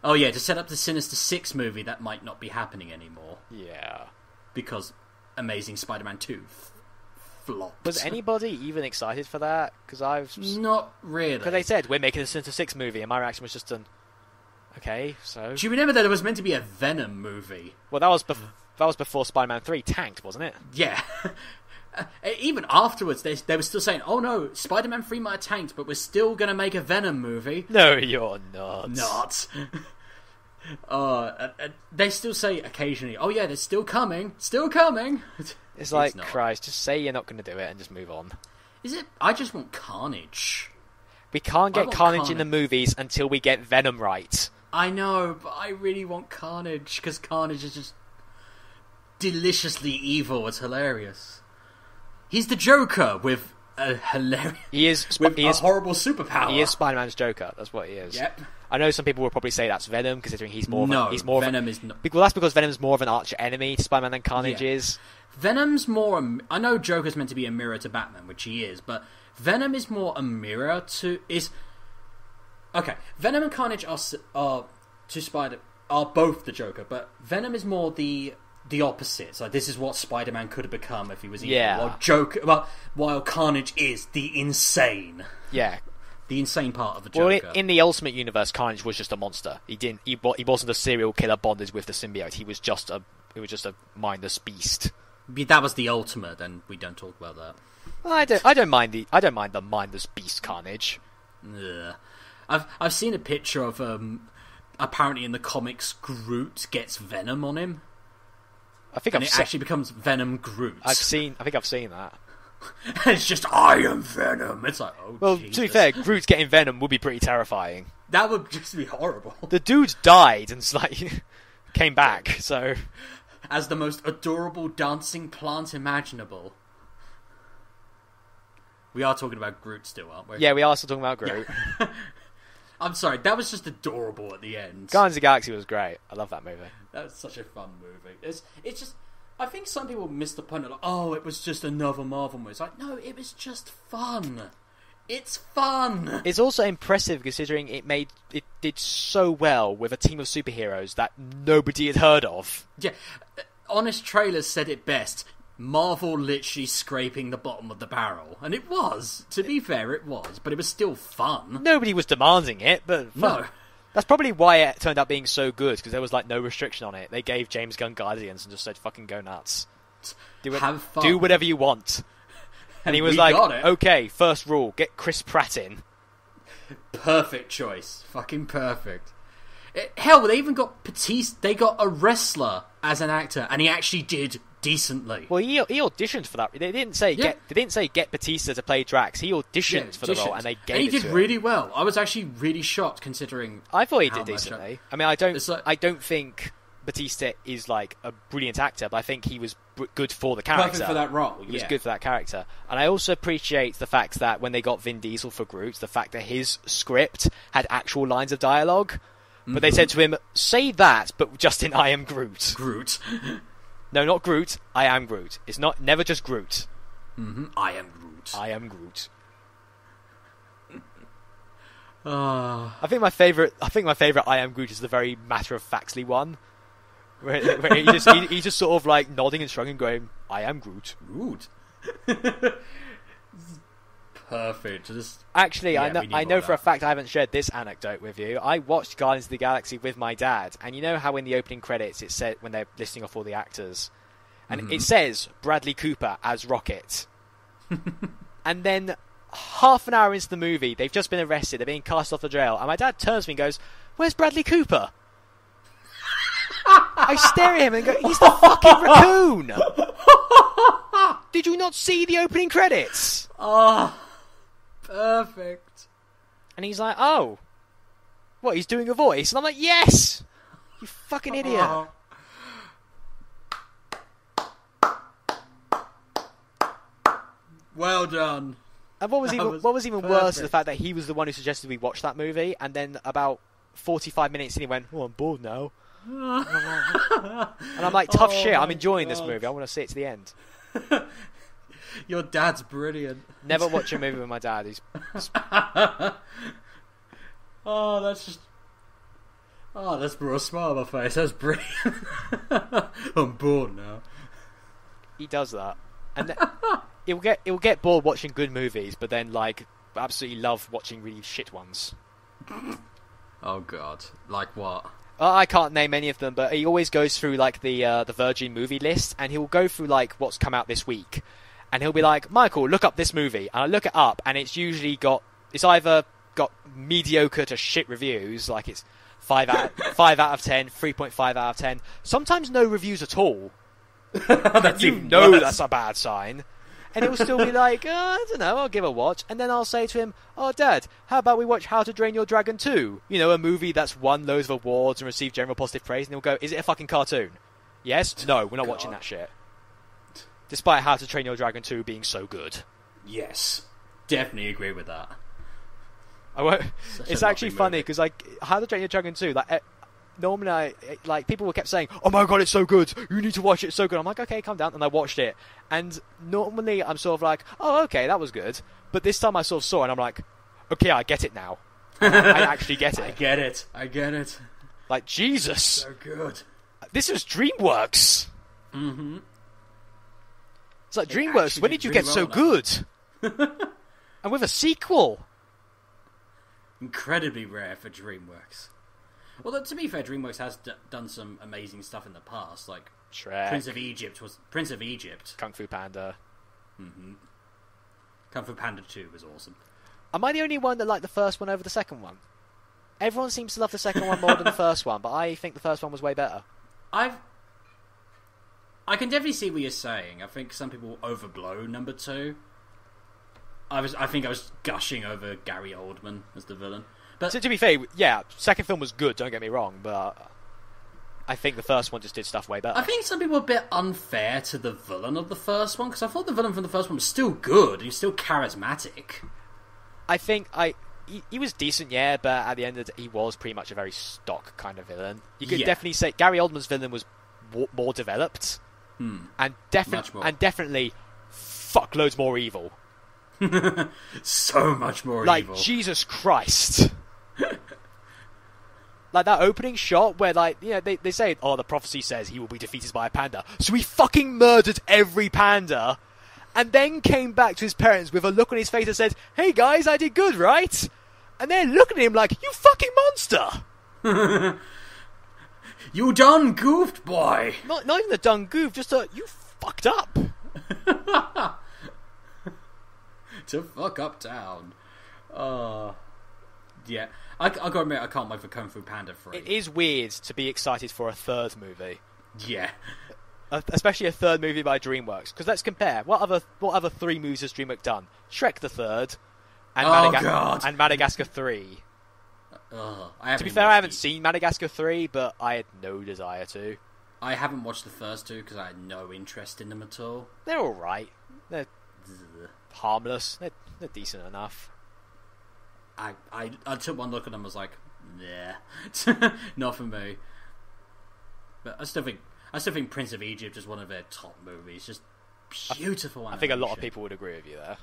Oh yeah, to set up the Sinister Six movie that might not be happening anymore. Yeah. Because Amazing Spider-Man 2 flopped. Was anybody even excited for that? Because Not really. Because they said, we're making a Sinister Six movie, and my reaction was just okay, so... Do you remember that there was meant to be a Venom movie? Well, that was before Spider-Man 3 tanked, wasn't it? Yeah. Even afterwards, they were still saying, oh no, Spider-Man 3 might have tanked, but we're still going to make a Venom movie. No, you're not. Not. They still say occasionally, oh yeah, they're still coming. It's like, Christ, just say you're not going to do it and just move on. Is it? I just want Carnage. We can't get Carnage in the movies until we get Venom right. I know, but I really want Carnage, because Carnage is just deliciously evil. It's hilarious. He's the Joker with a hilarious... He is a horrible superpower. He is Spider-Man's Joker, that's what he is. Yep. I know some people will probably say that's Venom, considering he's more Venom is not. Well, that's because Venom's more of an arch enemy to Spider-Man than Carnage is. Venom's more... I know Joker's meant to be a mirror to Batman, which he is, but Venom is more a mirror to... Okay, Venom and Carnage are both the Joker, but Venom is more the opposite. So this is what Spider-Man could have become if he was evil. Yeah. While Carnage is the insane. Yeah. The insane part of the Joker. Well, in the Ultimate Universe, Carnage was just a monster. He wasn't a serial killer bonded with the symbiote. He was just a mindless beast. That was the Ultimate, and we don't talk about that. I don't mind the mindless beast Carnage. Ugh. I've seen a picture of apparently in the comics Groot gets Venom on him. It actually becomes Venom Groot. I think I've seen that. It's just, I am Venom. It's like, oh, well, Jesus. To be fair, Groot getting Venom would be pretty terrifying. That would just be horrible. The dude died and came back, so... As the most adorable dancing plant imaginable. We are talking about Groot still, aren't we? Yeah, we are still talking about Groot. Yeah. I'm sorry, that was just adorable at the end. Guardians of the Galaxy was great. I love that movie. That was such a fun movie. It's just... I think some people miss the point of like, oh, it was just another Marvel movie. It's like, no, it was just fun. It's fun. It's also impressive considering it did so well with a team of superheroes that nobody had heard of. Yeah, Honest Trailers said it best. Marvel literally scraping the bottom of the barrel. And it was. To be fair, it was. But it was still fun. Nobody was demanding it, but fun. No. That's probably why it turned out being so good, because there was no restriction on it. They gave James Gunn Guardians and just said, fucking go nuts. Have fun. Do whatever you want. And he was okay, first rule, get Chris Pratt in. Perfect choice. Fucking perfect. Hell, they even got Batista. They got a wrestler as an actor, and he actually did decently. Well, he auditioned for that. They didn't say get Batista to play Drax. He auditioned for the role, and they gave it to him. And he did really well. I was actually really shocked considering. I thought he did decently. I mean, I don't think Batista is a brilliant actor, but I think he was good for the character. Perfect for that role. He was good for that character, and I also appreciate the fact that when they got Vin Diesel for Groot, the fact that his script had actual lines of dialogue. But they said to him, say that, but just in I am Groot. Groot. No, not Groot. I am Groot. It's never just Groot. Mm-hmm. I am Groot. I am Groot. I think my favorite I am Groot is the very matter-of-factly one. Where he's just sort of nodding and shrugging, going, I am Groot. Groot. Perfect. Actually, I know for a fact I haven't shared this anecdote with you. I watched Guardians of the Galaxy with my dad, and you know how in the opening credits it said when they're listing off all the actors, and it says Bradley Cooper as Rocket, and then half an hour into the movie they've just been arrested, they're being cast off the trail, and my dad turns to me and goes, "Where's Bradley Cooper?" I stare at him and go, "He's the fucking raccoon! Did you not see the opening credits?" Oh. Perfect. And he's like, oh, what, he's doing a voice? And I'm like, yes! You fucking idiot. Well done. And what was even worse is the fact that he was the one who suggested we watch that movie, and then about 45 minutes in, he went, "Oh, I'm bored now." And I'm like, tough shit. I'm enjoying this movie. I want to see it to the end. Your dad's brilliant. Never watch a movie with my dad. He's that's brought a smile on my face. That's brilliant. I'm bored now. He does that, and he'll get bored watching good movies, but then like absolutely love watching really shit ones. Oh god, like what? I can't name any of them, but he always goes through like the Virgin movie list, and he'll go through like what's come out this week, and he'll be like, "Michael, look up this movie," and I look it up, and it's either got mediocre to shit reviews, like it's 5 out of 10, 3.5 out of 10. Sometimes no reviews at all. That's that's a bad sign. And he'll still be like, I don't know, I'll give it a watch. And then I'll say to him, "Oh, Dad, how about we watch How to Train Your Dragon 2? You know, a movie that's won loads of awards and received general positive praise." And he'll go, "Is it a fucking cartoon?" Yes? No, we're not watching that shit. Despite How to Train Your Dragon 2 being so good. Yes. Definitely agree with that. It's actually funny, because like, How to Train Your Dragon 2, like, normally, people kept saying, "Oh my god, it's so good! You need to watch it, it's so good." I'm like, okay, calm down, and I watched it. And normally, I'm sort of like, "Oh, okay, that was good." But this time, I sort of saw it, and I'm like, "Okay, I get it now. I actually get it. I get it. Like, Jesus, So good. This is DreamWorks. Mm-hmm. It's like, DreamWorks. When did you get so good? And with a sequel. Incredibly rare for DreamWorks. Well, to be fair, DreamWorks has done some amazing stuff in the past, like Shrek. Prince of Egypt, Kung Fu Panda. Mm-hmm. Kung Fu Panda 2 was awesome. Am I the only one that liked the first one over the second one? Everyone seems to love the second one more than the first one, but I think the first one was way better. I can definitely see what you're saying. I think some people overblow number 2. I think I was gushing over Gary Oldman as the villain. But So to be fair, yeah, second film was good, don't get me wrong, but I think the first one just did stuff way better. I think some people are a bit unfair to the villain of the first one, because I thought the villain from the first one was still good. He was still charismatic. I think he was decent, yeah, but at the end of the day, he was pretty much a very stock kind of villain. You could definitely say Gary Oldman's villain was more developed, and definitely fuckloads more evil. So much more like, evil. Jesus Christ. Like that opening shot where, like, you know, they say, "Oh, the prophecy says he will be defeated by a panda." So he fucking murdered every panda, and then came back to his parents with a look on his face that said, "Hey guys, I did good, right?" And they're looking at him like, "You fucking monster!" You done goofed, boy. Not even the done goof, just you fucked up. To fuck up town. Yeah. I gotta admit, I can't wait for Kung Fu Panda 3. It is weird to be excited for a third movie. Yeah. Especially a third movie by DreamWorks. Because let's compare. What other 3 movies has DreamWorks done? Shrek the third. And, God. And Madagascar 3. To be fair, I haven't seen Madagascar 3, but I had no desire to. I haven't watched the first 2 because I had no interest in them at all. They're alright. They're harmless. They're decent enough. I took one look at them and was like, nah. Not for me. But I still think Prince of Egypt is one of their top movies. Just beautiful animation. I think a lot of people would agree with you there.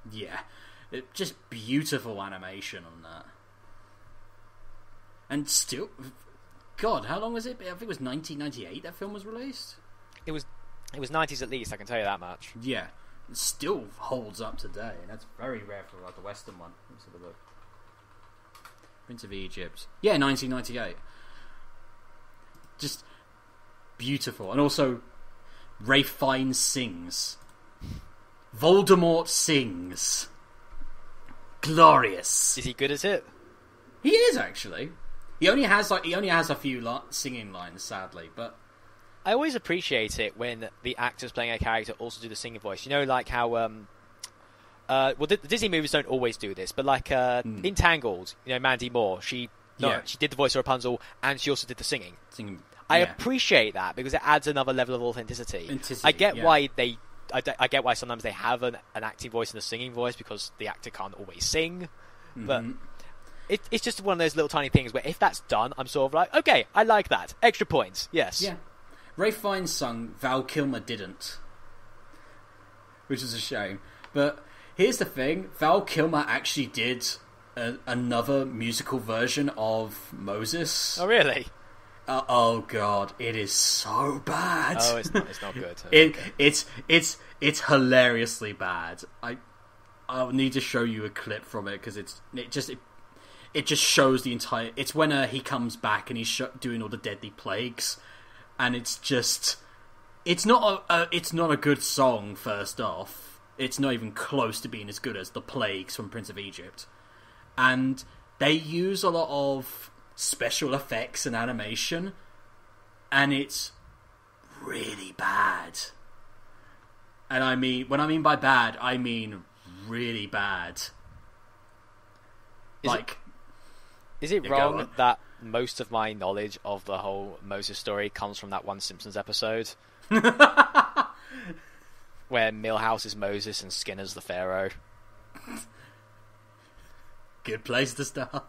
Yeah. Just beautiful animation on that. And still, God, how long was it? I think it was 1998 that film was released. It was 90s at least, I can tell you that much. Yeah. It still holds up today, and that's very rare for like a Western one. Let's have a look. Prince of Egypt. Yeah, 1998. Just beautiful. And also, Ralph Fiennes sings. Voldemort sings. Glorious. Is he good at it? He is, actually. He only has a few singing lines, sadly, but I always appreciate it when the actors playing a character also do the singing voice. You know, like how the Disney movies don't always do this, but like in Tangled, you know, Mandy Moore, she did the voice of Rapunzel and she also did the singing. I appreciate that because it adds another level of authenticity. I get why I get why sometimes they have an acting voice and a singing voice because the actor can't always sing. But it's just one of those little tiny things where if that's done, I'm sort of like, okay, I like that. Extra points, yes. Yeah. Ralph Fiennes sung, Val Kilmer didn't. Which is a shame. But here's the thing, Val Kilmer actually did another musical version of Moses. Oh, really? Oh god, it is so bad. Oh, it's not good. It's hilariously bad. I'll need to show you a clip from it because it just shows the entire. It's when he comes back and he's doing all the deadly plagues, and it's not a good song. First off, it's not even close to being as good as the plagues from Prince of Egypt, and they use a lot of special effects and animation, and it's really bad. And when I mean by bad, I mean really bad. Is it wrong that most of my knowledge of the whole Moses story comes from that one Simpsons episode? Where Milhouse is Moses and Skinner's the Pharaoh. Good place to start.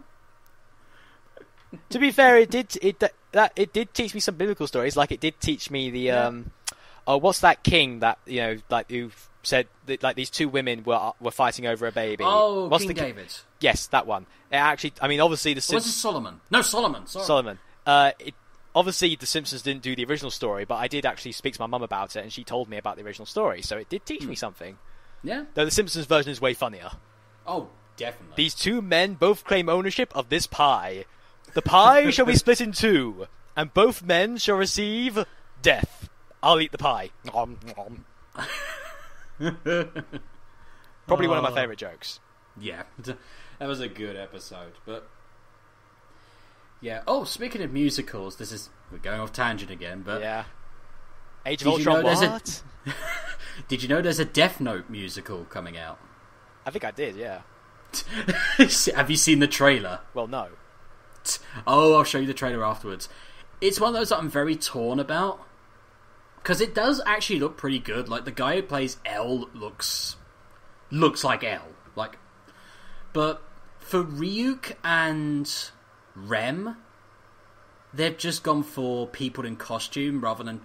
To be fair, it did teach me some biblical stories. Like it did teach me the what's that king that who said that, like these two women were fighting over a baby. Oh, what's King David. Yes, that one. It actually, I mean, obviously the Simpsons. Was it Solomon? No, Solomon. Sorry. Solomon. Obviously, The Simpsons didn't do the original story, but I did actually speak to my mum about it, and she told me about the original story, so it did teach me something. Yeah. Though the Simpsons version is way funnier. Oh, definitely. These two men both claim ownership of this pie. The pie shall be split in two, and both men shall receive death. I'll eat the pie. Nom, nom. Probably one of my favourite jokes. Yeah, that was a good episode, but... Yeah. Oh, speaking of musicals, we're going off tangent again, but... Yeah. Age of Ultron, what? Did you know there's a Death Note musical coming out? I think I did, yeah. Have you seen the trailer? Well, no. Oh, I'll show you the trailer afterwards. It's one of those that I'm very torn about. Because it does actually look pretty good. Like, the guy who plays L looks like L. But for Ryuk and Rem, they've just gone for people in costume rather than...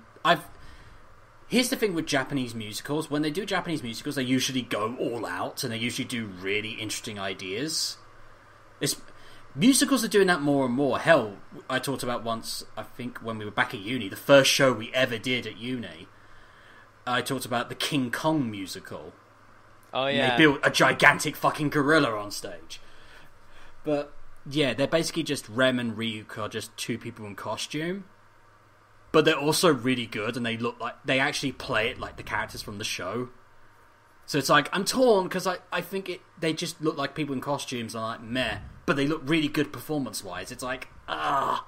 Here's the thing with Japanese musicals. When they do Japanese musicals, they usually go all out, and they usually do really interesting ideas. Musicals are doing that more and more. Hell, I talked about once, I think when we were back at uni, the first show we ever did at uni, I talked about the King Kong musical. Oh, yeah. And they built a gigantic fucking gorilla on stage. But, yeah, they're basically just Rem and Ryuk are just two people in costume. But they're also really good, and they look like... They actually play it like the characters from the show. So it's like, I'm torn, because I think they just look like people in costumes, and I'm like, meh. But they look really good performance-wise. It's like, ah.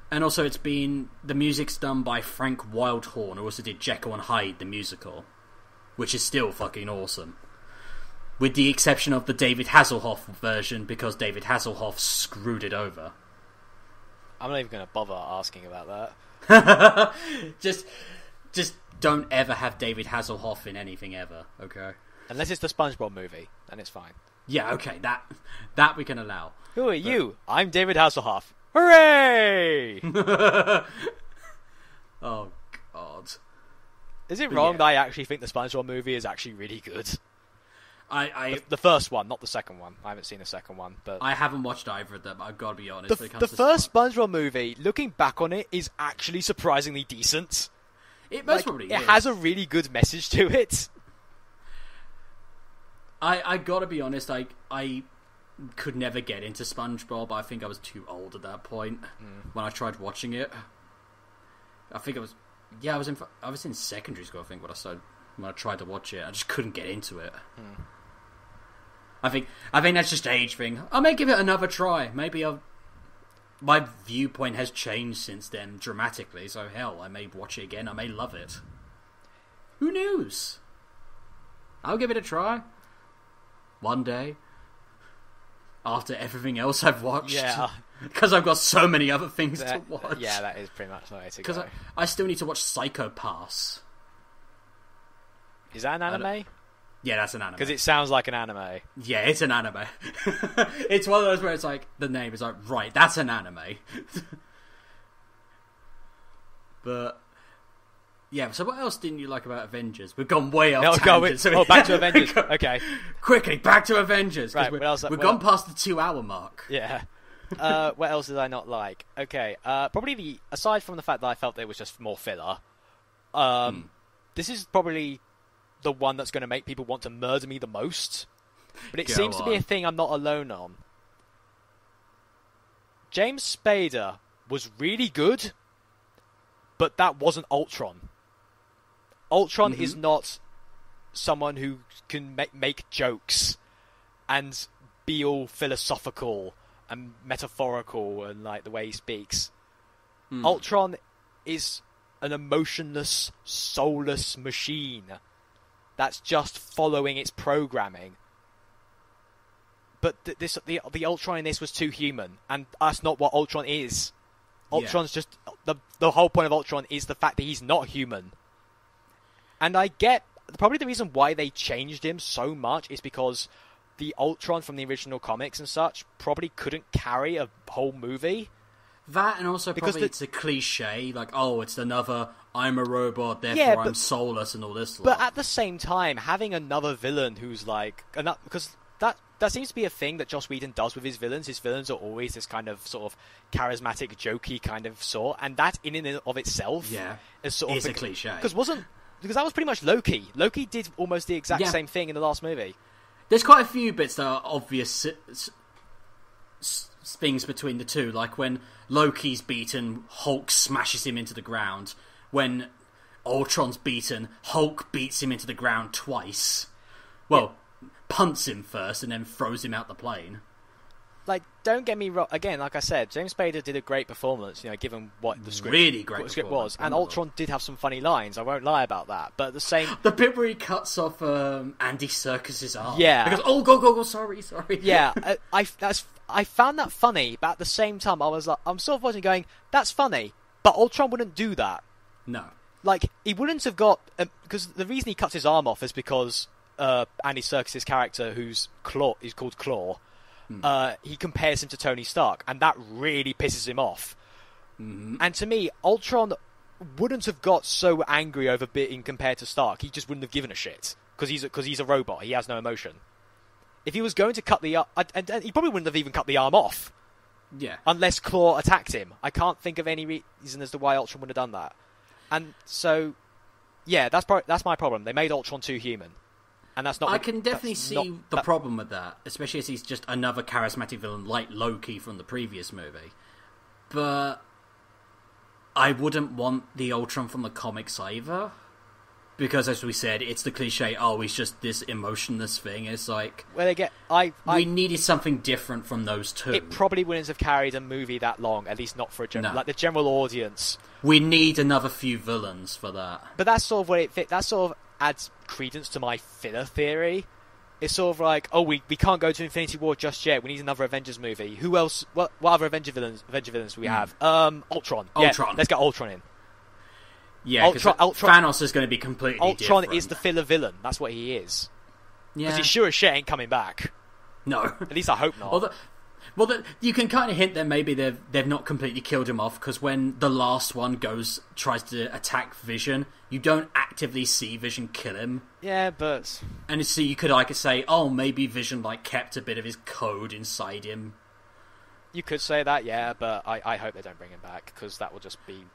And also the music's done by Frank Wildhorn, who also did Jekyll and Hyde, the musical. Which is still fucking awesome. With the exception of the David Hasselhoff version, because David Hasselhoff screwed it over. I'm not even going to bother asking about that. Just don't ever have David Hasselhoff in anything ever, okay? Unless it's the SpongeBob movie, then it's fine. Yeah, okay, that we can allow. Who are you? I'm David Hasselhoff. Hooray! Oh, God. Is it wrong that I actually think the SpongeBob movie is actually really good? The first one, not the second one. I haven't seen the second one, but I haven't watched either of them. I've got to be honest. The first SpongeBob movie, looking back on it, is actually surprisingly decent. It most probably is. It has a really good message to it. I got to be honest. I could never get into SpongeBob. I think I was too old at that point when I tried watching it. I think I was. Yeah, I was in secondary school, I think, when I tried to watch it. I just couldn't get into it. I think that's just an age thing. I may give it another try. Maybe my viewpoint has changed since then dramatically, so hell, I may watch it again. I may love it. Who knows? I'll give it a try. One day. After everything else I've watched. Yeah. Because I've got so many other things to watch. Yeah, that is pretty much the way to go. Because I still need to watch Psycho Pass. Is that an anime? Yeah, that's an anime. Because it sounds like an anime. Yeah, it's an anime. It's one of those where it's like, the name is like, right, that's an anime. But, yeah, so what else didn't you like about Avengers? We've gone way off tangent. Back to Avengers. Okay. Quickly, back to Avengers. Right, we've gone past the 2-hour mark. Yeah. What else did I not like? Okay, probably aside from the fact that I felt it was just more filler, this is probably the one that's going to make people want to murder me the most. But it seems to be a thing I'm not alone on. James Spader was really good, but that wasn't Ultron. Ultron is not someone who can make jokes and be all philosophical and metaphorical and like the way he speaks. Ultron is an emotionless, soulless machine that's just following its programming. But the Ultron in this was too human, and that's not what Ultron is. Ultron's just the whole point of Ultron is the fact that he's not human. And I get probably the reason why they changed him so much is because the Ultron from the original comics and such probably couldn't carry a whole movie. That, and also because probably it's a cliche, like, oh, it's another I'm a robot, therefore I'm soulless and all this. But at the same time, having another villain who's like, because that seems to be a thing that Joss Whedon does with his villains. His villains are always this kind of sort of charismatic, jokey kind of sort, and that in and of itself is sort of a cliche. Because that was pretty much Loki. Loki did almost the exact same thing in the last movie. There's quite a few bits that are obvious things between the two, like when Loki's beaten, Hulk smashes him into the ground. When Ultron's beaten, Hulk beats him into the ground twice. Well, punts him first and then throws him out the plane. Like, don't get me wrong. Again, like I said, James Spader did a great performance, given what the script, was. And Ultron did have some funny lines. I won't lie about that. But the bit where he cuts off Andy Serkis's arm. Yeah. Because go, sorry. Yeah, I found that funny, but at the same time, I was like, I'm sort of watching, going, that's funny, but Ultron wouldn't do that. No. Like, he wouldn't have got because the reason he cuts his arm off is because Andy Serkis's character, who's called Claw. He compares him to Tony Stark, and that really pisses him off. And to me, Ultron wouldn't have got so angry over being compared to Stark. He just wouldn't have given a shit because he's a robot. He has no emotion. If he was going to cut the arm, and he probably wouldn't have even cut the arm off. Yeah. Unless Claw attacked him. I can't think of any reason as to why Ultron would have done that. And so, yeah, that's my problem. They made Ultron too human. And that's not. I can definitely see the problem with that, especially as he's just another charismatic villain like Loki from the previous movie. But I wouldn't want the Ultron from the comics either, because as we said, it's the cliche. Oh, he's just this emotionless thing. It's like we needed something different from those two. It probably wouldn't have carried a movie that long, at least not for like the general audience. We need another few villains for that. But that's sort of where it fit. That sort of adds credence to my filler theory. It's sort of like, oh, we can't go to Infinity War just yet. We need another Avengers movie. Who else? What other Avenger villains do we have? Ultron. Yeah, let's get Ultron in. Yeah, because Thanos is going to be completely Ultron different. Is the filler villain. That's what he is. Yeah. Because he sure as shit ain't coming back. No. At least I hope not. You can kind of hint that maybe they've not completely killed him off, because when the last one tries to attack Vision, you don't actively see Vision kill him. Yeah, but... And so you could say, oh, maybe Vision kept a bit of his code inside him. You could say that, yeah, but I hope they don't bring him back, because that will just be,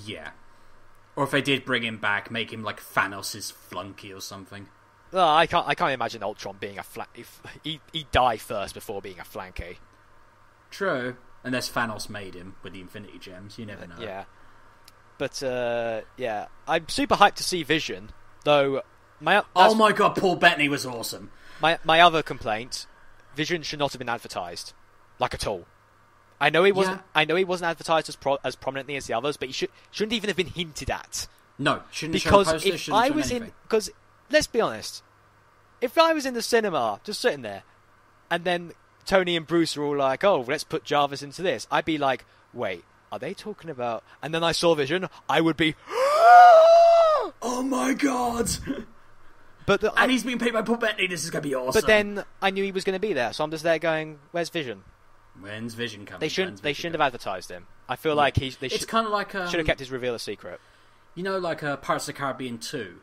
Yeah. Or if they did bring him back, make him like Thanos' flunky or something. Well, I can't imagine Ultron being a he'd die first before being a flanky. True, unless Thanos made him with the Infinity Gems. You never know. Yeah, but yeah, I'm super hyped to see Vision. Though oh my god, Paul Bettany was awesome. My other complaint: Vision should not have been advertised, at all. I know he wasn't. Yeah. I know he wasn't advertised as prominently as the others, but he shouldn't even have been hinted at. No, shouldn't. Because show a poster, if I was because. Let's be honest. If I was in the cinema, just sitting there, and then Tony and Bruce are all like, oh, let's put Jarvis into this, I'd be like, wait, are they talking about... And then I saw Vision, I would be... oh my god! And he's being paid by Paul Bettany, this is going to be awesome. But then I knew he was going to be there, so I'm just there going, where's Vision? When's Vision coming? They shouldn't have advertised him. I feel like it's kind of like should have kept his reveal a secret. You know, like Pirates of the Caribbean 2.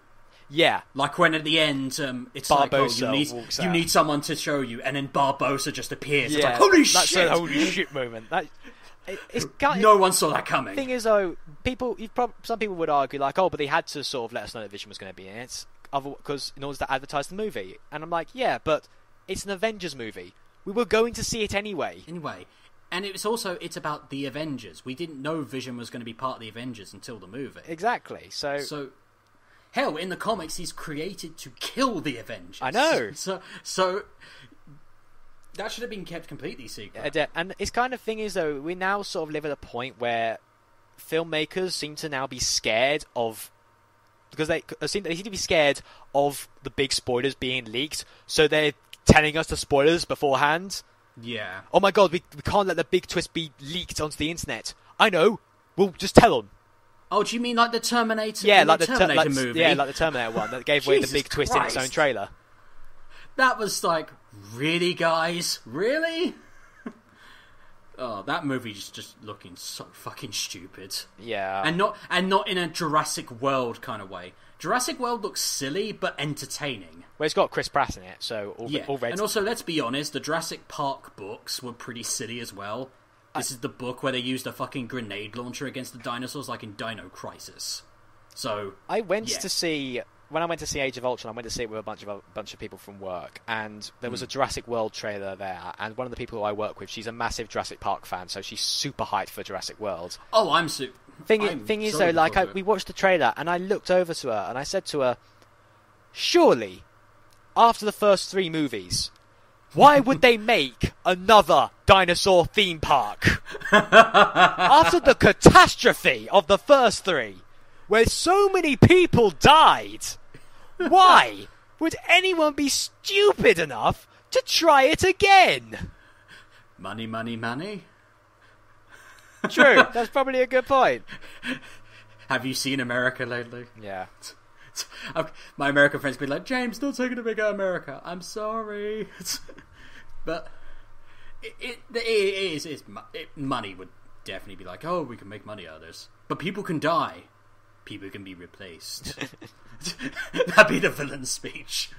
Yeah, like when at the end it's Barbossa like, you need someone to show you, and then Barbossa just appears. Yeah, it's like, holy shit! That's a holy shit moment. No one saw that coming. The thing is, though, some people would argue like, oh, but they had to sort of let us know that Vision was going to be in it, because in order to advertise the movie. And I'm like, yeah, but it's an Avengers movie. We were going to see it anyway. And it's about the Avengers. We didn't know Vision was going to be part of the Avengers until the movie. Exactly. So hell, in the comics, he's created to kill the Avengers. I know. So that should have been kept completely secret. And it's kind of thing is, though, we now sort of live at a point where filmmakers seem to now be scared of... Because they seem to be scared of the big spoilers being leaked, so they're telling us the spoilers beforehand. Yeah. Oh my god, we can't let the big twist be leaked onto the internet. I know. We'll just tell them. Oh, do you mean like the Terminator? Yeah, like the Terminator movie. Yeah, like the Terminator one that gave away the big twist in its own trailer. That was like, really, guys? Really? Oh, that movie's just looking so fucking stupid. Yeah. And not in a Jurassic World kind of way. Jurassic World looks silly but entertaining. Well, it's got Chris Pratt in it, so already. And also, let's be honest, the Jurassic Park books were pretty silly as well. This is the book where they used a fucking grenade launcher against the dinosaurs, like in Dino Crisis. So I went to see... When I went to see Age of Ultron, I went to see it with a bunch of people from work, and there was a Jurassic World trailer there, and one of the people who I work with, she's a massive Jurassic Park fan, so she's super hyped for Jurassic World. Oh, I'm super... Thing is, though, like, we watched the trailer, and I looked over to her, and I said to her, surely, after the first 3 movies, why would they make another dinosaur theme park? After the catastrophe of the first 3, where so many people died... Why would anyone be stupid enough to try it again? Money, money, money. True, that's probably a good point. Have you seen America lately? Yeah. My American friends be like, James, don't take it to big America. I'm sorry. But money would definitely be like, oh, we can make money out of this. But people can die. People can be replaced. That'd be the villain's speech.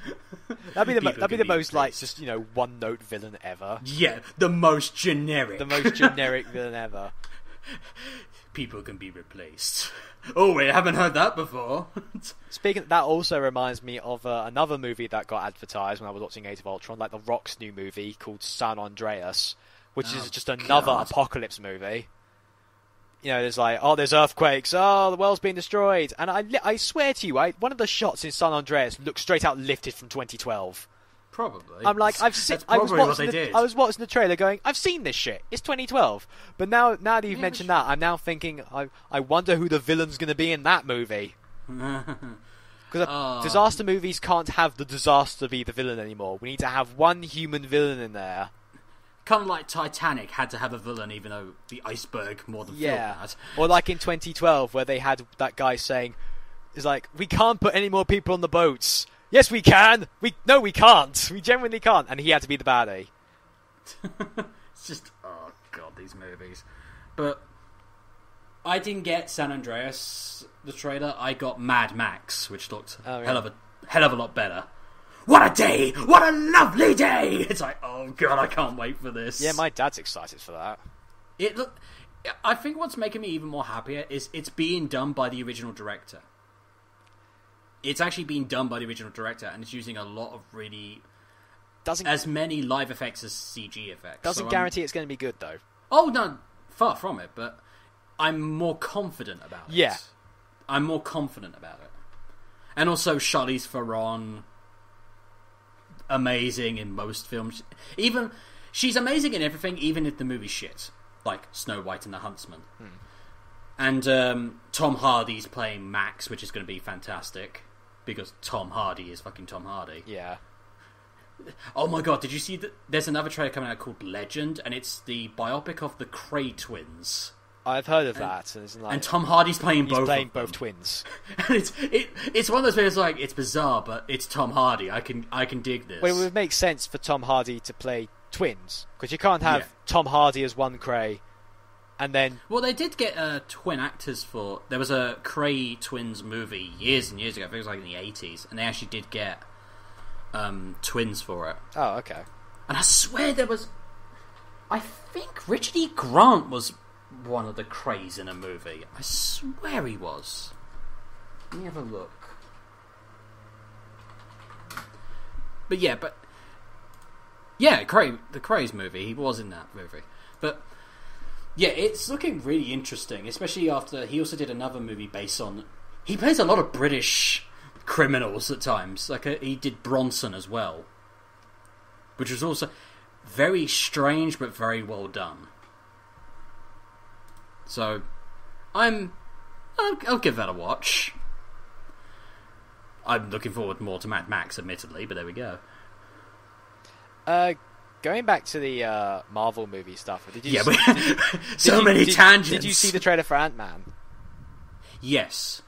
That'd be the most like just one note villain ever. Yeah, the most generic. The most generic villain ever. People can be replaced. Oh, we haven't heard that before. Speaking, that also reminds me of another movie that got advertised when I was watching Age of Ultron, like The Rock's new movie called San Andreas, which is just another apocalypse movie. There's like, there's earthquakes, the world's being destroyed. And I swear to you, one of the shots in San Andreas looks straight out lifted from 2012. Probably. I'm like, I was watching the trailer going, I've seen this shit. It's 2012. But now that you've mentioned that, I'm now thinking, I wonder who the villain's going to be in that movie. Because disaster movies can't have the disaster be the villain anymore. We need to have one human villain in there. Kind of like Titanic had to have a villain, even though the iceberg more than filled that. Or like in 2012, where they had that guy saying, "It's like we can't put any more people on the boats." Yes, we can. No, we can't. We genuinely can't, and he had to be the baddie. It's just god, these movies. But I didn't get San Andreas, the trailer. I got Mad Max, which looked hell of a lot better. What a day! What a lovely day! It's like, oh god, I can't wait for this. Yeah, my dad's excited for that. I think what's making me even more happier is it's being done by the original director. It's actually being done by the original director, and it's using a lot of really... as many live effects as CG effects. Doesn't guarantee it's going to be good, though. Oh, no, far from it, but I'm more confident about it. Yeah. I'm more confident about it. And also, Charlize Theron... amazing in most films. She's amazing in everything, even if the movie's shit, like Snow White and the Huntsman. And Tom Hardy's playing Max, which is going to be fantastic because Tom Hardy is fucking Tom Hardy. Yeah. Oh my god, did you see that? There's another trailer coming out called Legend, and it's the biopic of the Cray twins. I've heard of that. And, and Tom Hardy's playing both. He's playing both twins. And it's one of those things like it's bizarre, but it's Tom Hardy. I can dig this. Well, it would make sense for Tom Hardy to play twins because you can't have Tom Hardy as one Cray, and then. Well, they did get twin actors for. There was a Cray twins movie years and years ago. I think it was like in the 80s, and they actually did get twins for it. Oh, okay. And I swear there was. I think Richard E. Grant was one of the Crays in a movie. I swear he was. Let me have a look. But yeah, the Crays movie, he was in that movie. But yeah, it's looking really interesting, especially after he also did another movie based on. He plays a lot of British criminals at times. Like he did Bronson as well, which was also very strange but very well done. So, I'll give that a watch. I'm looking forward more to Mad Max, admittedly, but there we go. Going back to the Marvel movie stuff, did you? Many tangents. Did you see the trailer for Ant-Man? Yes,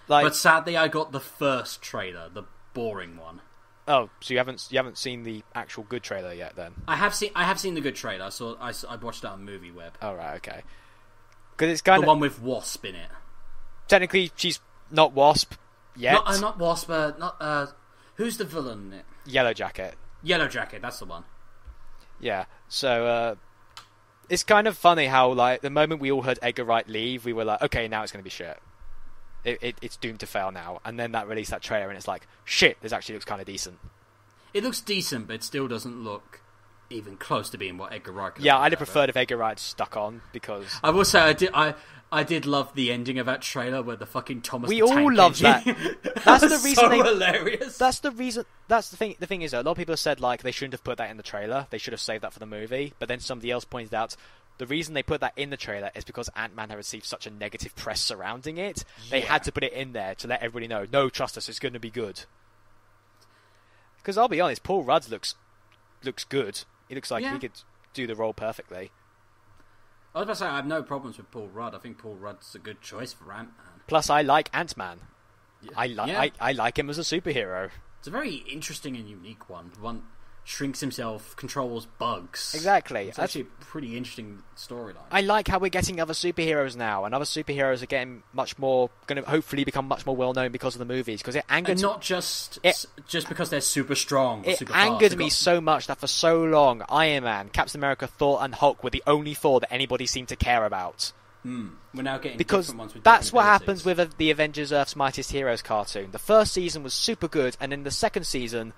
but sadly, I got the first trailer, the boring one. Oh, so you haven't seen the actual good trailer yet? Then I have seen the good trailer. I watched that on MovieWeb. Oh right, okay. Because it's kind of the one with Wasp in it. Technically, she's not Wasp yet. Not Wasp. Who's the villain in it? Yellow Jacket. Yellow Jacket. That's the one. Yeah. So it's kind of funny how like the moment we all heard Edgar Wright leave, we were like, okay, now it's going to be shit. It's doomed to fail now. And then that released that trailer, and it's like, shit. This actually looks kind of decent. It looks decent, but it still doesn't look even close to being what Edgar Wright could have I'd have preferred if Edgar Wright stuck on, because I will say I did love the ending of that trailer where the fucking Thomas we the Tank all love that. That's the reason so hilarious. That's the reason. That's the thing. The thing is, a lot of people have said like they shouldn't have put that in the trailer. They should have saved that for the movie. But then somebody else pointed out the reason they put that in the trailer is because Ant-Man had received such a negative press surrounding it. They had to put it in there to let everybody know, no, trust us, it's going to be good. Because I'll be honest, Paul Rudd looks good. He looks like he could do the role perfectly. I was about to say, I have no problems with Paul Rudd. I think Paul Rudd's a good choice for Ant-Man. Plus, I like Ant-Man. Yeah. I like him as a superhero. It's a very interesting and unique one. One shrinks himself, controls bugs. Exactly. It's actually a pretty interesting storyline. I like how we're getting other superheroes now, and other superheroes are getting much more, going to hopefully become much more well known because of the movies. Because it angered, and not just because they're super strong. Or it super angered fast. me so much that for so long, Iron Man, Captain America, Thor, and Hulk were the only Thor that anybody seemed to care about. We're now getting because different ones with that's what abilities. happens with the Avengers: Earth's Mightiest Heroes cartoon. The first season was super good, and in the second season,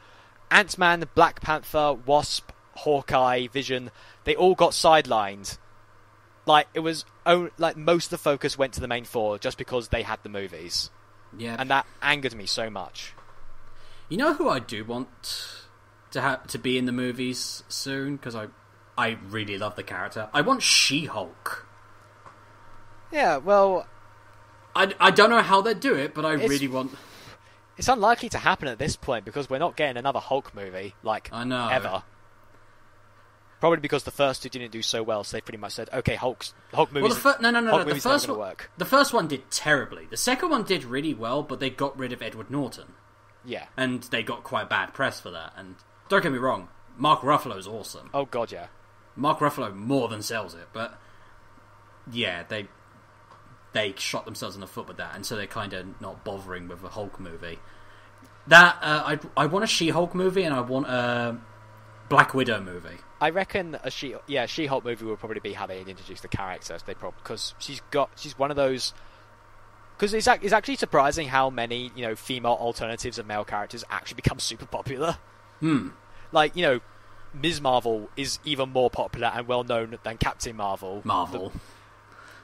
Ant-Man, Black Panther, Wasp, Hawkeye, Vision, they all got sidelined. Like, it was like most of the focus went to the main four just because they had the movies. Yeah. And that angered me so much. You know who I do want to be in the movies soon? Because I really love the character. I want She-Hulk. Yeah, well... I don't know how they'd do it, but I really want... It's unlikely to happen at this point because we're not getting another Hulk movie, I know. ever. Probably because the first two didn't do so well, so they pretty much said, "Okay, Hulk movies." Well, the first one, work. The first one did terribly. The second one did really well, but they got rid of Edward Norton. Yeah, and they got quite bad press for that. And don't get me wrong, Mark Ruffalo's awesome. Oh god, yeah. Mark Ruffalo more than sells it, but yeah, they shot themselves in the foot with that, and so they're kind of not bothering with a Hulk movie. That I want a She-Hulk movie, and I want a Black Widow movie. I reckon a She-Hulk movie will probably be how they introduce the character. Because she's one of those. Because it's actually surprising how many female alternatives of male characters actually become super popular. Like Ms. Marvel is even more popular and well known than Captain Marvel.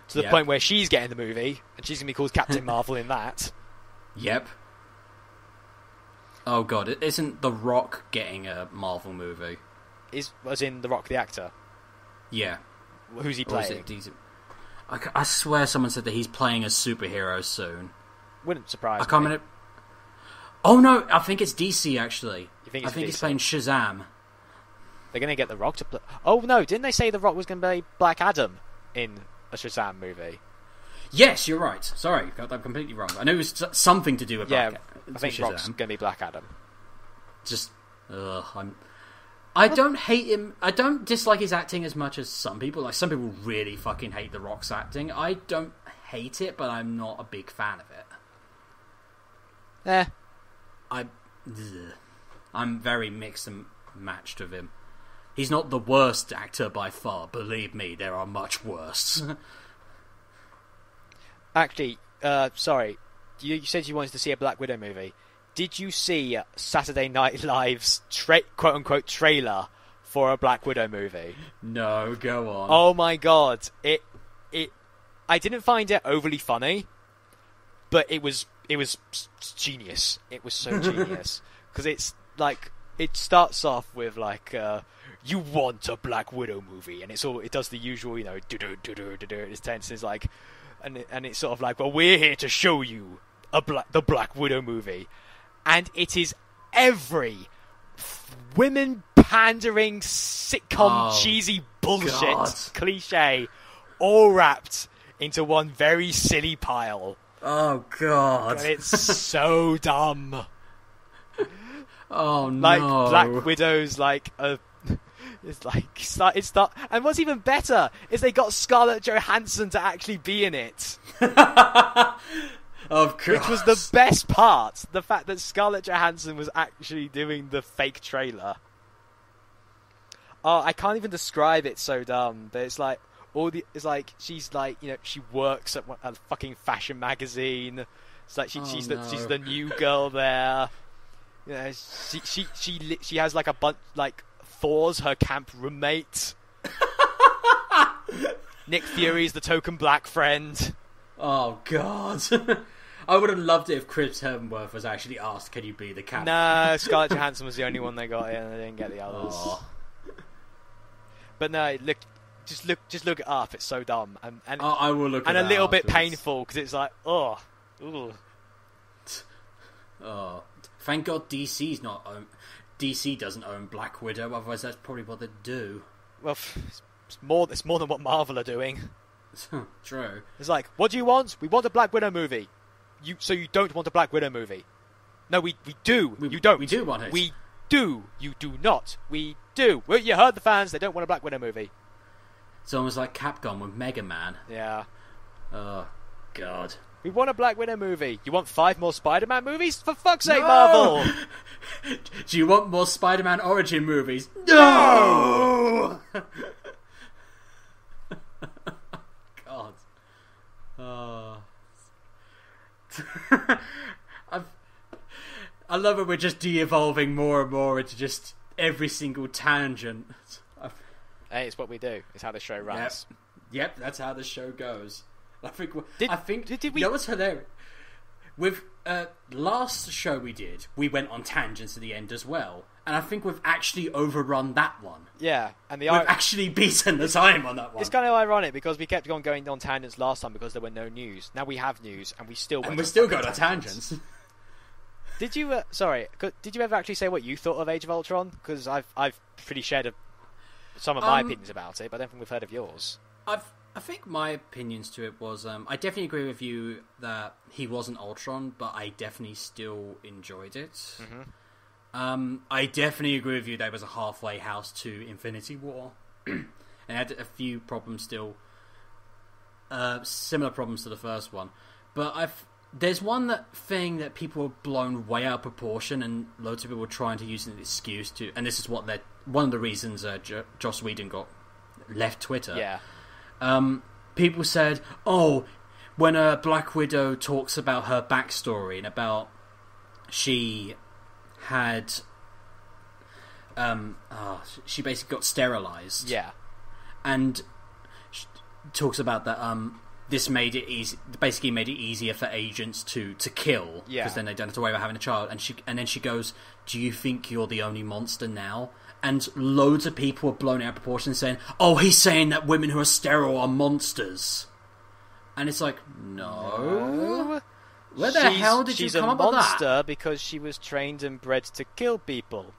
To the point where she's getting the movie, and she's going to be called Captain Marvel in that. Yep. Oh god, isn't The Rock getting a Marvel movie? As in The Rock the actor? Yeah. Who's he playing? I swear someone said that he's playing a superhero soon. Wouldn't surprise me. I can't remember. Oh no, I think it's DC actually. You think I think he's playing Shazam. They're going to get The Rock to play... Oh no, didn't they say The Rock was going to play Black Adam in a Shazam movie. Yes, you're right. Sorry, got that completely wrong. I know it was something to do with Yeah, Black I think Shazam. Rock's going to be Black Adam. Just, I don't hate him. I don't dislike his acting as much as some people. Like, some people really fucking hate The Rock's acting. I don't hate it, but I'm not a big fan of it. I'm very mixed and matched with him. He's not the worst actor by far. Believe me, there are much worse. Actually, sorry, you said you wanted to see a Black Widow movie. Did you see Saturday Night Live's quote-unquote trailer for a Black Widow movie? No, go on. Oh my god. I didn't find it overly funny, but it was genius. It was so genius. Because it's like, it starts off with like, you want a Black Widow movie, and it does the usual, you know, it's tense, it's like, and it's sort of like, well, we're here to show you the Black Widow movie. And it is every women pandering sitcom cheesy bullshit cliche all wrapped into one very silly pile. Oh god. And it's so dumb. Oh no. Like Black Widow's like a it's not, and what's even better is they got Scarlett Johansson to actually be in it. Of course. Which was the best part, the fact that Scarlett Johansson was actually doing the fake trailer. Oh, I can't even describe it, so dumb. But it's like it's like she's like, you know, she works at a fucking fashion magazine. It's like she's the new girl there. You know, she has like a bunch, like Thor's her camp roommate. Nick Fury's the token black friend. Oh god. I would have loved it if Chris Hemsworth was actually asked, can you be the captain? Nah, Scarlett Johansson was the only one they got in, and they didn't get the others. Oh. But no, just look it up. It's so dumb, and I will look. And at a little bit afterwards. painful because it's like, oh. Thank God DC doesn't own Black Widow. Otherwise, that's probably what they'd do. Well, it's more than what Marvel are doing. True. It's like, what do you want? We want a Black Widow movie. So you don't want a Black Widow movie? No, we do. You don't. We do want it. We do. You do not. We do. Well, you heard the fans. They don't want a Black Widow movie. It's almost like Capcom with Mega Man. Yeah. Oh, God. We want a Black Widow movie. You want 5 more Spider-Man movies? For fuck's sake, Marvel! Do you want more Spider-Man origin movies? No! God. I love it. We're just de-evolving more and more into just every single tangent. Hey, it's what we do. It's how the show runs. Yep, that's how the show goes. I think did we? You know what's hilarious? With last show we went on tangents at the end as well, and I think we've actually overrun that one. Yeah, and we've actually beaten the time on that one. It's kind of ironic because we kept going on tangents last time because there were no news. Now we have news, and we still going on tangents. Did you? Sorry, did you ever actually say what you thought of Age of Ultron? Because I've pretty shared some of my opinions about it, but I don't think we've heard of yours. I think my opinions to it was I definitely agree with you that he wasn't Ultron, but I definitely still enjoyed it. Mm-hmm. I definitely agree with you that it was a halfway house to Infinity War, and had a few problems still, similar problems to the first one. But there's one thing that people have blown way out of proportion, and loads of people were trying to use an excuse to, and this is one of the reasons Joss Whedon got left Twitter. Yeah. People said, oh, when Black Widow talks about her backstory and about she had she basically got sterilized. Yeah. And she talks about that this made it easier for agents to kill, because then they don't have to worry about having a child. And then she goes, do you think you're the only monster now? And loads of people were blown out of proportion saying, oh, he's saying that women who are sterile are monsters. And it's like, no. Where the hell did you come up with that? She's a monster because she was trained and bred to kill people.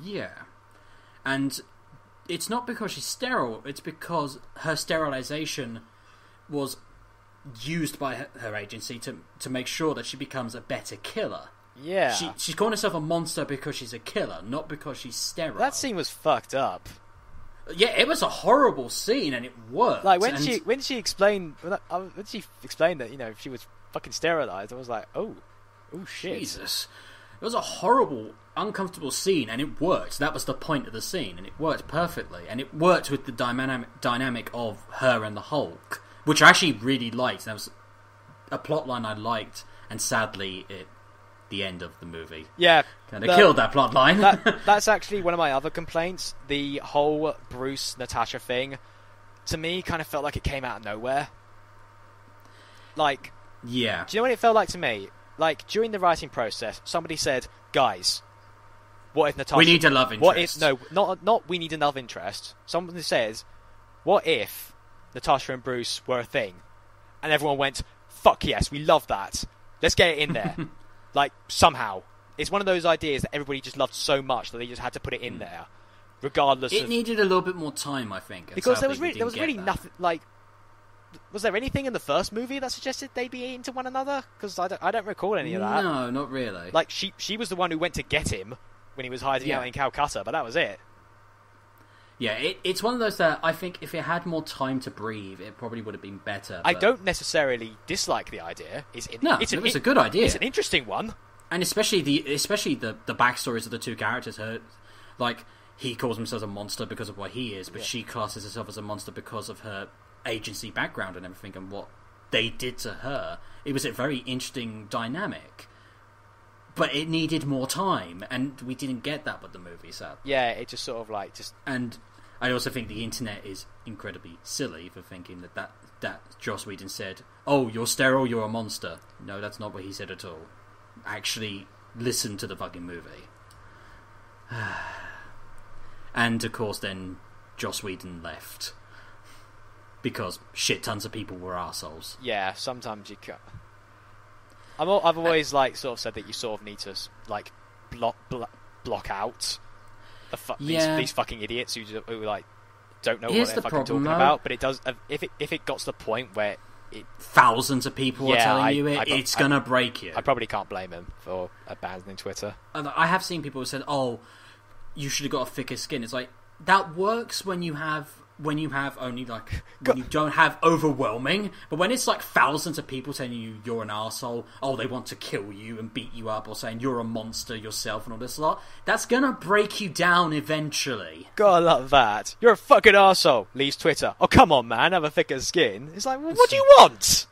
Yeah. And it's not because she's sterile, it's because her sterilization was used by her agency to make sure that she becomes a better killer. Yeah. She's calling herself a monster because she's a killer, not because she's sterile. That scene was fucked up. Yeah, it was a horrible scene, and it worked. Like when she explained that she was fucking sterilized, I was like, oh shit. Jesus, it was a horrible, uncomfortable scene, and it worked. That was the point of the scene, and it worked perfectly. And it worked with the dynamic of her and the Hulk, which I actually really liked. That was a plotline I liked, and sadly, the end of the movie. Yeah. Kind of killed that plot line. That's actually one of my other complaints. The whole Bruce-Natasha thing, to me, kind of felt like it came out of nowhere. Like... Yeah. Do you know what it felt like to me? Like, during the writing process, somebody said, guys, what if Natasha... We need a love interest. Not we need a love interest. Someone says, what if Natasha and Bruce were a thing? And everyone went, fuck yes, we love that. Let's get it in there. Like, somehow. It's one of those ideas that everybody just loved so much that they just had to put it in there. Regardless of... It needed a little bit more time, I think. Because there was really nothing... Like, was there anything in the first movie that suggested they'd be into one another? Because I don't recall any of that. No, not really. Like, she was the one who went to get him when he was hiding out in Calcutta, but that was it. Yeah, it's one of those that I think if it had more time to breathe, it probably would have been better. I don't necessarily dislike the idea. It was a good idea. It's an interesting one. And especially the backstories of the two characters. Like, he calls himself a monster because of what he is, but she classes herself as a monster because of her agency background and everything and what they did to her. It was a very interesting dynamic. But it needed more time, and we didn't get that with the movie, sadly. Yeah, it just sort of like... And I also think the internet is incredibly silly for thinking that Joss Whedon said, oh, you're sterile, you're a monster. No, that's not what he said at all. Actually, listen to the fucking movie. And, of course, then Joss Whedon left. Because shit tons of people were arseholes. Yeah, sometimes you can't... I've always sort of said that you sort of need to block out these fucking idiots who don't know what they're fucking talking about. But it does if it got to the point where thousands of people are telling you it's gonna break you. I probably can't blame him for abandoning Twitter. And I have seen people who said, "Oh, you should have got a thicker skin." It's like that works when you have only when you don't have overwhelming, but when it's like thousands of people telling you you're an arsehole, they want to kill you and beat you up, or saying you're a monster yourself and all this lot, that's gonna break you down eventually. Gotta love that. You're a fucking arsehole. Leaves Twitter. Oh, come on, man, have a thicker skin. It's like, well, what do you want?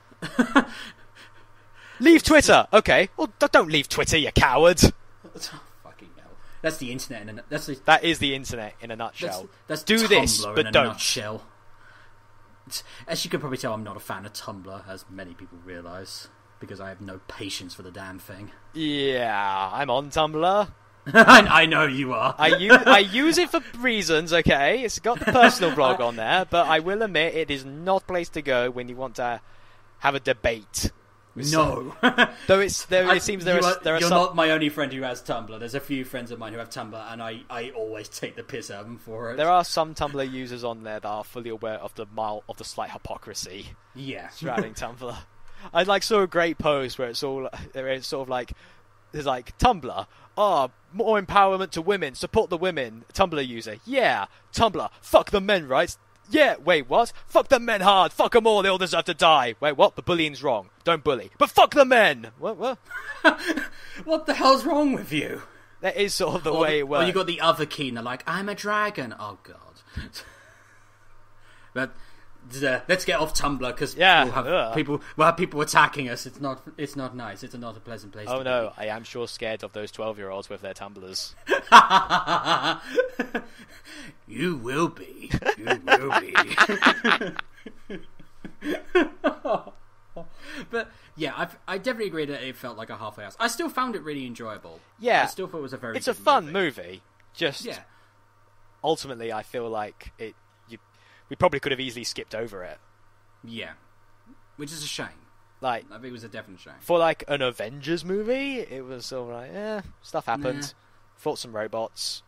Leave Twitter. Okay, well, don't leave Twitter, you coward. That's the internet. That is the internet in a nutshell. That's do Tumblr this, but in a don't. Nutshell. As you can probably tell, I'm not a fan of Tumblr, as many people realise, because I have no patience for the damn thing. Yeah, I'm on Tumblr. I know you are. I use it for reasons, okay? It's got the personal blog on there, but I will admit it is not a place to go when you want to have a debate. No. Though it seems there are You're some... not my only friend who has Tumblr. There's a few friends of mine who have Tumblr, and I always take the piss out of them for it. There are some Tumblr users on there that are fully aware of the slight hypocrisy surrounding Tumblr. I saw a great post where it's sort of like there's like Tumblr, more empowerment to women, support the women. Tumblr user, yeah. Tumblr, fuck the men, right? Yeah, wait, what? Fuck the men hard, fuck them all, they all deserve to die. Wait, what? But bullying's wrong. Don't bully. But fuck the men! What? What the hell's wrong with you? That is sort of the way it works. Or you got the other key, and they're like, I'm a dragon. Oh, God. But let's get off Tumblr, because we'll have people attacking us. It's not nice. It's not a pleasant place to be. Oh, no, I am sure scared of those 12-year-olds with their Tumblrs. You will be. You will be. But yeah, I definitely agree that it felt like a halfway house. I still found it really enjoyable. Yeah, I still thought it was a very. It's a fun movie. Just ultimately, I feel like we probably could have easily skipped over it. Yeah, which is a shame. I think it was a definite shame for an Avengers movie. It was sort of like, stuff happened. Fought some robots.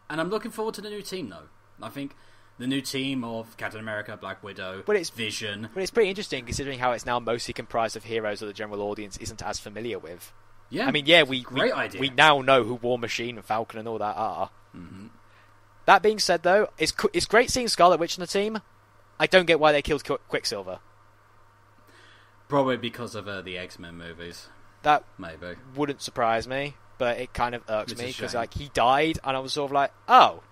And I'm looking forward to the new team, though. I think the new team of Captain America, Black Widow, Vision. But it's pretty interesting considering how it's now mostly comprised of heroes that the general audience isn't as familiar with. Yeah, I mean, we now know who War Machine and Falcon and all that are. Mm-hmm. That being said, though, it's great seeing Scarlet Witch on the team. I don't get why they killed Quicksilver. Probably because of the X-Men movies. That maybe wouldn't surprise me, but it kind of irks me because like he died, and I was sort of like, oh.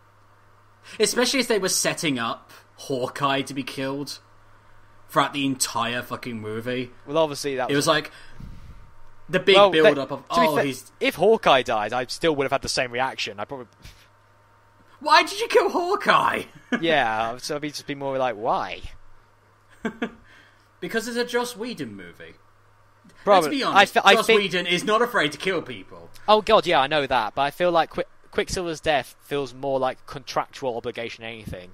Especially as they were setting up Hawkeye to be killed throughout the entire fucking movie. Well, obviously it was like the big build-up of if Hawkeye died, I still would have had the same reaction. I probably. Why did you kill Hawkeye? Yeah, so I'd just be more like, why? Because it's a Joss Whedon movie. Probably. Let's be honest, Joss Whedon is not afraid to kill people. Oh god, yeah, I know that, but I feel like Quicksilver's death feels more like contractual obligation than anything.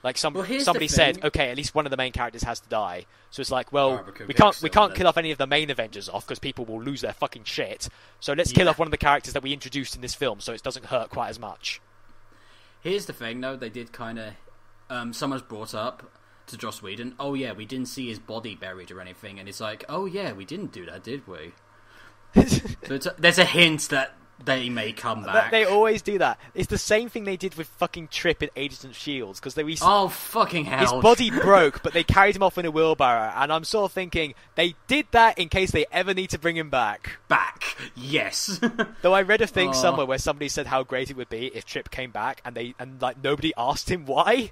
Like somebody said, okay, at least one of the main characters has to die. So it's like, well, we can't kill off any of the main Avengers off because people will lose their fucking shit. So let's kill off one of the characters that we introduced in this film so it doesn't hurt quite as much. Here's the thing, though. They did kind of... someone's brought up to Joss Whedon, oh, yeah, we didn't see his body buried or anything. And it's like, oh, yeah, we didn't do that, did we? So there's a hint that they may come back. They always do that. It's the same thing they did with fucking Trip in Agents of S.H.I.E.L.D. Because oh, fucking hell. His body broke, but they carried him off in a wheelbarrow. And I'm sort of thinking, they did that in case they ever need to bring him back. Yes. Though I read a thing somewhere where somebody said how great it would be if Trip came back and nobody asked him why.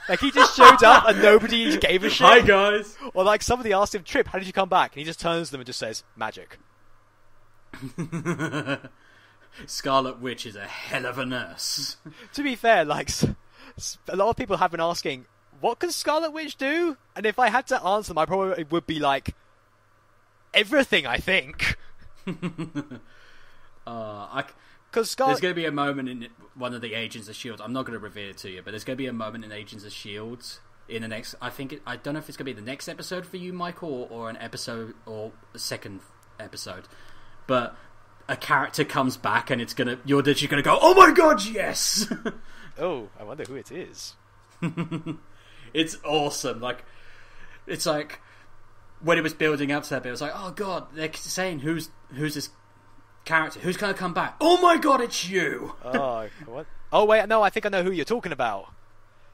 Like, he just showed up and nobody gave a shit. Hi, guys. Or like somebody asked him, Trip, how did you come back? And he just turns to them and just says, magic. Scarlet Witch is a hell of a nurse. To be fair, like, a lot of people have been asking, what can Scarlet Witch do? And if I had to answer them, I probably would be like, everything, I think. There's going to be a moment in one of the Agents of S.H.I.E.L.D. I'm not going to reveal it to you, but there's going to be a moment in Agents of S.H.I.E.L.D. in the next... I don't know if it's going to be the next episode for you, Michael, or an episode, or a second episode. But... a character comes back and you're literally going to go, oh my god, yes! Oh, I wonder who it is. It's awesome. Like, it's like, when it was building up to that bit, it was like, oh god, they're saying who's this character? Who's going to come back? Oh my god, it's you! Oh, what? Oh wait, no, I think I know who you're talking about.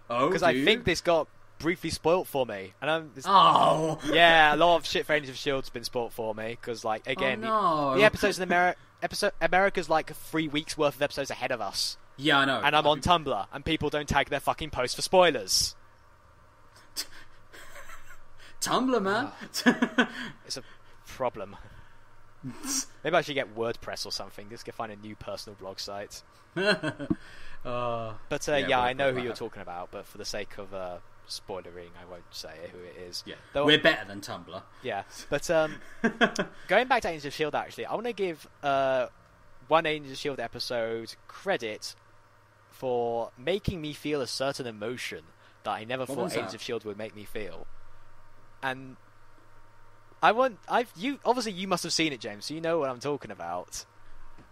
Oh, because I think this got briefly spoilt for me, and yeah, a lot of shit for Age of S.H.I.E.L.D.'s been spoilt for me because, like, again, the episodes in America's like 3 weeks worth of episodes ahead of us. Yeah, I know. And I'm on Tumblr, and people don't tag their fucking posts for spoilers. Tumblr, man. It's a problem. Maybe I should get WordPress or something. Just go find a new personal blog site. But yeah, I know who you're talking about, but for the sake of spoilering, I won't say who it is. Yeah, we're better than Tumblr. Yeah, but going back to Agents of S.H.I.E.L.D., actually, I want to give one Agents of S.H.I.E.L.D. episode credit for making me feel a certain emotion that I never thought Agents of S.H.I.E.L.D. would make me feel. And you must have seen it, James, so you know what I'm talking about.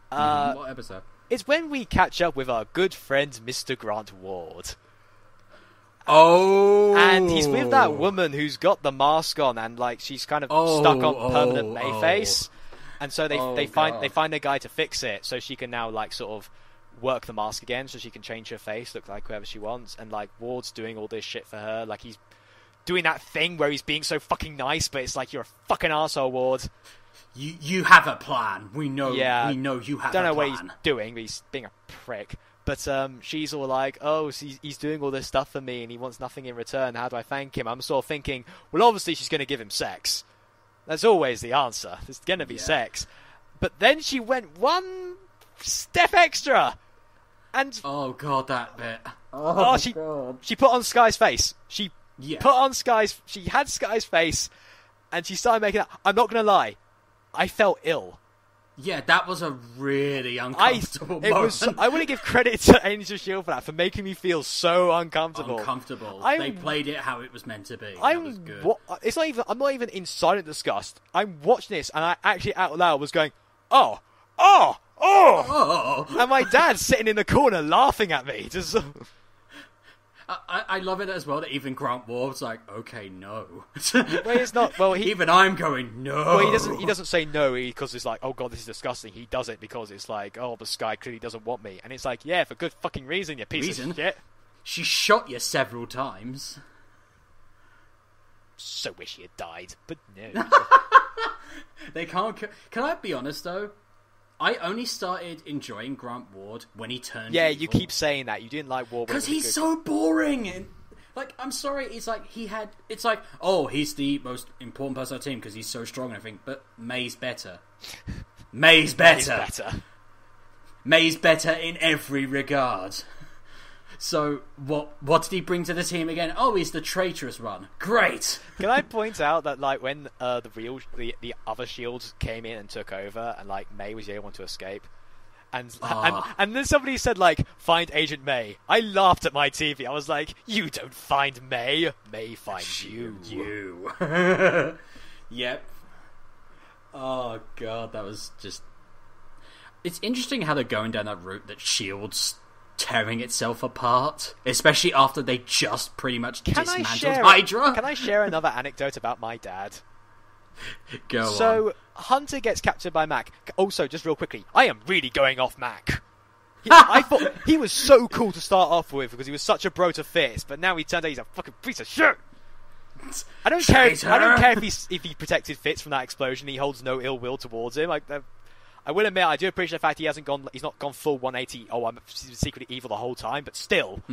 What episode? It's when we catch up with our good friend Mr. Grant Ward. Oh! And he's with that woman who's got the mask on, and like she's kind of stuck on permanent Mayface. And so they find a guy to fix it, so she can now like sort of work the mask again, so she can change her face, look like whoever she wants. And like Ward's doing all this shit for her, like he's doing that thing where he's being so fucking nice, but it's like, you're a fucking arsehole, Ward. You have a plan. We know. Yeah, we know you have. Don't know what he's doing, but he's being a prick. But she's all like, oh, he's doing all this stuff for me and he wants nothing in return. How do I thank him? I'm sort of thinking, well, obviously she's going to give him sex. That's always the answer. There's going to be sex. But then she went one step extra. And oh, God, that bit. She put on Sky's face. She had Sky's face and she started making that. I'm not going to lie. I felt ill. Yeah, that was a really uncomfortable moment. I want to give credit to Agents of S.H.I.E.L.D. for that, for making me feel so uncomfortable. They played it how it was meant to be. That was good. I'm not even in silent disgust. I'm watching this, and I actually out loud was going, oh! And my dad's sitting in the corner laughing at me. Just... I love it as well that even Grant Ward's like, okay, no. Well, it's not. Well, even I'm going no. Well, he doesn't say no because it's like, oh god, this is disgusting. He does it because it's like, oh, the sky clearly doesn't want me, and it's like, yeah, for good fucking reason, you piece of shit. She shot you several times. So wish he had died, but no. They can't. Can I be honest though? I only started enjoying Grant Ward when he turned evil. You keep saying that. You didn't like Ward because he's so boring. And, like, I'm sorry, it's like it's like, oh, he's the most important person on the team because he's so strong and everything, but May's better. May's better in every regard. So, what did he bring to the team again? Oh, he's the traitorous one. Great! Can I point out that, like, when the other Shield came in and took over, and, like, May was the only one to escape, and then somebody said, like, find Agent May. I laughed at my TV. I was like, you don't find May. May finds you. You. Yep. Oh, God, that was just... It's interesting how they're going down that route that Shield's tearing itself apart, especially after they just pretty much dismantled Hydra. Can I share another anecdote about my dad? Go on. So, Hunter gets captured by Mac. Also, just real quickly, I am really going off Mac. I thought he was so cool to start off with because he was such a bro to Fitz, but now he turned out he's a fucking piece of shit. I don't care if he protected Fitz from that explosion. He holds no ill will towards him. I will admit, I do appreciate the fact he's not gone full 180. Oh, I'm secretly evil the whole time, but still.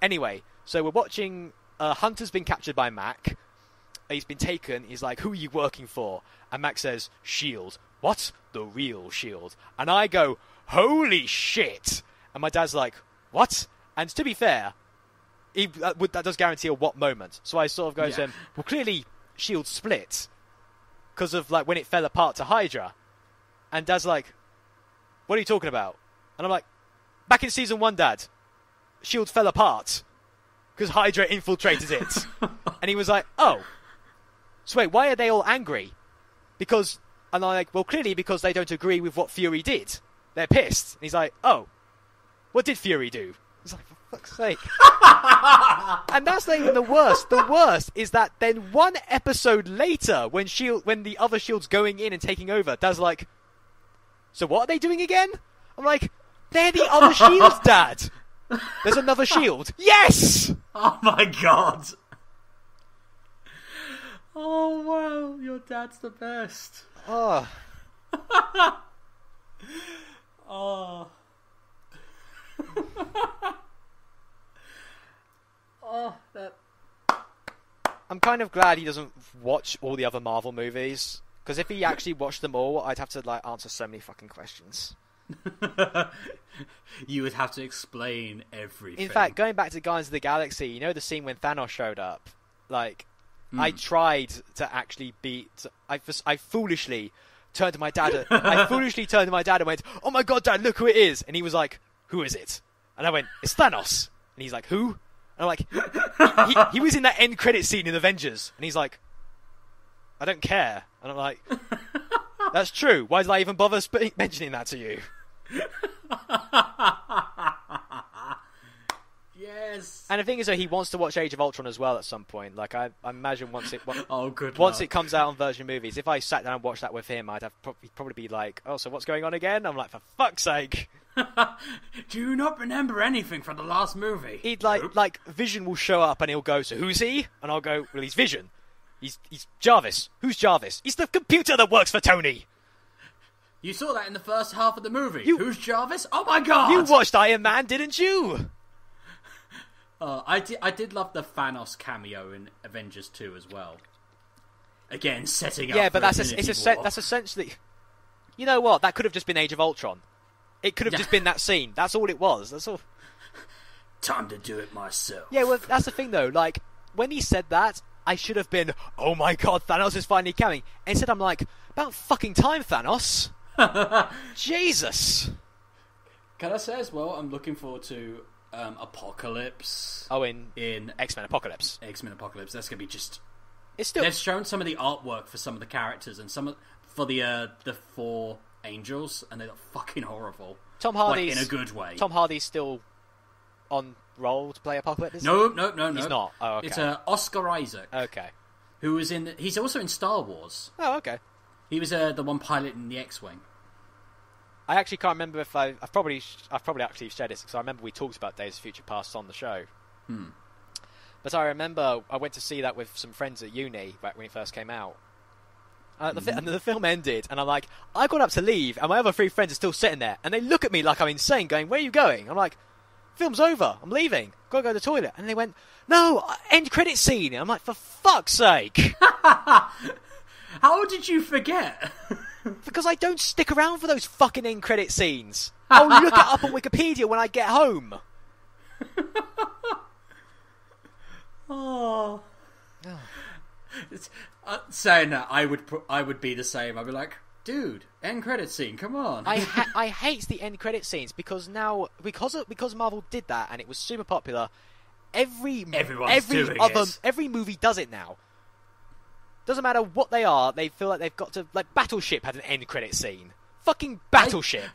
Anyway, so we're watching. Hunter's been captured by Mac. He's been taken. He's like, "Who are you working for?" And Mac says, "Shield." What? The real Shield. And I go, "Holy shit!" And my dad's like, "What?" And to be fair, that does guarantee a what moment. So I sort of go to him, "Well, clearly Shield split because of like when it fell apart to Hydra." And Dad's like, "What are you talking about?" And I'm like, "Back in Season 1, Dad, S.H.I.E.L.D. fell apart because Hydra infiltrated it." And he was like, "Oh. So wait, why are they all angry?" And I'm like, "Well, clearly because they don't agree with what Fury did. They're pissed." And he's like, "Oh. What did Fury do?" It's like, for fuck's sake. And that's not even the worst. The worst is that then one episode later, when the other S.H.I.E.L.D's going in and taking over, Dad's like, "So what are they doing again?" I'm like, "They're the other S.H.I.E.L.D., Dad. There's another S.H.I.E.L.D. Yes!" Oh my god. Oh wow, your dad's the best. Oh. Oh. Oh, that... I'm kind of glad he doesn't watch all the other Marvel movies. Because if he actually watched them all, I'd have to like answer so many fucking questions. You would have to explain everything. In fact, going back to Guardians of the Galaxy, you know the scene when Thanos showed up? Like, I tried to actually I foolishly turned to my dad. And went, "Oh my god, Dad, look who it is!" And he was like, "Who is it?" And I went, "It's Thanos." And he's like, "Who?" And I'm like, he was in that end credit scene in Avengers. And he's like, "I don't care." And I'm like, "That's true. Why did I even bother mentioning that to you?" Yes. And the thing is, though, he wants to watch Age of Ultron as well at some point. Like, I imagine once it comes out on Virgin Movies, if I sat down and watched that with him, he'd probably be like, "Oh, so what's going on again?" I'm like, "For fuck's sake." Do you not remember anything from the last movie? He'd like Vision will show up and he'll go, "So who's he?" And I'll go, "Well, he's Vision. He's Jarvis. Who's Jarvis?" "He's the computer that works for Tony." You saw that in the first half of the movie. Who's Jarvis? Oh my god! You watched Iron Man, didn't you? I did love the Thanos cameo in Avengers 2 as well. Again, setting up. Yeah, but that's War. essentially. You know what? That could have just been Age of Ultron. It could have just been that scene. That's all it was. That's all. Time to do it myself. Yeah, well, that's the thing though. Like when he said that, I should have been, "Oh my god, Thanos is finally coming." Instead, I'm like, "About fucking time, Thanos." Jesus. Can I say as well? I'm looking forward to Apocalypse. Oh, in X-Men Apocalypse. X-Men Apocalypse. That's gonna be just. It's still. They've shown some of the artwork for some of the characters and for the 4 angels, and they look fucking horrible. Tom Hardy's like, in a good way. Tom Hardy's still on roll to play Apocalypse? No. He's not. Oh, okay. It's Oscar Isaac. Okay. Who was in? He's also in Star Wars. Oh, okay. He was the one piloting the X-wing. I actually can't remember if I've probably actually shared this because I remember we talked about Days of Future Past on the show. But I remember I went to see that with some friends at uni back when it first came out. And the film ended, and I'm like, I got up to leave, and my other 3 friends are still sitting there, and they look at me like I'm insane, going, "Where are you going?" I'm like, "Film's over. I'm leaving. Gotta go to the toilet." And they went, "No, end credit scene." And I'm like, "For fuck's sake!" How did you forget? Because I don't stick around for those fucking end credit scenes. I'll look it up on Wikipedia when I get home. Oh. Saying that, I would be the same. I'd be like, dude, end credit scene, come on. I hate the end credit scenes because now because Marvel did that and it was super popular. Every movie does it now. Doesn't matter what they are, they feel like they've got to... Like, Battleship had an end credit scene. Fucking Battleship.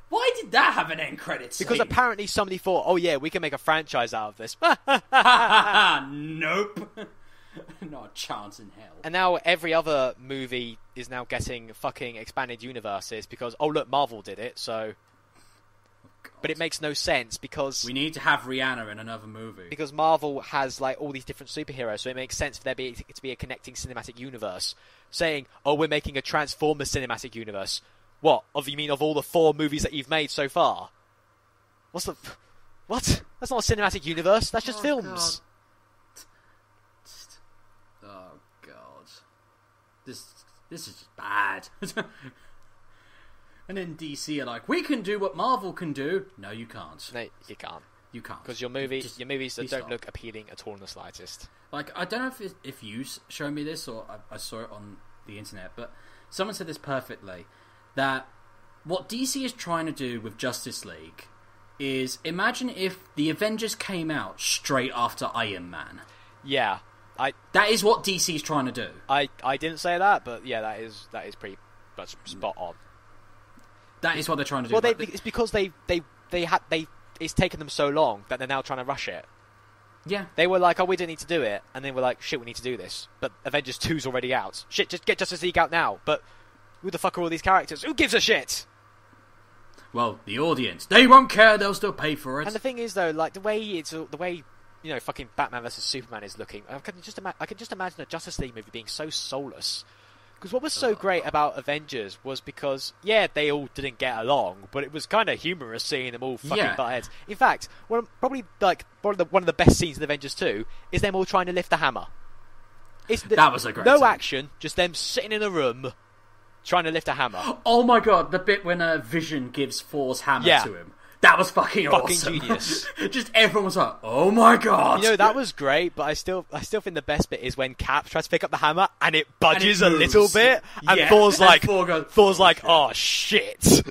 Why did that have an end credit scene? Because apparently somebody thought, oh yeah, we can make a franchise out of this. Nope. Not a chance in hell. And now every other movie is now getting fucking expanded universes because, oh look, Marvel did it, so... But it makes no sense because... We need to have Rihanna in another movie. Because Marvel has like all these different superheroes, so it makes sense for there to be a connecting cinematic universe. Saying, oh, we're making a Transformers cinematic universe. What? You mean of all the 4 movies that you've made so far? What? That's not a cinematic universe, that's just films. God. Oh, God. This is just bad. And then DC are like, we can do what Marvel can do. No, you can't. No, you can't. You can't. Because your movies don't look appealing at all in the slightest. Like, I don't know if you showed me this or I saw it on the internet, but someone said this perfectly, that what DC is trying to do with Justice League is, imagine if the Avengers came out straight after Iron Man. Yeah. That is what DC is trying to do. I didn't say that, but yeah, that is pretty much spot on. That is what they're trying to do. Well, it's because it's taken them so long that they're now trying to rush it. Yeah. They were like, oh, we don't need to do it. And then we're like, shit, we need to do this. But Avengers 2's already out. Shit, just get Justice League out now. But who the fuck are all these characters? Who gives a shit? Well, the audience. They won't care. They'll still pay for it. And the thing is, though, like, the way fucking Batman vs Superman is looking, I can just imagine a Justice League movie being so soulless. Because what was so great about Avengers was because, yeah, they all didn't get along, but it was kind of humorous seeing them all fucking butt heads. In fact, one of the best scenes in Avengers 2 is them all trying to lift the hammer. That was a great scene. Action, just them sitting in a room trying to lift a hammer. Oh my god, the bit when Vision gives Thor's hammer to him. That was fucking awesome. Genius. Just everyone was like, oh my god. You know, that was great, but I still think the best bit is when Cap tries to pick up the hammer and it budges a little bit, and Thor's like, oh shit.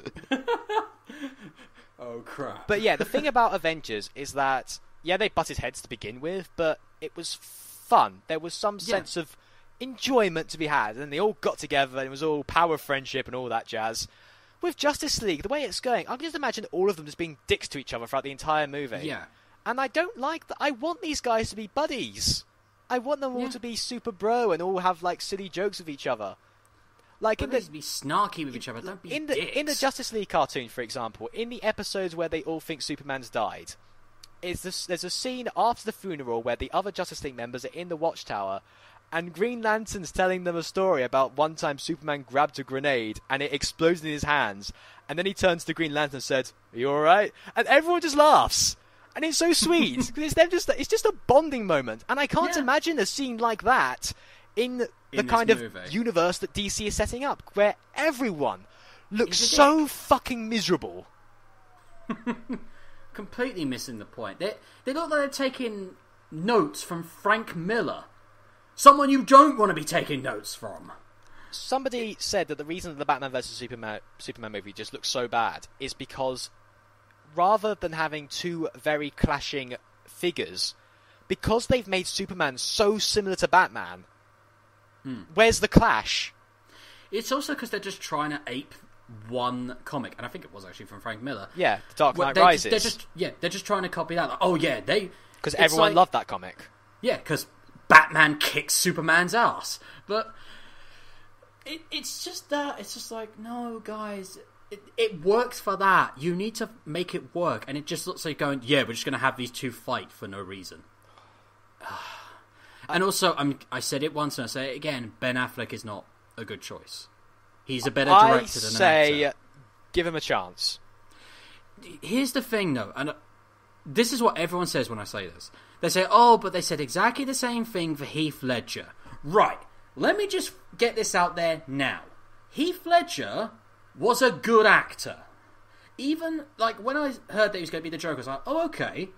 Oh crap. But yeah, the thing about Avengers is that, yeah, they butted heads to begin with, but it was fun. There was some sense of enjoyment to be had, and they all got together, and it was all power, friendship, and all that jazz. With Justice League, the way it's going, I can just imagine all of them just being dicks to each other throughout the entire movie. Yeah. And I don't like that. I want these guys to be buddies. I want them all to be super bro and all have, like, silly jokes with each other. Like, be snarky with each other, don't be dicks. In the Justice League cartoon, for example, in the episodes where they all think Superman's died, there's a scene after the funeral where the other Justice League members are in the Watchtower, and Green Lantern's telling them a story about one time Superman grabbed a grenade and it exploded in his hands. And then he turns to Green Lantern and said, "Are you alright?" And everyone just laughs. And it's so sweet. Because it's just a bonding moment. And I can't imagine a scene like that in the kind of universe that DC is setting up, where everyone looks so fucking miserable. Completely missing the point. They look like they're taking notes from Frank Miller. Someone you don't want to be taking notes from. Somebody said that the reason that the Batman vs Superman movie just looks so bad is because rather than having 2 very clashing figures, because they've made Superman so similar to Batman, where's the clash? It's also because they're just trying to ape one comic, and I think it was actually from Frank Miller. Yeah, The Dark Knight they're Rises. They're just trying to copy that. Like, because everyone loved that comic. Yeah, because Batman kicks Superman's ass, but it's just that. It's just like, no, guys, it works for that. You need to make it work, and it just looks like going, yeah, we're just going to have these two fight for no reason. And also, I said it once and I say it again, Ben Affleck is not a good choice. He's a better director than an actor. Give him a chance. Here's the thing, though, and this is what everyone says when I say this. They say, oh, but they said exactly the same thing for Heath Ledger. Right, let me just get this out there now. Heath Ledger was a good actor. Even, like, when I heard that he was going to be the Joker, I was like, oh, okay.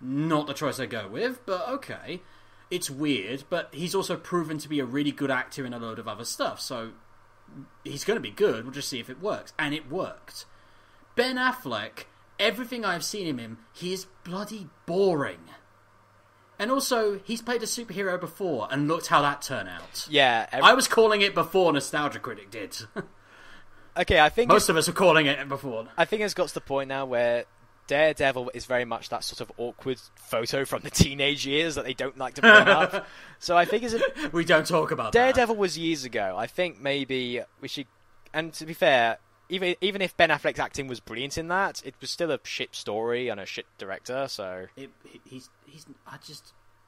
Not the choice I go with, but okay. It's weird, but he's also proven to be a really good actor in a load of other stuff, so he's going to be good. We'll just see if it works. And it worked. Ben Affleck, everything I've seen him in, he is bloody boring. And also, he's played a superhero before, and looked how that turned out. Yeah. I was calling it before Nostalgia Critic did. Okay, I think most of us were calling it before. I think it's got to the point now where Daredevil is very much that sort of awkward photo from the teenage years that they don't like to bring up. So I think we don't talk about Daredevil that. was years ago. I think maybe we should. And to be fair, even if Ben Affleck's acting was brilliant in that, it was still a shit story and a shit director. So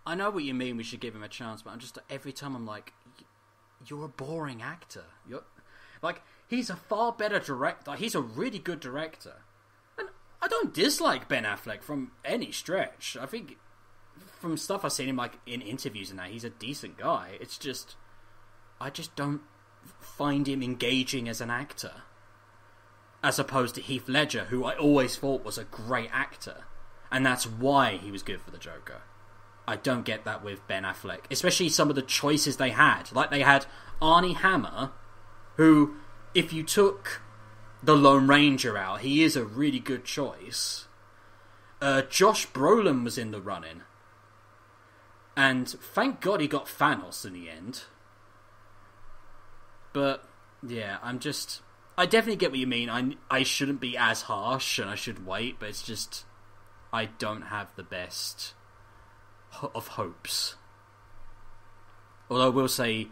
I know what you mean. We should give him a chance, but every time I'm like, you're a boring actor. He's a far better director. He's a really good director. I don't dislike Ben Affleck from any stretch. I think from stuff I've seen him in interviews and that, he's a decent guy. It's just, I just don't find him engaging as an actor. As opposed to Heath Ledger, who I always thought was a great actor. And that's why he was good for the Joker. I don't get that with Ben Affleck. Especially some of the choices they had. Like they had Armie Hammer, who, if you took the Lone Ranger out, he is a really good choice. Josh Brolin was in the running. And thank God he got Thanos in the end. But, yeah, I definitely get what you mean. I shouldn't be as harsh and I should wait, but it's just, I don't have the best of hopes. Although I will say,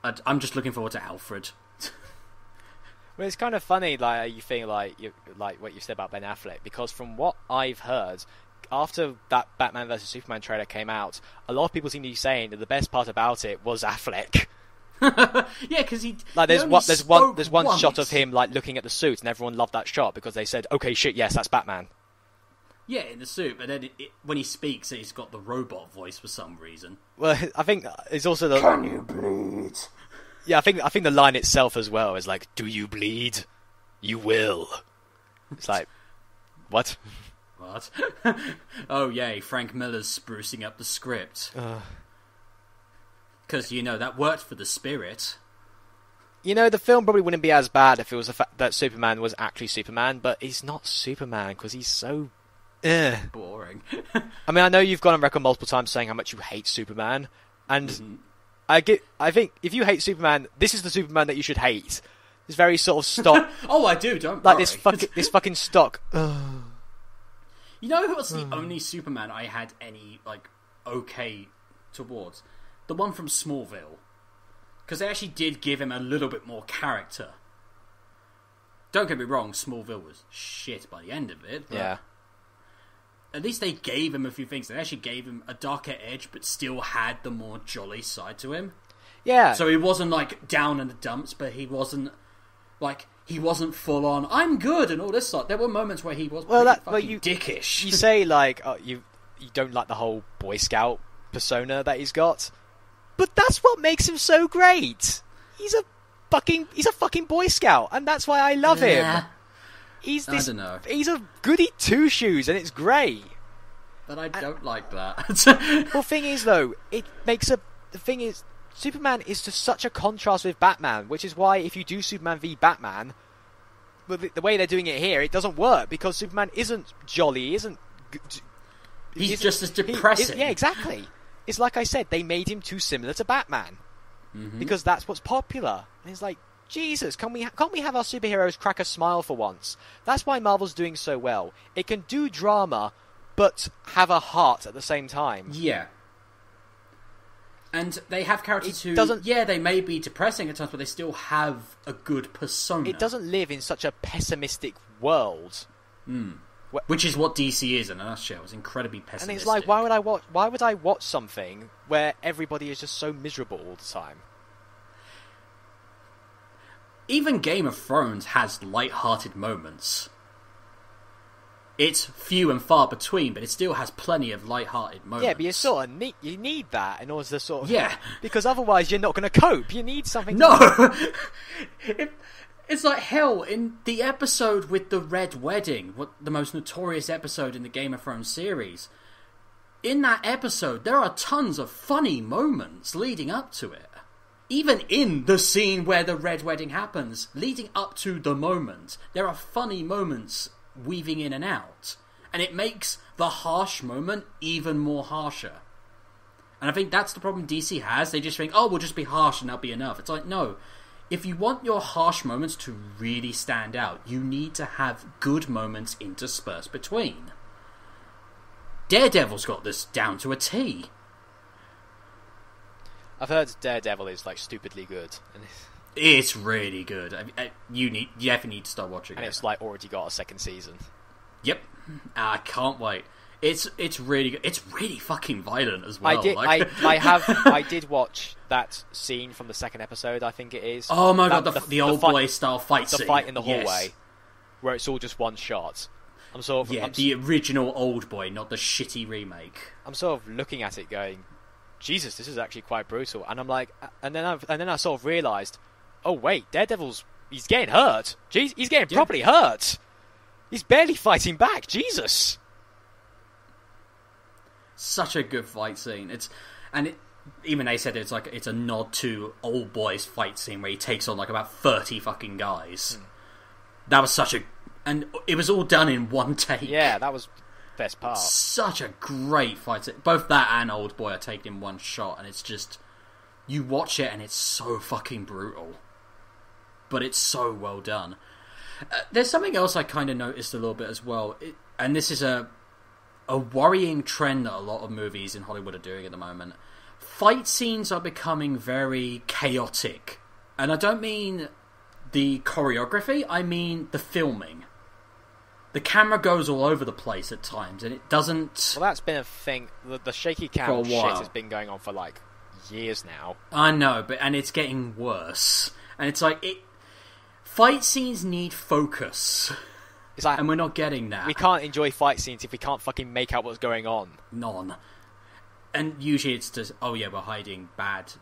I'm just looking forward to Alfred. Well, it's kind of funny, like you think, like what you said about Ben Affleck, because from what I've heard, after that Batman vs Superman trailer came out, a lot of people seem to be saying that the best part about it was Affleck. Yeah, because there's one shot of him like looking at the suit, and everyone loved that shot because they said, "Okay, shit, yes, that's Batman." Yeah, in the suit, but then when he speaks, he's got the robot voice for some reason. Well, I think it's also the. Can you bleed? Yeah, I think the line itself as well is like, "Do you bleed? You will." It's like, what? What? Oh, yay, Frank Miller's sprucing up the script. Because, that worked for the spirit. The film probably wouldn't be as bad if it was the fact that Superman was actually Superman, but he's not Superman because he's so... boring. I mean, I know you've gone on record multiple times saying how much you hate Superman, and I think if you hate Superman, this is the Superman that you should hate. This very sort of stock... Oh, I do, don't like worry. this fucking stock... You know who was the only Superman I had any, okay towards? The one from Smallville. Because they actually did give him a little bit more character. Don't get me wrong, Smallville was shit by the end of it. But yeah. At least they gave him a few things. They actually gave him a darker edge, but still had the more jolly side to him. Yeah. So he wasn't, down in the dumps, but he wasn't, he wasn't full on, I'm good, and all this stuff. There were moments where he was dickish. You say, you don't like the whole Boy Scout persona that he's got, but that's what makes him so great. He's a fucking Boy Scout, and that's why I love him. I don't know. He's a goody two-shoes, and it's great. But I don't like that. Well, thing is, though, Superman is just such a contrast with Batman, which is why if you do Superman v Batman, the way they're doing it here, it doesn't work, because Superman isn't jolly, He's just as depressing. Yeah, exactly. It's like I said, they made him too similar to Batman. Mm-hmm. Because that's what's popular. And it's like, Jesus, can't we have our superheroes crack a smile for once? That's why Marvel's doing so well. It can do drama, but have a heart at the same time. Yeah. And they have characters who, they may be depressing at times, but they still have a good persona. It doesn't live in such a pessimistic world. Which is what DC is in a nutshell. It's incredibly pessimistic. And it's like, why would I watch something where everybody is just so miserable all the time? Even Game of Thrones has light-hearted moments. It's few and far between, but it still has plenty of light-hearted moments. Yeah, but you sort of need that in order to sort of... Yeah. Because otherwise you're not going to cope. You need something... No! It's like hell, in the episode with the Red Wedding, the most notorious episode in the Game of Thrones series, in that episode there are tons of funny moments leading up to it. Even in the scene where the Red Wedding happens, leading up to the moment, there are funny moments weaving in and out. And it makes the harsh moment even more harsher. And I think that's the problem DC has. They just think, oh, we'll just be harsh and that'll be enough. It's like, no. If you want your harsh moments to really stand out, you need to have good moments interspersed between. Daredevil's got this down to a T. I've heard Daredevil is like stupidly good. It's really good. You definitely need to start watching it. And it's like already got a second season. Yep. I can't wait. It's really good. It's really fucking violent as well. I did watch that scene from the second episode, I think it is. Oh my god, the old boy style fight scene. The fight in the hallway, where it's all just one shot. The original old boy, not the shitty remake. I'm sort of looking at it going, Jesus, this is actually quite brutal. And I'm like, and then I sort of realised, oh wait, he's getting hurt. Jeez, he's getting properly hurt. He's barely fighting back. Jesus. Such a good fight scene. Even they said it's a nod to Old Boy's fight scene where he takes on like about 30 fucking guys. That was and it was all done in one take. Yeah, that was the best part. Such a great fight scene. Both that and Old Boy are taken in one shot, and it's just, you watch it and it's so fucking brutal, but it's so well done. There's something else I kind of noticed a little bit as well, and this is a worrying trend that a lot of movies in Hollywood are doing at the moment. Fight scenes are becoming very chaotic. And I don't mean the choreography, I mean the filming. The camera goes all over the place at times, and it doesn't... Well, that's been a thing. The shaky cam shit has been going on for, like, years now. I know, and it's getting worse. And it's like, fight scenes need focus. It's like, and we're not getting that. We can't enjoy fight scenes if we can't fucking make out what's going on. None. And usually it's just, oh yeah, we're hiding bad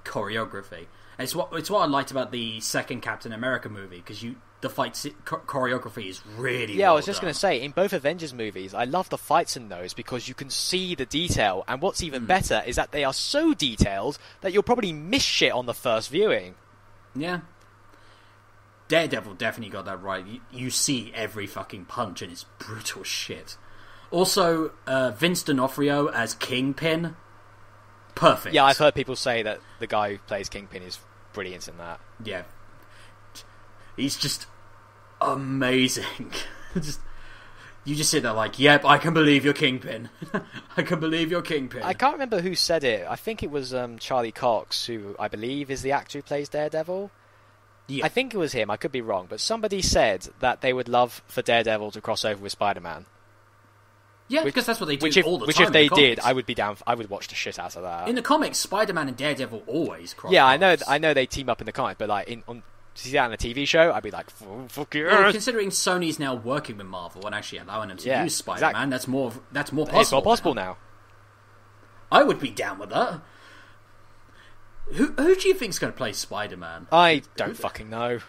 choreography. And it's what I liked about the second Captain America movie, because the fight choreography is really well I was just going to say, in both Avengers movies, I love the fights in those because you can see the detail, and what's even better is that they are so detailed that you'll probably miss shit on the first viewing. Yeah. Daredevil definitely got that right. You see every fucking punch, and it's brutal shit. Also, Vince D'Onofrio as Kingpin, perfect. Yeah, I've heard people say that the guy who plays Kingpin is brilliant in that. Yeah. He's just amazing. You just sit there like, yep, I can believe you're Kingpin. I can believe you're Kingpin. I can't remember who said it. I think it was Charlie Cox, who I believe is the actor who plays Daredevil. Yeah. I think it was him, I could be wrong, but somebody said that they would love for Daredevil to cross over with Spider-Man. Yeah, because that's what they do all the time. Which if they did, I would be down. I would watch the shit out of that. In the comics, Spider-Man and Daredevil always cross. Yeah, I know they team up in the comics, but like to see that on a TV show, I'd be like, fuck you. Well, considering Sony's now working with Marvel and actually allowing them to use Spider-Man, exactly. that's more possible. It's more possible now. I would be down with that. Who do you think's going to play Spider-Man? I don't fucking know.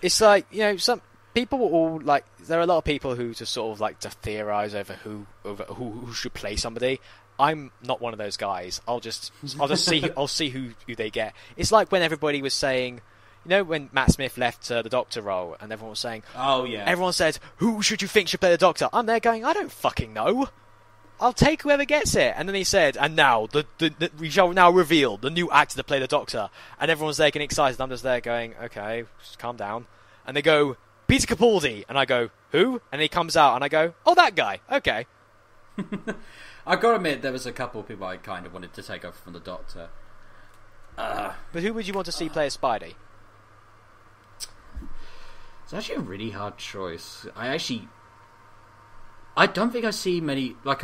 It's like, some people will all like. There are a lot of people who just sort of like to theorize over who should play somebody. I'm not one of those guys. I'll just see who they get. It's like when everybody was saying, when Matt Smith left the Doctor role, and everyone was saying, oh yeah, everyone said, who should you think should play the Doctor? I'm there going, I don't fucking know. I'll take whoever gets it. And then he said, and now, we shall now reveal the new actor to play the Doctor. And everyone's there getting excited. I'm just there going, okay, just calm down. And they go, Peter Capaldi. And I go, who? And he comes out and I go, oh, that guy. Okay. I've got to admit, there was a couple of people I kind of wanted to take over from the Doctor. But who would you want to see play as Spidey? It's actually a really hard choice. I don't think I see many, like,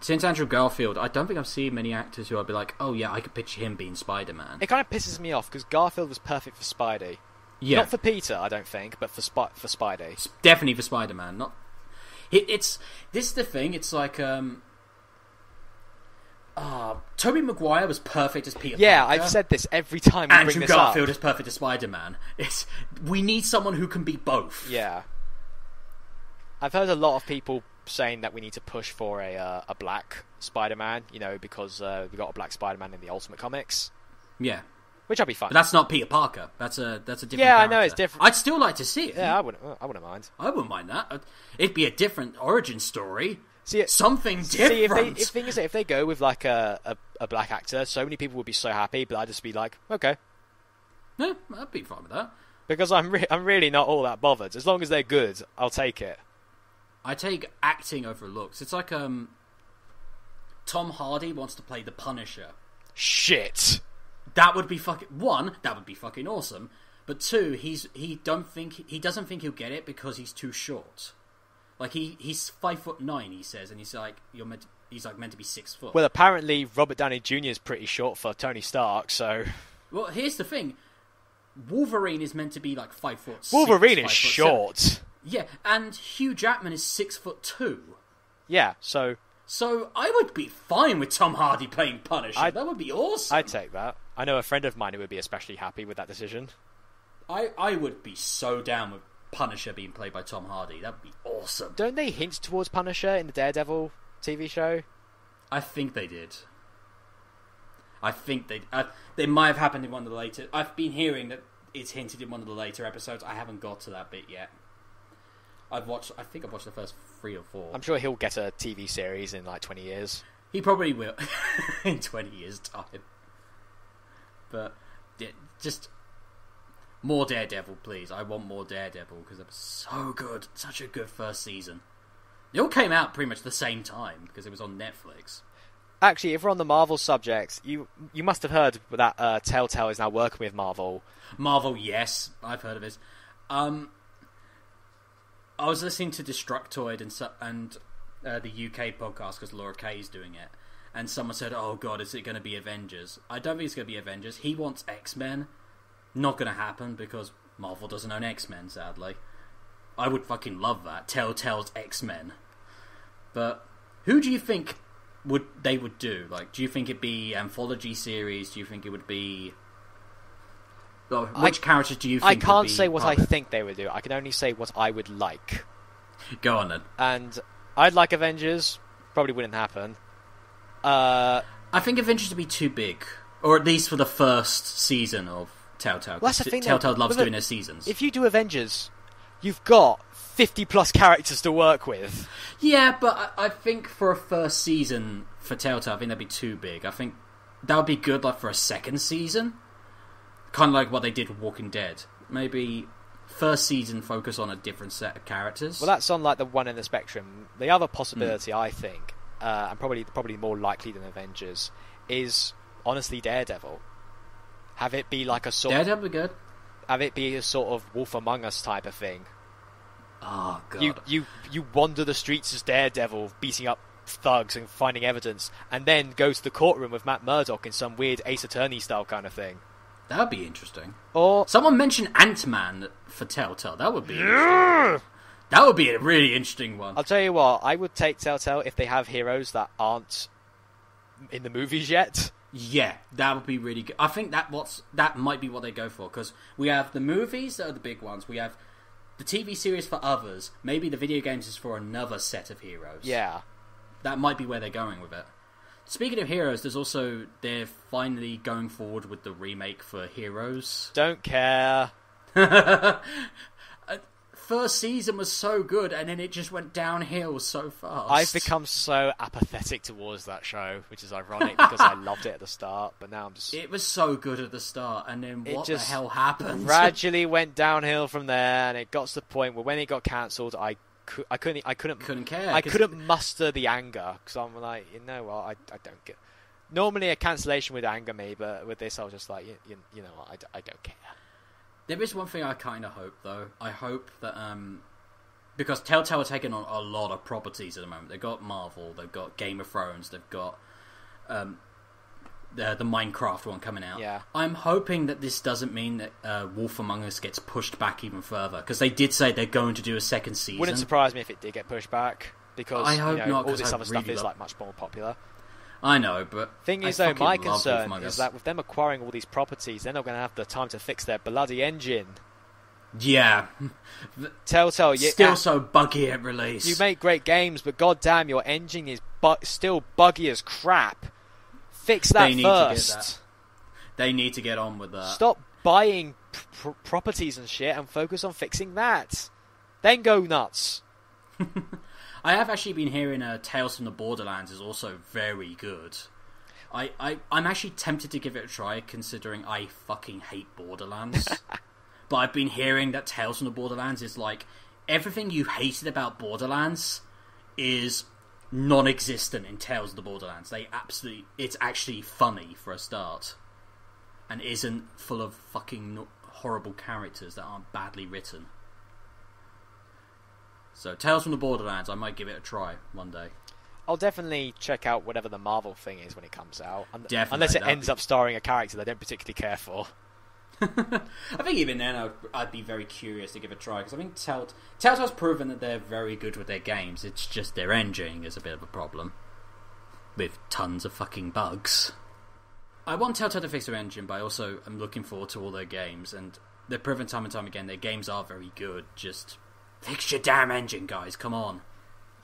since Andrew Garfield, I don't think I've seen many actors who I'd be like, oh yeah, I could picture him being Spider-Man. It kind of pisses me off, because Garfield was perfect for Spidey. Yeah. Not for Peter, I don't think, but for Spidey. Definitely for Spider-Man. Not. This is the thing, it's like, Tobey Maguire was perfect as Peter Yeah, Parker. I've said this every time we bring Andrew this Garfield up. is perfect as Spider-Man. We need someone who can be both. Yeah. I've heard a lot of people saying that we need to push for a black Spider-Man, because we got a black Spider-Man in the Ultimate Comics. Yeah. Which I'd be fine. But that's not Peter Parker. That's a different Yeah, character. I know, it's different. I'd still like to see it. Yeah, I wouldn't mind. I wouldn't mind that. It'd be a different origin story. See, something different. If they go with like a black actor, so many people would be so happy, but I'd just be like, okay. Yeah, I'd be fine with that. Because I'm really not all that bothered. As long as they're good, I'll take it. I take acting over looks. It's like Tom Hardy wants to play the Punisher. Shit. That would be that would be fucking awesome. But two, he doesn't think he'll get it because he's too short. Like he's 5'9", he says, and he's like meant to be 6 foot. Well, apparently Robert Downey Jr. is pretty short for Tony Stark, so. Well, here's the thing: Wolverine is meant to be like 5 foot. Wolverine is short. Yeah, and Hugh Jackman is 6'2". Yeah, so I would be fine with Tom Hardy playing Punisher. That would be awesome. I'd take that. I know a friend of mine who would be especially happy with that decision. I would be so down with Punisher being played by Tom Hardy. That would be awesome. Don't they hint towards Punisher in the Daredevil TV show? I think they did. I think they might have happened in one of the later. I've been hearing that it's hinted in one of the later episodes. I haven't got to that bit yet. I think I've watched the first 3 or 4. I'm sure he'll get a TV series in like 20 years. He probably will in 20 years' time. But yeah, just more Daredevil, please. I want more Daredevil because it was so good. Such a good first season. It all came out pretty much the same time because it was on Netflix. Actually, if we're on the Marvel subject, you must have heard that Telltale is now working with Marvel. Marvel, yes, I've heard of it. I was listening to Destructoid and the UK podcast because Laura Kay is doing it, and someone said, "Oh God, is it going to be Avengers?" I don't think it's going to be Avengers. He wants X-Men. Not going to happen because Marvel doesn't own X-Men. Sadly, I would fucking love that. Telltale's X-Men. But who do you think they would do? Like, do you think it'd be anthology series? Do you think it would be? Which characters do you think? I can't say what I think they would do. I can only say what I would like. Go on then. And I'd like Avengers. Probably wouldn't happen. I think Avengers would be too big, or at least for the first season of Telltale. Well, that's the thing. Telltale loves doing their seasons. If you do Avengers, you've got 50 plus characters to work with. Yeah, but I think for a first season for Telltale, I think that'd be too big. I think that would be good, like for a second season. Kind of like what they did with Walking Dead. Maybe first season focus on a different set of characters. Well, that's on like the one end of the spectrum. The other possibility, I think, and probably more likely than Avengers, is honestly Daredevil. Have it be like a sort. Daredevil be good. Have it be a sort of Wolf Among Us type of thing. Oh God! You wander the streets as Daredevil, beating up thugs and finding evidence, and then go to the courtroom with Matt Murdock in some weird Ace Attorney style kind of thing. That would be interesting. Or someone mentioned Ant-Man for Telltale. That would be interesting. That would be a really interesting one. I'll tell you what, I would take Telltale if they have heroes that aren't in the movies yet. Yeah, that would be really good. I think that might be what they go for, because we have the movies that are the big ones. We have the TV series for others. Maybe the video games is for another set of heroes. Yeah. That might be where they're going with it. Speaking of heroes, they're finally going forward with the remake for Heroes. Don't care. first season was so good, and then it just went downhill so fast. I've become so apathetic towards that show, which is ironic because I loved it at the start, but now I'm just... It was so good at the start, and then what the hell happened? Gradually went downhill from there, and it got to the point where when it got cancelled, I couldn't care. I couldn't muster the anger, because I'm like, you know what, I don't get... Normally a cancellation would anger me, but with this I was just like, you know what, I don't care. There is one thing I kind of hope, though. I hope that, because Telltale are taking on a lot of properties at the moment. They've got Marvel, they've got Game of Thrones, they've got the Minecraft one coming out. Yeah. I'm hoping that this doesn't mean that Wolf Among Us gets pushed back even further, because they did say they're going to do a second season. Wouldn't surprise me if it did get pushed back, because I hope not, all this other stuff is like much more popular. I know, but thing is, though, my concern is that with them acquiring all these properties, they're not going to have the time to fix their bloody engine. Yeah. Telltale, still so buggy at release. You make great games, but goddamn, your engine is still buggy as crap. Fix that first. They need to get on with that. Stop buying properties and shit and focus on fixing that. Then go nuts. I have actually been hearing Tales from the Borderlands is also very good. I'm actually tempted to give it a try, considering I fucking hate Borderlands. But I've been hearing that Tales from the Borderlands is like, everything you hated about Borderlands is non-existent in Tales of the Borderlands. It's actually funny for a start. And isn't full of fucking horrible characters that aren't badly written. So, Tales from the Borderlands, I might give it a try one day. I'll definitely check out whatever the Marvel thing is when it comes out. Definitely, unless it ends up starring a character that I don't particularly care for. I think even then I'd be very curious to give it a try, because I think Telltale's proven that they're very good with their games. It's just their engine is a bit of a problem. With tons of fucking bugs. I want Telltale to fix their engine, but I also am looking forward to all their games, and they've proven time and time again their games are very good, just... Fix your damn engine, guys, come on.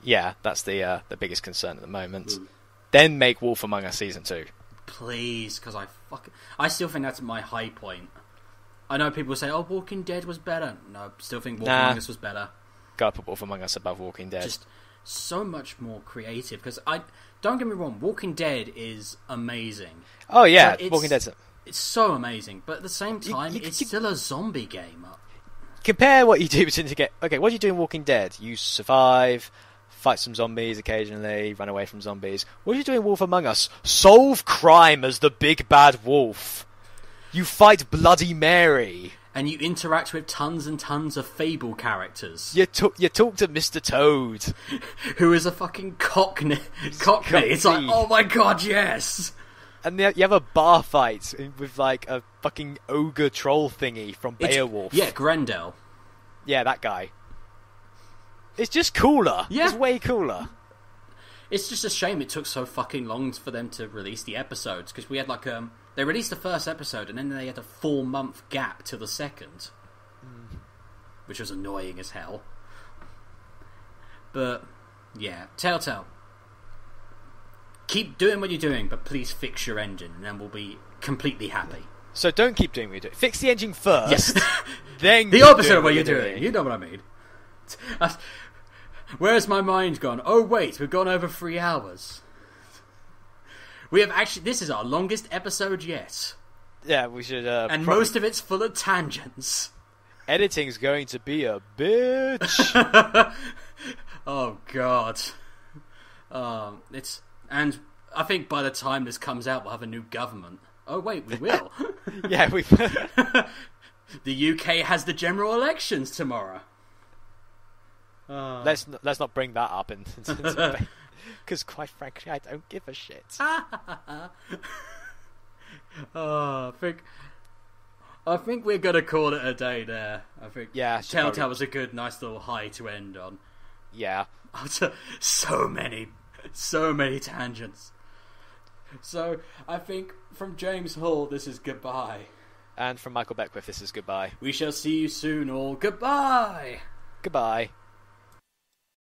Yeah, that's the biggest concern at the moment. Ooh. Then make Wolf Among Us Season 2. Please, because I still think that's my high point. I know people say, oh, Walking Dead was better. No, I still think Wolf Among Us was better. Gotta put Wolf Among Us above Walking Dead. Just so much more creative, because don't get me wrong, Walking Dead is amazing. Oh yeah, Walking Dead's... It's so amazing, but at the same time, it's still a zombie game. Compare what you do to get... Okay, what do you do in Walking Dead? You survive, fight some zombies occasionally, run away from zombies. What do you do in Wolf Among Us? Solve crime as the big bad wolf. You fight Bloody Mary. And you interact with tons and tons of Fable characters. You talk to Mr. Toad. Who is a fucking cockney. It's like, oh my god, yes! And you have a bar fight with like a fucking ogre troll thingy from Beowulf. Yeah, Grendel. Yeah, that guy. It's just cooler. Yeah. It's way cooler. It's just a shame it took so fucking long for them to release the episodes, because we had like they released the first episode and then they had a 4-month gap till the second, which was annoying as hell. But yeah, Telltale, keep doing what you're doing, but please fix your engine, and then we'll be completely happy. So don't keep doing what you're doing. Fix the engine first. Yes. Then the opposite of what you're doing. You know what I mean. Where's my mind gone? Oh wait, we've gone over 3 hours. We have actually... This is our longest episode yet. Yeah, we should... and most of it's full of tangents. Editing's going to be a bitch. Oh god. And I think by the time this comes out, we'll have a new government. Oh wait, we will. Yeah, we. The UK has the general elections tomorrow. Let's not bring that up, because quite frankly, I don't give a shit. I think we're gonna call it a day there. I think Telltale was a good, nice little high to end on. Yeah. So many tangents. So, I think from James Hall, this is goodbye. And from Michael Beckwith, this is goodbye. We shall see you soon, all. Goodbye! Goodbye.